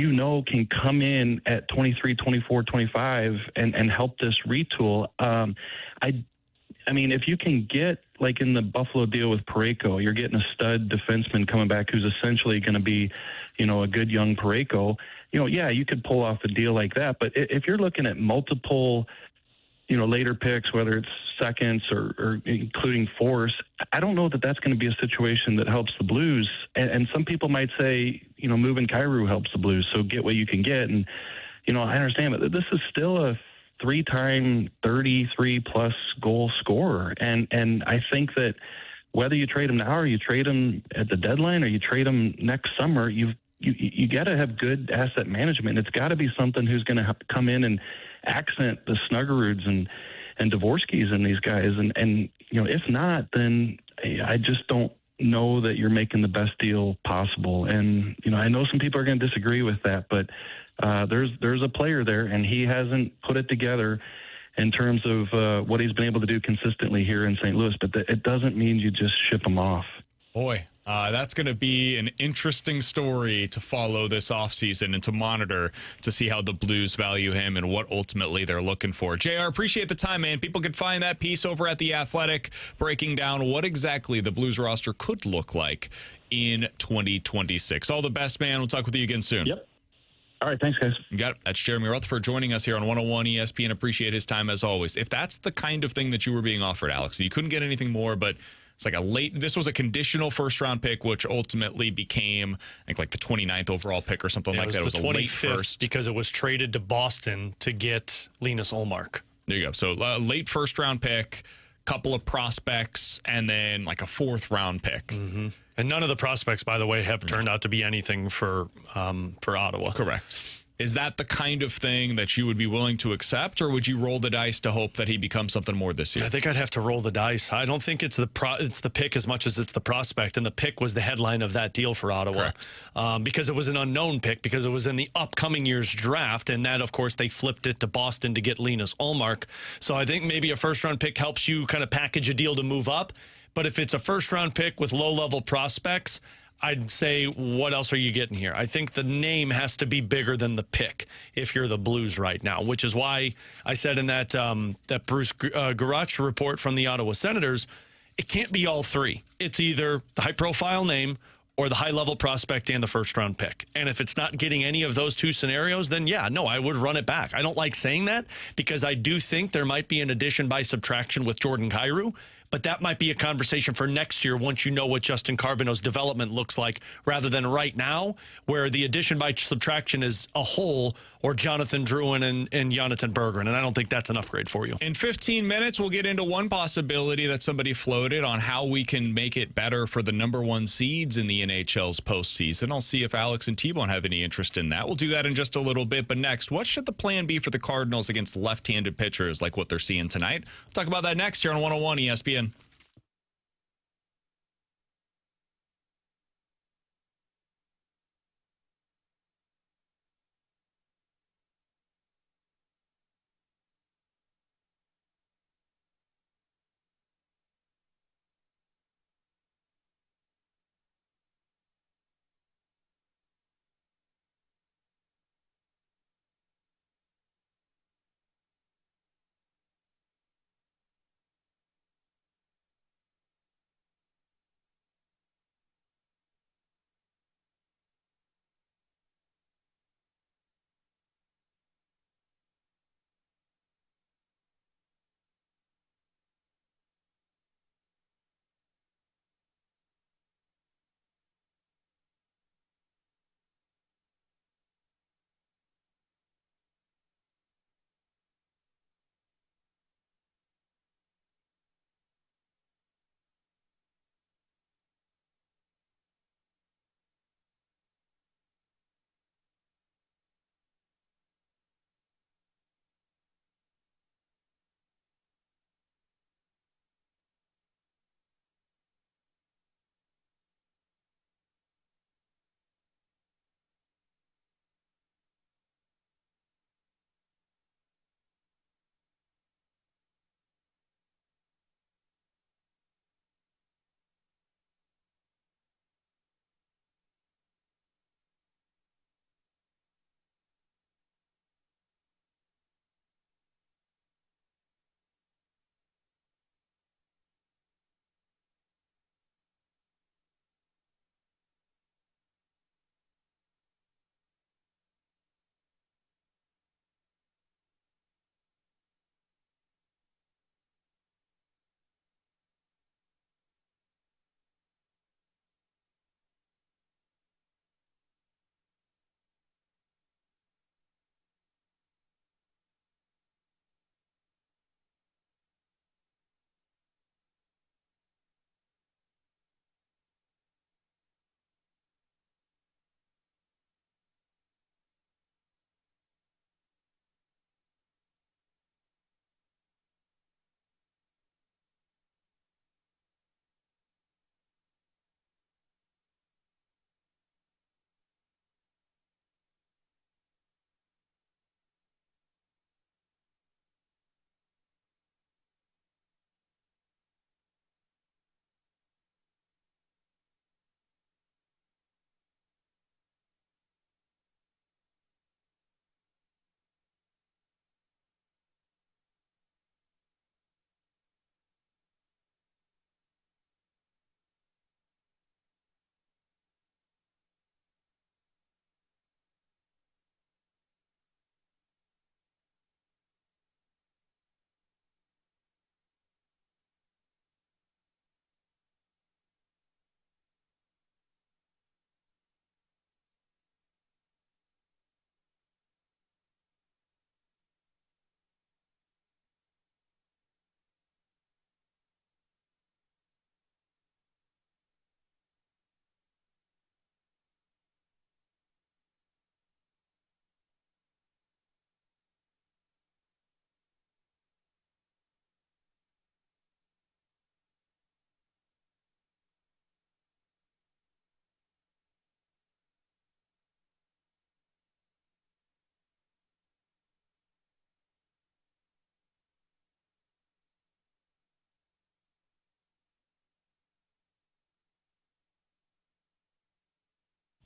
can come in at 23, 24, 25 and help this retool. I mean, if you can get, like in the Buffalo deal with Parayko, you're getting a stud defenseman coming back who's essentially going to be, a good young Parayko. You could pull off a deal like that. But if you're looking at multiple, later picks, whether it's seconds or including fourths, I don't know that that's going to be a situation that helps the Blues. And some people might say, moving Kyrou helps the Blues, so get what you can get. And, I understand, but this is still a 3-time 33-plus goal scorer. And I think that whether you trade him now or you trade him at the deadline or you trade him next summer, you got to have good asset management. It's got to be something who's going to come in and accent the Snuggeruds and Dvorskys and these guys. And if not, then I just don't know that you're making the best deal possible. And, I know some people are going to disagree with that, but there's a player there, and he hasn't put it together in terms of what he's been able to do consistently here in St. Louis. But it doesn't mean you just ship him off. Boy, that's going to be an interesting story to follow this offseason and to monitor to see how the Blues value him and what ultimately they're looking for. JR, appreciate the time, man. People could find that piece over at The Athletic breaking down what exactly the Blues roster could look like in 2026. All the best, man. We'll talk with you again soon. Yep. All right, thanks, guys. You got it. That's Jeremy Rutherford joining us here on 101 ESPN. Appreciate his time as always. If that's the kind of thing that you were being offered, Alex, you couldn't get anything more, but it's like this was a conditional first-round pick, which ultimately became, I think, like the 29th overall pick or something like that. It was the a late 25th first. because it was traded to Boston to get Linus Ullmark. There you go. So late first-round pick, couple of prospects, and then like a fourth-round pick. Mm-hmm. And none of the prospects, by the way, have turned out to be anything for Ottawa. Correct. Is that the kind of thing that you would be willing to accept, or would you roll the dice to hope that he becomes something more this year? I think I'd have to roll the dice. I don't think it's the pick as much as it's the prospect, and the pick was the headline of that deal for Ottawa, because it was an unknown pick, because it was in the upcoming year's draft, and that, of course, they flipped it to Boston to get Linus Ullmark. So I think maybe a first-round pick helps you kind of package a deal to move up, but if it's a first-round pick with low-level prospects, I'd say, what else are you getting here? I think the name has to be bigger than the pick if you're the Blues right now, which is why I said in that Bruce Garach report from the Ottawa Senators, it can't be all three. It's either the high-profile name or the high-level prospect and the first-round pick. And if it's not getting any of those two scenarios, then I would run it back. I don't like saying that because I do think there might be an addition by subtraction with Jordan Kyrou, but that might be a conversation for next year once you know what Justin Carbonneau's development looks like, rather than right now where the addition by subtraction is a whole or Jonathan Drouin and Jonathan Berggren, and I don't think that's an upgrade for you. In 15 minutes, we'll get into one possibility that somebody floated on how we can make it better for the number one seeds in the NHL's postseason. I'll see if Alex and T-Bone have any interest in that. We'll do that in just a little bit, but next, what should the plan be for the Cardinals against left-handed pitchers like what they're seeing tonight? We'll talk about that next here on 101 ESPN.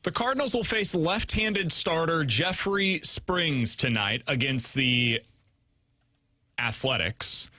The Cardinals will face left-handed starter Jeffrey Springs tonight against the Athletics.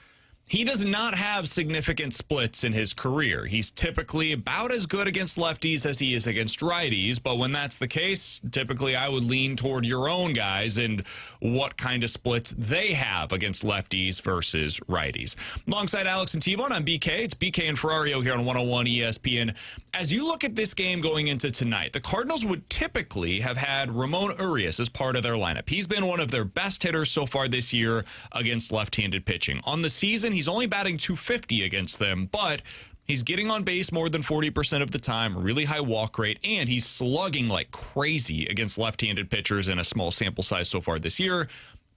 He does not have significant splits in his career. He's typically about as good against lefties as he is against righties, but when that's the case, typically I would lean toward your own guys and what kind of splits they have against lefties versus righties. Alongside Alex and T-Bone, I'm BK. It's BK and Ferrario here on 101 ESPN. As you look at this game going into tonight, the Cardinals would typically have had Ramon Urias as part of their lineup. He's been one of their best hitters so far this year against left-handed pitching. On the season, he's only batting .250 against them, but he's getting on base more than 40% of the time, really high walk rate, and he's slugging like crazy against left-handed pitchers in a small sample size so far this year,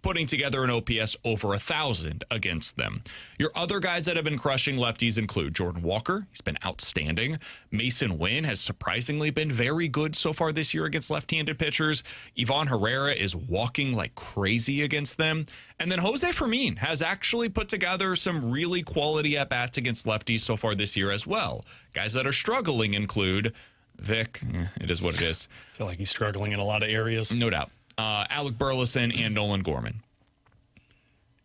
putting together an OPS over 1,000 against them. Your other guys that have been crushing lefties include Jordan Walker. He's been outstanding. Mason Wynn has surprisingly been very good so far this year against left-handed pitchers. Ivan Herrera is walking like crazy against them. And then Jose Fermin has actually put together some really quality at-bats against lefties so far this year as well. Guys that are struggling include Vic. It is what it is. I feel like he's struggling in a lot of areas. No doubt. Alec Burleson and Nolan Gorman.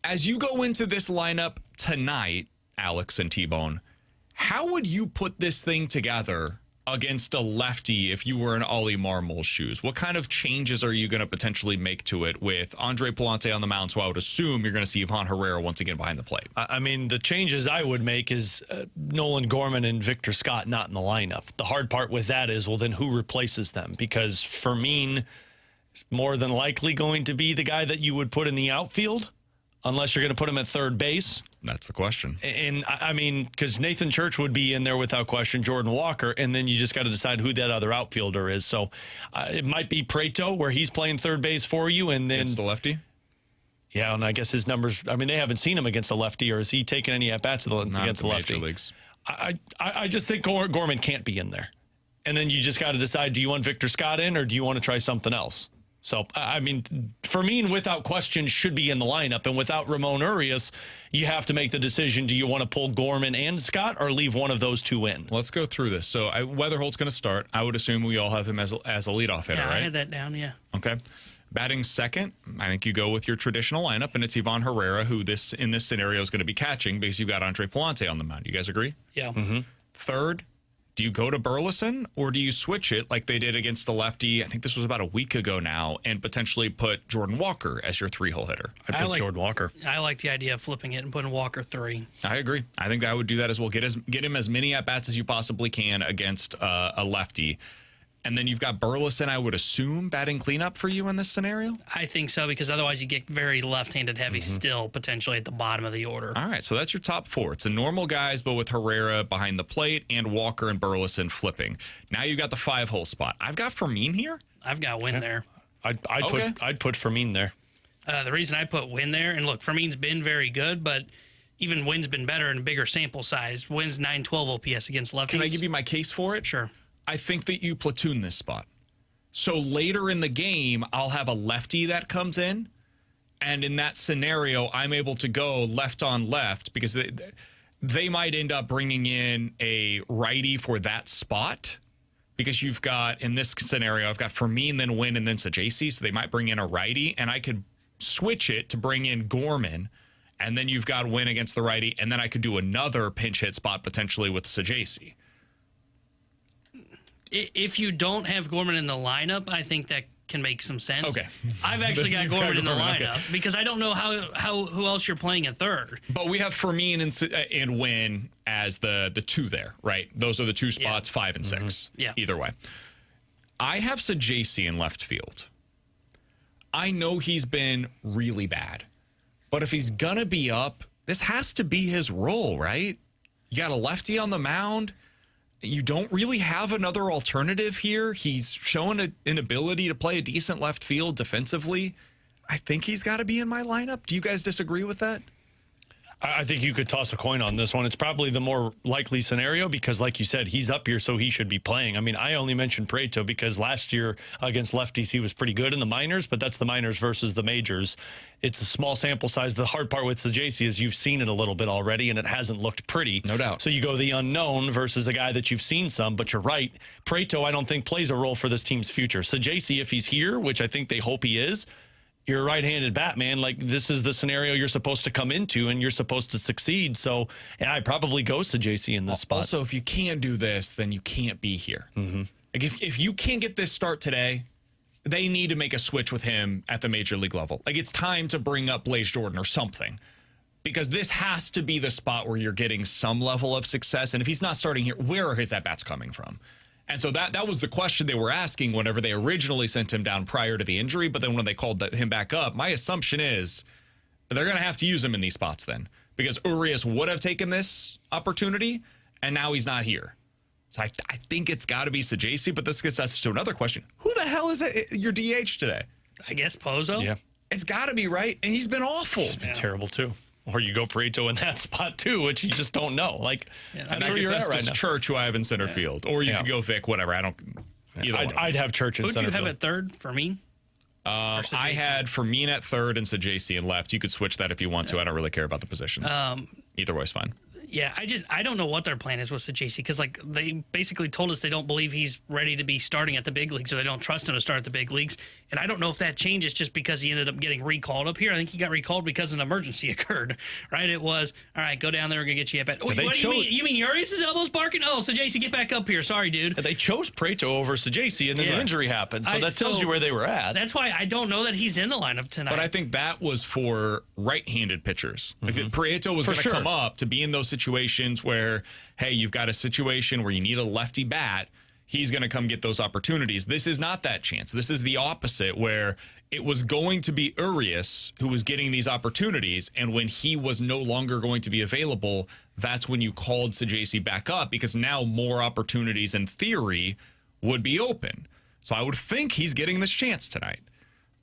As you go into this lineup tonight, Alex and T-Bone, how would you put this thing together against a lefty if you were in Ollie Marmol's shoes? What kind of changes are you going to potentially make to it with Andre Pallante on the mound? So I would assume you're going to see Ivan Herrera once again behind the plate. I mean, the changes I would make is Nolan Gorman and Victor Scott not in the lineup. The hard part with that is, well, then who replaces them? Because Fermin is more than likely going to be the guy that you would put in the outfield, unless you're going to put him at third base. That's the question. And I mean, because Nathan Church would be in there without question, Jordan Walker, and then you just got to decide who that other outfielder is. So it might be Preto, where he's playing third base for you, and then Against the lefty? Yeah, and I guess his numbers, I mean, they haven't seen him against a lefty, or has he taken any at-bats against the lefty? Major leagues. I just think Gorman can't be in there. And then you just got to decide, do you want Victor Scott in, or do you want to try something else? So, I mean, Fermin, without question, should be in the lineup. And without Ramon Urias, you have to make the decision, do you want to pull Gorman and Scott or leave one of those two in? Let's go through this. So, Weatherholt's going to start. I would assume we all have him as a leadoff hitter, right? I had that down, yeah. Okay. Batting second, I think you go with your traditional lineup, and it's Ivan Herrera, who in this scenario is going to be catching because you've got Andre Pallante on the mound. You guys agree? Yeah. Mm-hmm. Third, do you go to Burleson, or do you switch it like they did against a lefty? I think this was about a week ago now, and potentially put Jordan Walker as your three-hole hitter. I put Jordan Walker. I like the idea of flipping it and putting Walker 3. I agree. I think I would do that as well. Get him as many at-bats as you possibly can against a lefty. And then you've got Burleson, I would assume, batting cleanup for you in this scenario? I think so, because otherwise you get very left-handed heavy still, potentially at the bottom of the order. All right, so that's your top four. It's a normal guys, but with Herrera behind the plate and Walker and Burleson flipping. Now you've got the 5-hole spot. I've got Fermin here. I've got Wynn there. I'd put Fermin there. The reason I put Wynn there, and look, Fermin's been very good, but even Wynn's been better in bigger sample size. Wynn's 912 OPS against lefties. Can I give you my case for it? Sure. I think that you platoon this spot. So later in the game, I'll have a lefty that comes in, and in that scenario, I'm able to go left on left because they might end up bringing in a righty for that spot because you've got, in this scenario, I've got Fermin, then Wynn, and then Sajaci, so they might bring in a righty, and I could switch it to bring in Gorman, and then you've got Wynn against the righty, and then I could do another pinch hit spot potentially with Sajaci. If you don't have Gorman in the lineup, I think that can make some sense. Okay. I've actually got Gorman in the lineup because I don't know who else you're playing at third. But we have Fermin and Wynn as the two there, right? Those are the two spots, 5 and 6. Yeah. Either way. I have Sajaci in left field. I know he's been really bad. But if he's going to be up, this has to be his role, right? You got a lefty on the mound. You don't really have another alternative here. He's shown an ability to play a decent left field defensively. I think he's got to be in my lineup. Do you guys disagree with that? I think you could toss a coin on this one. It's probably the more likely scenario because, like you said, he's up here, so he should be playing. I mean, I only mentioned Prieto because last year against lefties, he was pretty good in the minors, but that's the minors versus the majors. It's a small sample size. The hard part with Sajaci is you've seen it a little bit already, and it hasn't looked pretty. No doubt. So you go the unknown versus a guy that you've seen some, but you're right. Prieto, I don't think, plays a role for this team's future. Sajaci, if he's here, which I think they hope he is, you're a right-handed bat, man. Like, this is the scenario you're supposed to come into, and you're supposed to succeed. So, yeah, I probably go Sajaci in this spot. Also, if you can do this, then you can't be here. Mm-hmm. Like, if you can't get this start today, they need to make a switch with him at the major league level. Like, it's time to bring up Blaze Jordan or something. Because this has to be the spot where you're getting some level of success. And if he's not starting here, where are his at-bats coming from? And so that was the question they were asking whenever they originally sent him down prior to the injury. But then when they called him back up, my assumption is they're going to have to use him in these spots then. Because Urias would have taken this opportunity, and now he's not here. So I think it's got to be Sajaci, but this gets us to another question. Who the hell is your DH today? I guess Pozo. Yeah. It's got to be, right? And he's been awful. He's been terrible, too. Or you go Prieto in that spot, too, which you just don't know. Like, that's where you're at right now. Church, who I have in center field. Or you could go Vic, whatever. I don't... I'd have Church in center field. Who'd you have at third for me? I had Fermin at third and Sajaci in left. You could switch that if you want to. I don't really care about the positions. Either way's fine. Yeah, I don't know what their plan is with Sajaci because like they basically told us they don't believe he's ready to be starting at the big leagues or they don't trust him to start at the big leagues. And I don't know if that changes just because he ended up getting recalled up here. I think he got recalled because an emergency occurred, right? It was, all right, go down there, we're going to get you back. Oh, you mean Urias' elbow's barking? Oh, Sajaci, get back up here. Sorry, dude. They chose Prieto over Sajaci, and then the injury happened. So that tells you where they were at. That's why I don't know that he's in the lineup tonight. But I think that was for right-handed pitchers. Like Prieto was going to come up to be in those situations where, hey, you've got a situation where you need a lefty bat. He's going to come get those opportunities. This is not that chance. This is the opposite, where it was going to be Urias who was getting these opportunities, and when he was no longer going to be available, that's when you called Sajaci back up, because now more opportunities in theory would be open. So I would think he's getting this chance tonight.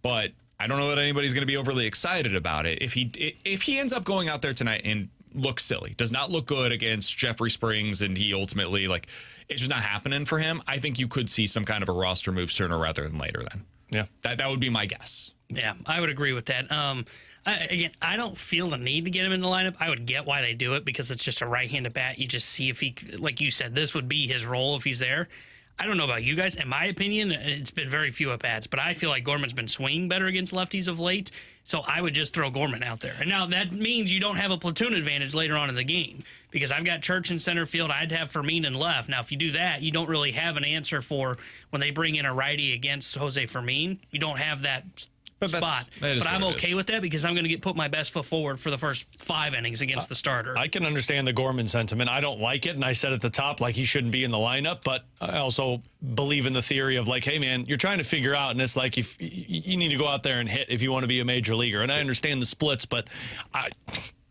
But I don't know that anybody's going to be overly excited about it. If he ends up going out there tonight and looks silly, does not look good against Jeffrey Springs, and he ultimately, like, it's just not happening for him, I think you could see some kind of a roster move sooner rather than later then. Yeah. That would be my guess. Yeah, I would agree with that. I don't feel the need to get him in the lineup. I would get why they do it, because it's just a right-handed bat. You just see if he, like you said, this would be his role if he's there. I don't know about you guys. In my opinion, it's been very few at-bats, but I feel like Gorman's been swinging better against lefties of late, so I would just throw Gorman out there. And now that means you don't have a platoon advantage later on in the game, because I've got Church in center field. I'd have Fermin in left. Now, if you do that, you don't really have an answer for when they bring in a righty against Jose Fermin. You don't have that spot. But I'm okay with that, because I'm going to put my best foot forward for the first 5 innings against the starter. I can understand the Gorman sentiment. I don't like it, and I said at the top, like, he shouldn't be in the lineup, but I also believe in the theory of, like, hey, man, you're trying to figure out, and it's like, if you need to go out there and hit if you want to be a major leaguer. And I understand the splits, but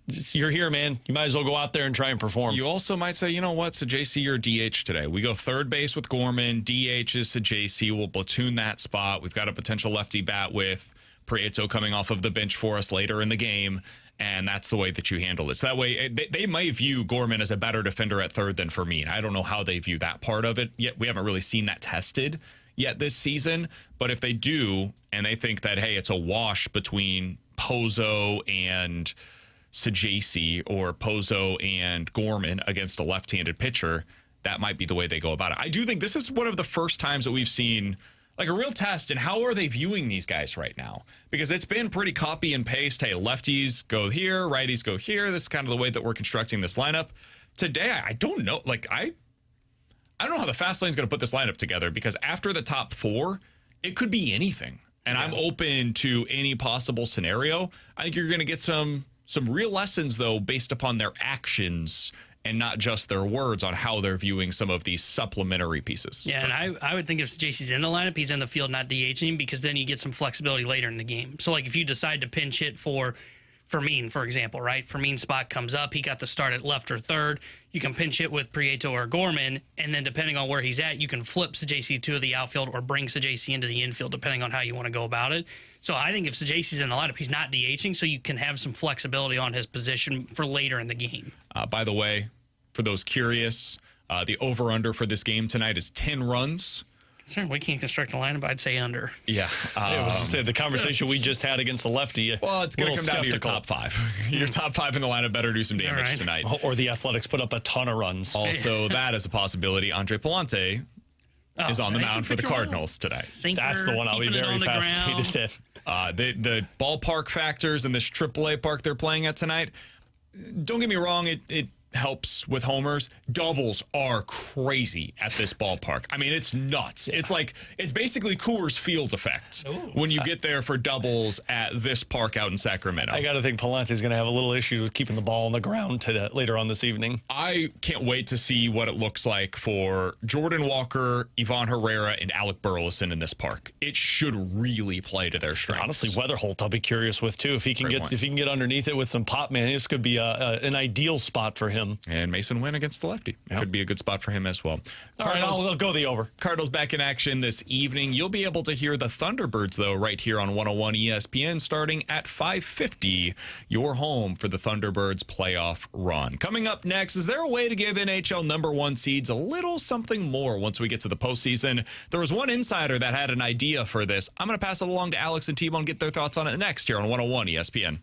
you're here, man. You might as well go out there and try and perform. You also might say, you know what, Sajaci, you're DH today. We go third base with Gorman. DH is Sajaci. We'll platoon that spot. We've got a potential lefty bat with Prieto coming off of the bench for us later in the game, and that's the way that you handle this. That way, they might view Gorman as a better defender at third than Fermin. I don't know how they view that part of it yet. We haven't really seen that tested yet this season, but if they do, and they think that, hey, it's a wash between Pozo and Sajaci or Pozo and Gorman against a left-handed pitcher, that might be the way they go about it. I do think this is one of the first times that we've seen like a real test in how are they viewing these guys right now, because it's been pretty copy and paste. Hey, lefties go here, righties go here. This is kind of the way that we're constructing this lineup today. I don't know. Like, I don't know how the fast lane's going to put this lineup together, because after the top 4, it could be anything. And I'm open to any possible scenario. I think you're going to get some real lessons, though, based upon their actions and not just their words on how they're viewing some of these supplementary pieces. Yeah, and I would think if JC's in the lineup, he's in the field, not DHing, because then you get some flexibility later in the game. So, like, if you decide to pinch hit for Fermin, for example, right? Fermin's spot comes up. He got the start at left or third. You can pinch hit with Prieto or Gorman, and then depending on where he's at, you can flip Sajaci to the outfield or bring Sajaci into the infield, depending on how you want to go about it. So I think if Sajaci's in the lineup, he's not DHing, so you can have some flexibility on his position for later in the game. By the way, for those curious, the over-under for this game tonight is 10 runs. We can't construct a lineup. I'd say under. Yeah. It was the conversation we just had against the lefty. Well, it's going to come down to your top 5. Your top 5 in the lineup better do some damage tonight. Or the Athletics put up a ton of runs. Also, that is a possibility. Andre Palante is on the mound for the Cardinals today. Sinker, that's the one I'll be very fascinated in. The ballpark factors in this AAA park they're playing at tonight, don't get me wrong, it helps with homers. Doubles are crazy at this ballpark. I mean, it's nuts. It's basically Coors Field effect when you get there for doubles at this park out in Sacramento. I got to think Palante's going to have a little issue with keeping the ball on the ground later on this evening. I can't wait to see what it looks like for Jordan Walker, Ivan Herrera, and Alec Burleson in this park. It should really play to their strengths. Honestly, Weatherholt I'll be curious with too. If he can get underneath it with some pop, man, this could be an ideal spot for him. And Mason Wynn against the lefty. Could be a good spot for him as well. All right, I'll go the over. Cardinals back in action this evening. You'll be able to hear the Thunderbirds, though, right here on 101 ESPN starting at 5:50. Your home for the Thunderbirds playoff run. Coming up next, is there a way to give NHL number 1 seeds a little something more once we get to the postseason? There was one insider that had an idea for this. I'm going to pass it along to Alex and T-Bone, get their thoughts on it next here on 101 ESPN.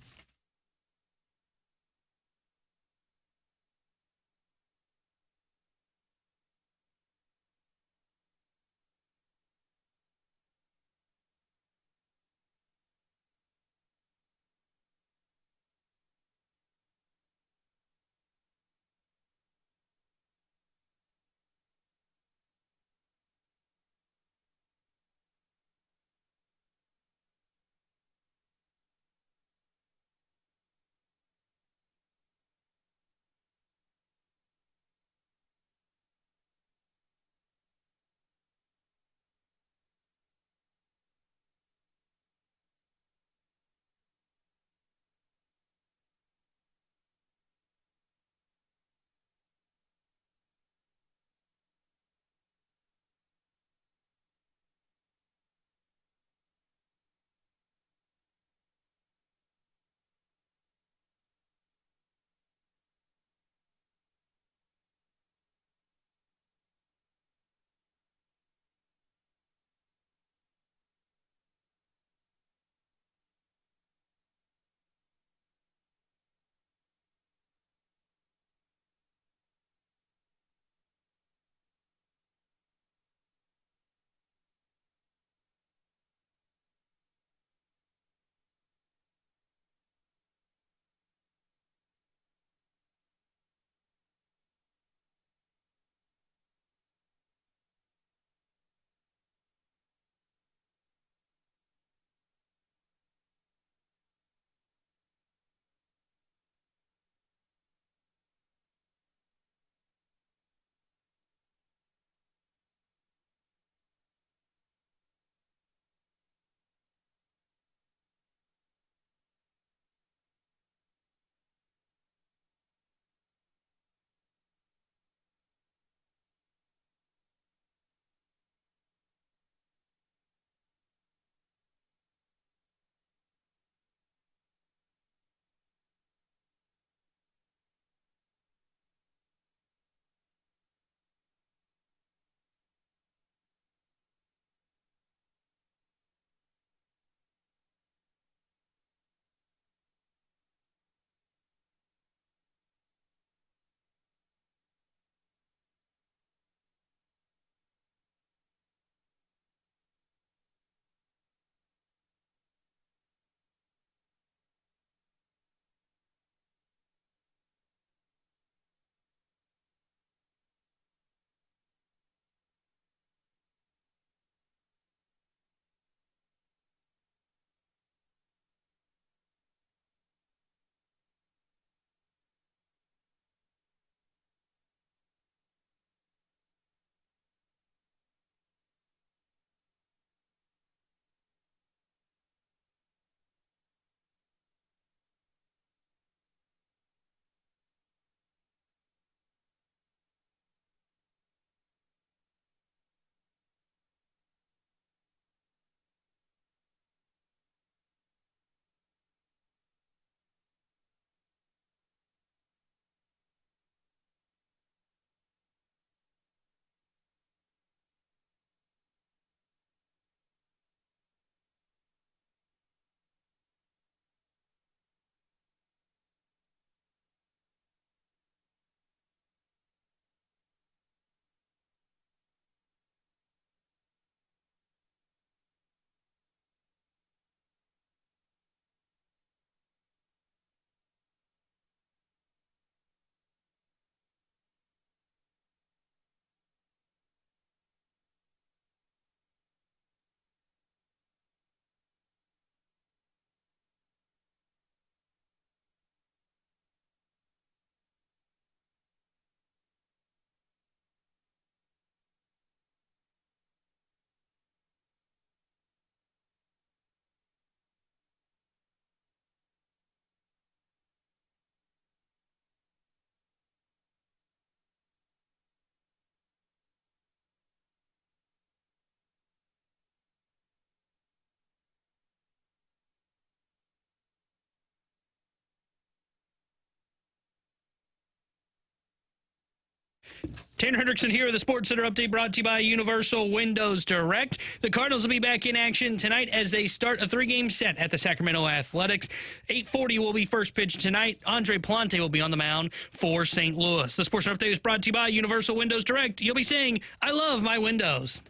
Tanner Hendrickson here with the Sports Center update brought to you by Universal Windows Direct. The Cardinals will be back in action tonight as they start a 3-game set at the Sacramento Athletics. 8:40 will be first pitch tonight. Andre Plante will be on the mound for St. Louis. The Sports Center update is brought to you by Universal Windows Direct. You'll be saying, I love my windows.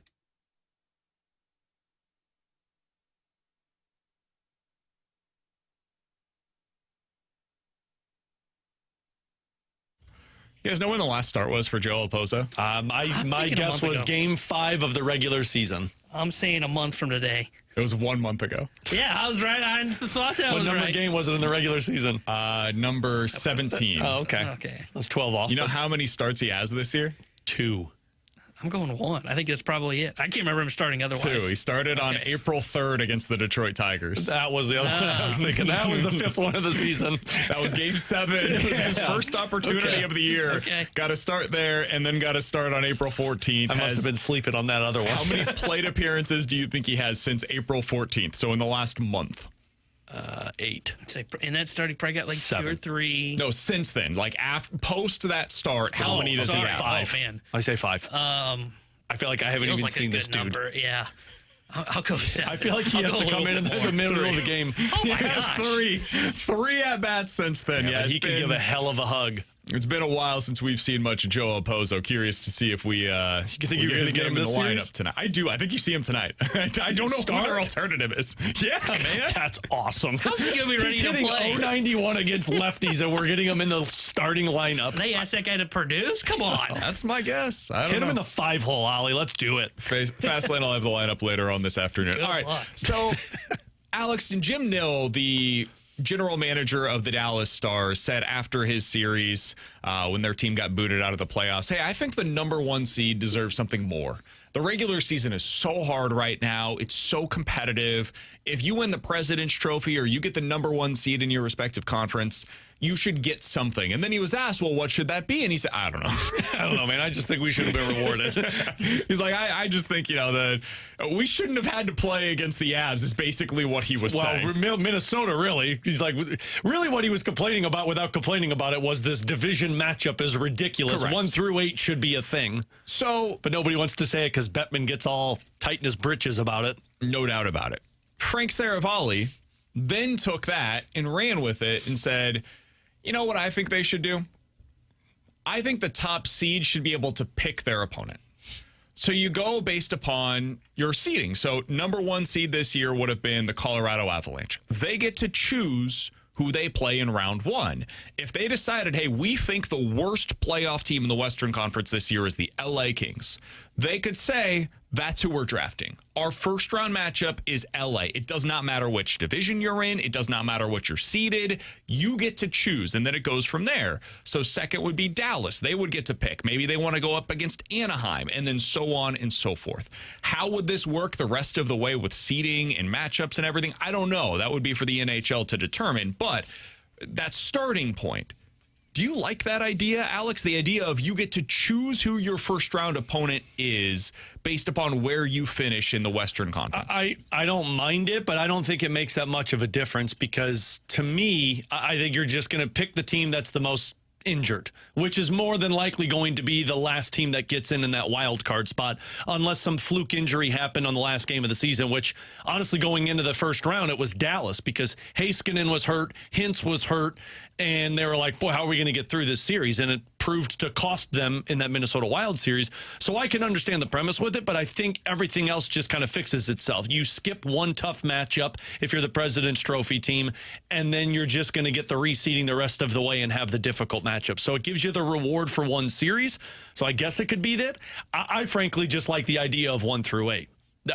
You guys know when the last start was for Joe Opozo? My guess was Game 5 of the regular season. I'm saying a month from today. It was 1 month ago. Yeah, I was right. I thought that What was number right. game was it in the regular season? Number 17. Oh, okay. Okay. That's 12 off. You know how many starts he has this year? 2. I'm going 1. I think that's probably it. I can't remember him starting otherwise. 2. He started on April 3rd against the Detroit Tigers. That was the other one I was thinking. That was the 5th one of the season. That was Game 7. It was his first opportunity of the year. Okay. Got to start there, and then got to start on April 14th. I must have been sleeping on that other one. How many plate appearances do you think he has since April 14th? So in the last month. 8. And that start, he probably got like 7. 2 or 3. No, since then. Like post that start, how many does he have? 5. Oh, man. I say 5. I feel like I haven't Feels even like seen a this good dude. number. Yeah. I'll go 7. I feel like he has to come in the middle of the game. Oh, my He has gosh. three at bats since then. Yeah, he can give a hell of a hug. It's been a while since we've seen much of Joe Opozo. Curious to see if we think you're gonna get him in the this lineup series? tonight. I do. I think you see him tonight. I don't know who their alternative is. Yeah, man. That's awesome. How's he going to be ready He's to hitting play? 091 against lefties, and we're getting him in the starting lineup. They asked that guy to produce? Come on. That's my guess. I don't Hit know. him in the 5-hole, Ollie. Let's do it. Fastlane, I'll have the lineup later on this afternoon. Good All right. luck. So, Alex and Jim Nill, the general manager of the Dallas Stars, said after his series, when their team got booted out of the playoffs, hey, I think the number 1 seed deserves something more. The regular season is so hard right now. It's so competitive. If you win the President's Trophy or you get the number 1 seed in your respective conference, you should get something. And then he was asked, well, what should that be? And he said, I don't know. I don't know, man. I just think we should have been rewarded. He's like, I just think, that we shouldn't have had to play against the Avs is basically what he was saying. Minnesota, really. He's like, really what he was complaining about without complaining about it was this division matchup is ridiculous. Correct. 1 through 8 should be a thing. So, But nobody wants to say it because Bettman gets all tight in his britches about it. no doubt about it. Frank Saravalli then took that and ran with it and said, you know what I think they should do? I think the top seed should be able to pick their opponent. So you go based upon your seeding. So number 1 seed this year would have been the Colorado Avalanche. They get to choose who they play in round 1. If they decided, hey, we think the worst playoff team in the Western Conference this year is the LA Kings, they could say, that's who we're drafting. Our first round matchup is LA. It does not matter which division you're in. It does not matter what you're seeded. You get to choose, and then it goes from there. So second would be Dallas. They would get to pick. Maybe they want to go up against Anaheim, and then so on and so forth. How would this work the rest of the way with seeding and matchups and everything? I don't know. That would be for the NHL to determine, but that starting point. Do you like that idea, Alex? The idea of you get to choose who your first round opponent is based upon where you finish in the Western Conference. I don't mind it, but I don't think it makes that much of a difference because to me, I think you're just going to pick the team that's the most injured, which is more than likely going to be the last team that gets in that wild card spot, unless some fluke injury happened on the last game of the season, which honestly going into the first round, it was Dallas because Heiskanen was hurt, Hintz was hurt, and they were like, boy, how are we going to get through this series? And it proved to cost them in that Minnesota Wild series. So I can understand the premise with it, but I think everything else just kind of fixes itself. You skip one tough matchup if you're the President's Trophy team, and then you're just going to get the reseeding the rest of the way and have the difficult matchup. So it gives you the reward for one series. So I guess it could be that. I frankly just like the idea of 1 through 8.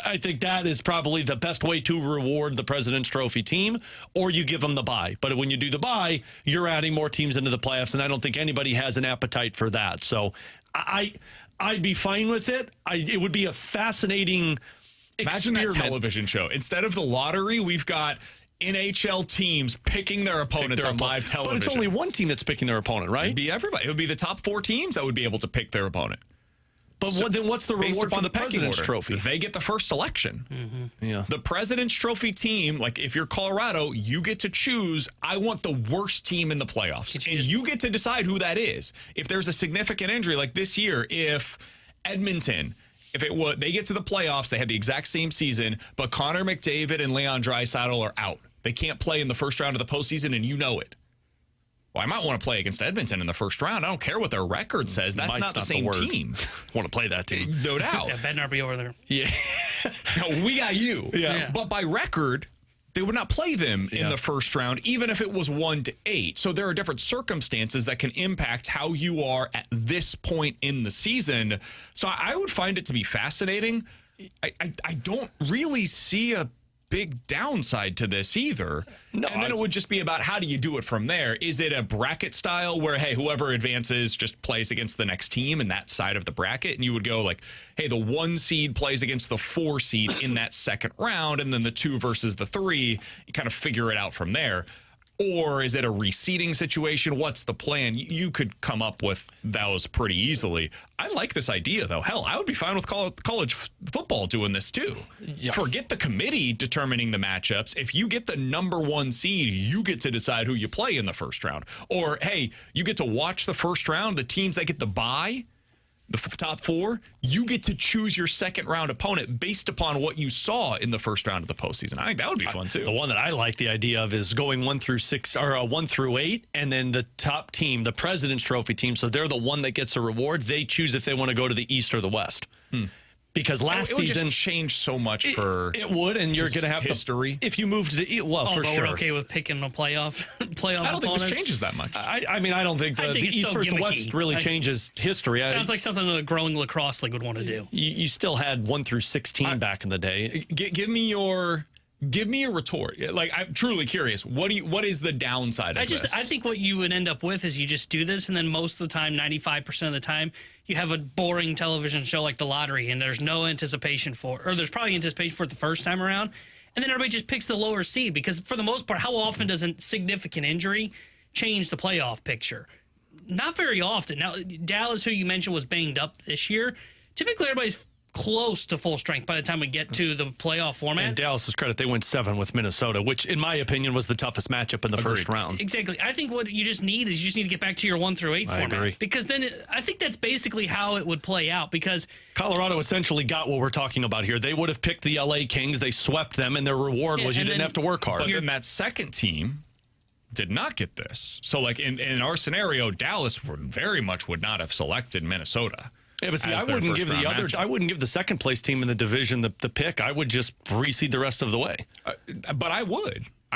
I think that is probably the best way to reward the President's Trophy team, or you give them the bye. But when you do the bye, you're adding more teams into the playoffs, and I don't think anybody has an appetite for that. So I'd be fine with it. It would be a fascinating Imagine that experiment. television show. Instead of the lottery, we've got NHL teams picking their opponents on live television. But it's only one team that's picking their opponent, right? It'd be everybody. It would be the top 4 teams that would be able to pick their opponent. But then what's the reward for the President's Trophy? They get the first selection. Mm-hmm. Yeah. The President's Trophy team, like if you're Colorado, you get to choose, I want the worst team in the playoffs. And you get to decide who that is. If there's a significant injury, like this year, if Edmonton, they get to the playoffs, they had the exact same season, but Connor McDavid and Leon Draisaitl are out. They can't play in the first round of the postseason, and you know it. Well, I might want to play against Edmonton in the first round. I don't care what their record says. That's not the same team. Want to play that team. No doubt. Yeah, better not be over there. Yeah. No, we got you. Yeah. But by record, they would not play them in the first round, even if it was 1-8. So there are different circumstances that can impact how you are at this point in the season. So I would find it to be fascinating. I don't really see a big downside to this either. No, and then it would just be about how do you do it from there? Is it a bracket style where, hey, whoever advances just plays against the next team in that side of the bracket? And you would go like, hey, the 1 seed plays against the 4 seed in that second round, and then the 2 versus the 3, you kind of figure it out from there. Or is it a reseeding situation? What's the plan? You could come up with those pretty easily. I like this idea, though. Hell, I would be fine with college football doing this, too. Yeah. Forget the committee determining the matchups. If you get the number 1 seed, you get to decide who you play in the first round. Or, hey, you get to watch the first round. The teams that get the bye, the top 4, you get to choose your second round opponent based upon what you saw in the first round of the postseason. I think that would be fun too. The one that I like the idea of is going 1 through 6 or 1 through 8, and then the top team, the President's Trophy team, so they're the one that gets a reward. They choose if they want to go to the East or the West. Because last it would season just change so much for it would, and you're going to have history. If you moved to the for sure. We're okay with picking a playoff. I don't think this changes that much. I mean, I don't think the East versus the West really changes history. Sounds like something the growing lacrosse league would want to do. You still had 1 through 16 back in the day. Give me a retort. Like, I'm truly curious. What is the downside of this? I think what you would end up with is you just do this, and then most of the time, 95% of the time, you have a boring television show like The Lottery, and there's no anticipation there's probably anticipation for it the first time around, and then everybody just picks the lower seed because for the most part, how often does a significant injury change the playoff picture? Not very often. Now, Dallas, who you mentioned was banged up this year, typically everybody's close to full strength by the time we get to the playoff format. And Dallas's credit, they went 7 with Minnesota, which in my opinion was the toughest matchup in the first round. Exactly. I think what you just need to get back to your 1 through 8 format. Agree. Because then I think that's basically how it would play out because Colorado essentially got what we're talking about here. They would have picked the LA Kings, they swept them, and their reward was you didn't have to work hard. But then that second team did not get this. So like in our scenario, Dallas very much would not have selected Minnesota. Yeah, but see, I wouldn't give the second place team in the division the pick. I would just reseed the rest of the way. But I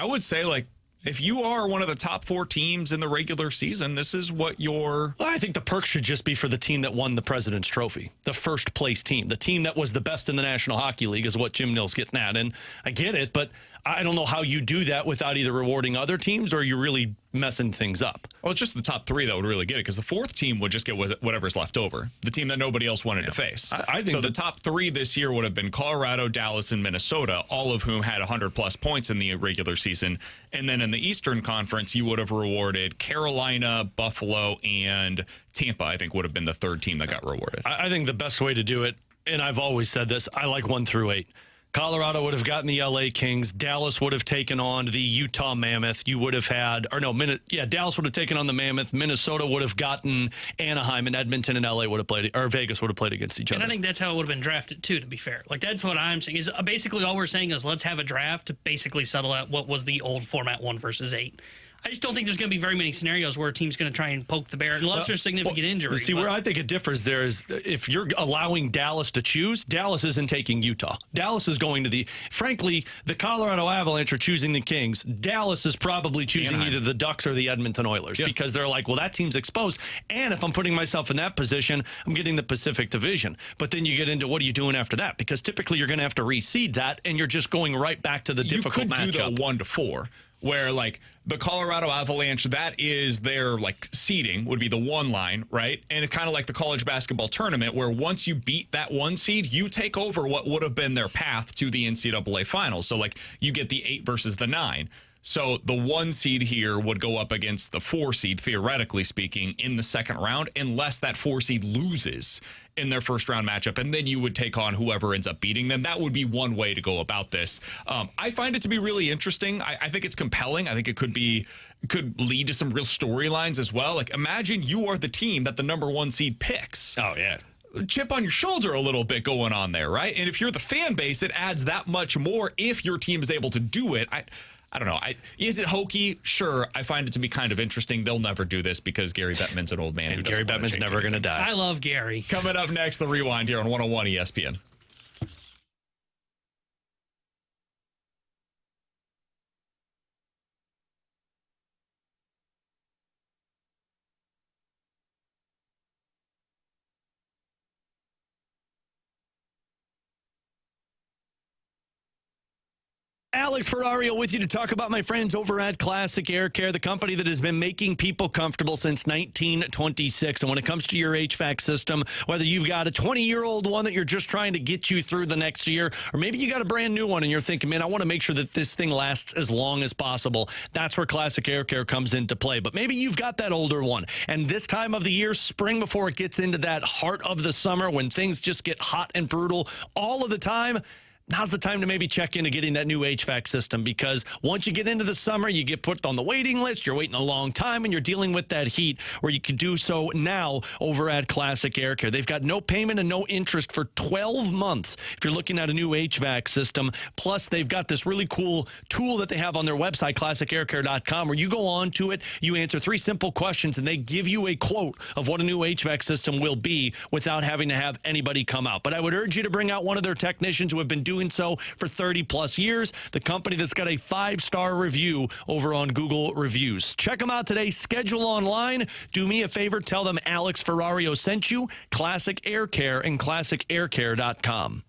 would say, like, if you are one of the top 4 teams in the regular season, this is what your... Well, I think the perk should just be for the team that won the President's Trophy, the first place team. The team that was the best in the National Hockey League is what Jim Nill's getting at. And I get it, but I don't know how you do that without either rewarding other teams or you're really messing things up. Well, it's just the top 3 that would really get it because the 4th team would just get whatever's left over, the team that nobody else wanted to face. I think so. The top 3 this year would have been Colorado, Dallas, and Minnesota, all of whom had 100-plus points in the regular season. And then in the Eastern Conference, you would have rewarded Carolina, Buffalo, and Tampa, I think, would have been the 3rd team that got rewarded. I think the best way to do it, and I've always said this, I like 1 through 8. Colorado would have gotten the LA Kings. Dallas would have taken on the Utah Mammoth. You would have had, Dallas would have taken on the Mammoth. Minnesota would have gotten Anaheim, and Edmonton and LA would have played, or Vegas would have played against each other. And I think that's how it would have been drafted too, to be fair. Like, that's what I'm saying is basically all we're saying is let's have a draft to basically settle out what was the old format 1 versus 8. I just don't think there's going to be very many scenarios where a team's going to try and poke the bear unless there's significant injury. See, where I think it differs there is if you're allowing Dallas to choose, Dallas isn't taking Utah. Dallas is going to frankly, the Colorado Avalanche are choosing the Kings. Dallas is probably choosing either the Ducks or the Edmonton Oilers because they're like, well, that team's exposed. And if I'm putting myself in that position, I'm getting the Pacific Division. But then you get into what are you doing after that? Because typically you're going to have to reseed that, and you're just going right back to the difficult matchup. You could do the 1-4. Where, like, the Colorado Avalanche, that is their, like, seeding would be the 1 line, right? And it's kind of like the college basketball tournament where once you beat that 1 seed, you take over what would have been their path to the NCAA finals. So, like, you get the 8 versus the 9. So the 1 seed here would go up against the 4 seed, theoretically speaking, in the second round, unless that 4 seed loses in their first round matchup, and then you would take on whoever ends up beating them. That would be one way to go about this. I find it to be really interesting. I think it's compelling. I think it could lead to some real storylines as well. Like, imagine you are the team that the number 1 seed picks. Oh, yeah. Chip on your shoulder a little bit going on there, right? And if you're the fan base, it adds that much more if your team is able to do it. I don't know. Is it hokey? Sure. I find it to be kind of interesting. They'll never do this because Gary Bettman's an old man. And Gary Bettman's never going to die. I love Gary. Coming up next, the Rewind here on 101 ESPN. Alex Ferrario with you to talk about my friends over at Classic Air Care, the company that has been making people comfortable since 1926. And when it comes to your HVAC system, whether you've got a 20-year-old one that you're just trying to get you through the next year, or maybe you got a brand new one and you're thinking, man, I want to make sure that this thing lasts as long as possible. That's where Classic Air Care comes into play. But maybe you've got that older one. And this time of the year, spring before it gets into that heart of the summer when things just get hot and brutal all of the time, now's the time to maybe check into getting that new HVAC system, because once you get into the summer, you get put on the waiting list. You're waiting a long time and you're dealing with that heat, where you can do so now over at Classic Air Care. They've got no payment and no interest for 12 months if you're looking at a new HVAC system. Plus, they've got this really cool tool that they have on their website, classicaircare.com, where you go on to it, you answer 3 simple questions, and they give you a quote of what a new HVAC system will be without having to have anybody come out. But I would urge you to bring out one of their technicians who have been doing so for 30 plus years. The company that's got a 5-star review over on Google Reviews. Check them out today. Schedule online. Do me a favor. Tell them Alex Ferrario sent you. Classic Air Care and classicaircare.com.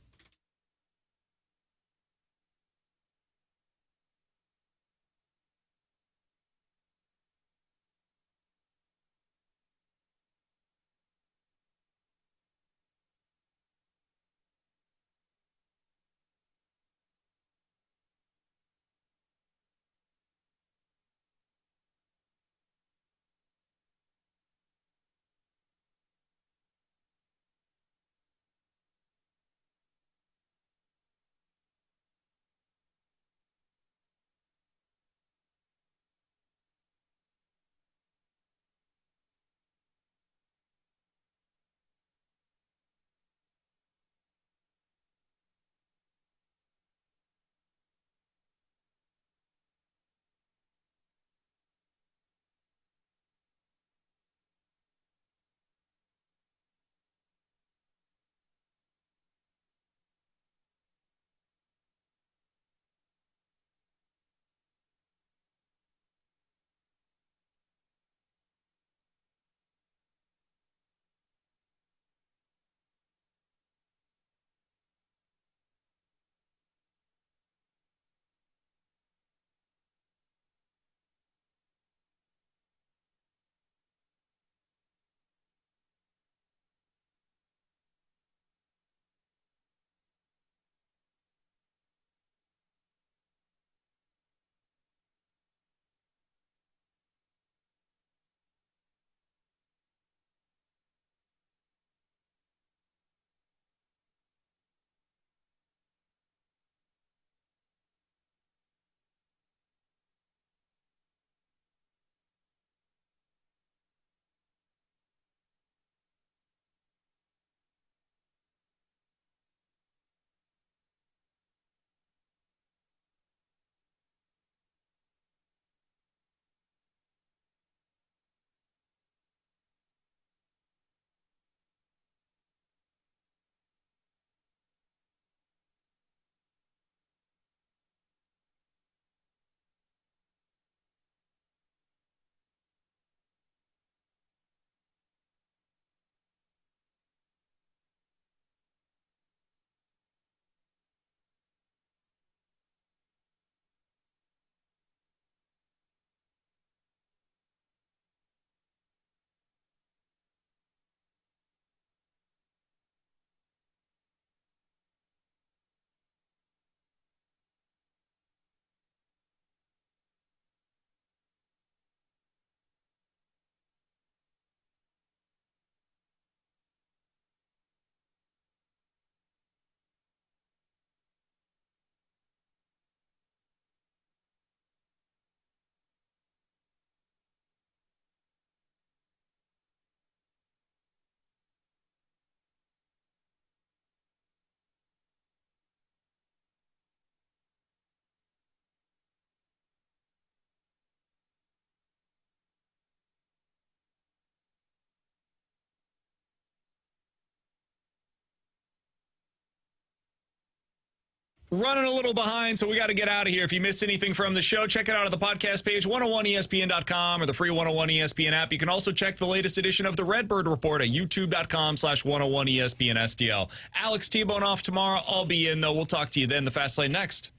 running a little behind, so we got to get out of here. If you missed anything from the show, check it out on the podcast page, 101ESPN.com, or the free 101 ESPN app. You can also check the latest edition of the Redbird Report at youtube.com/101ESPN STL. Alex T-Bone off tomorrow. I'll be in, though. We'll talk to you then. The Fast Lane next.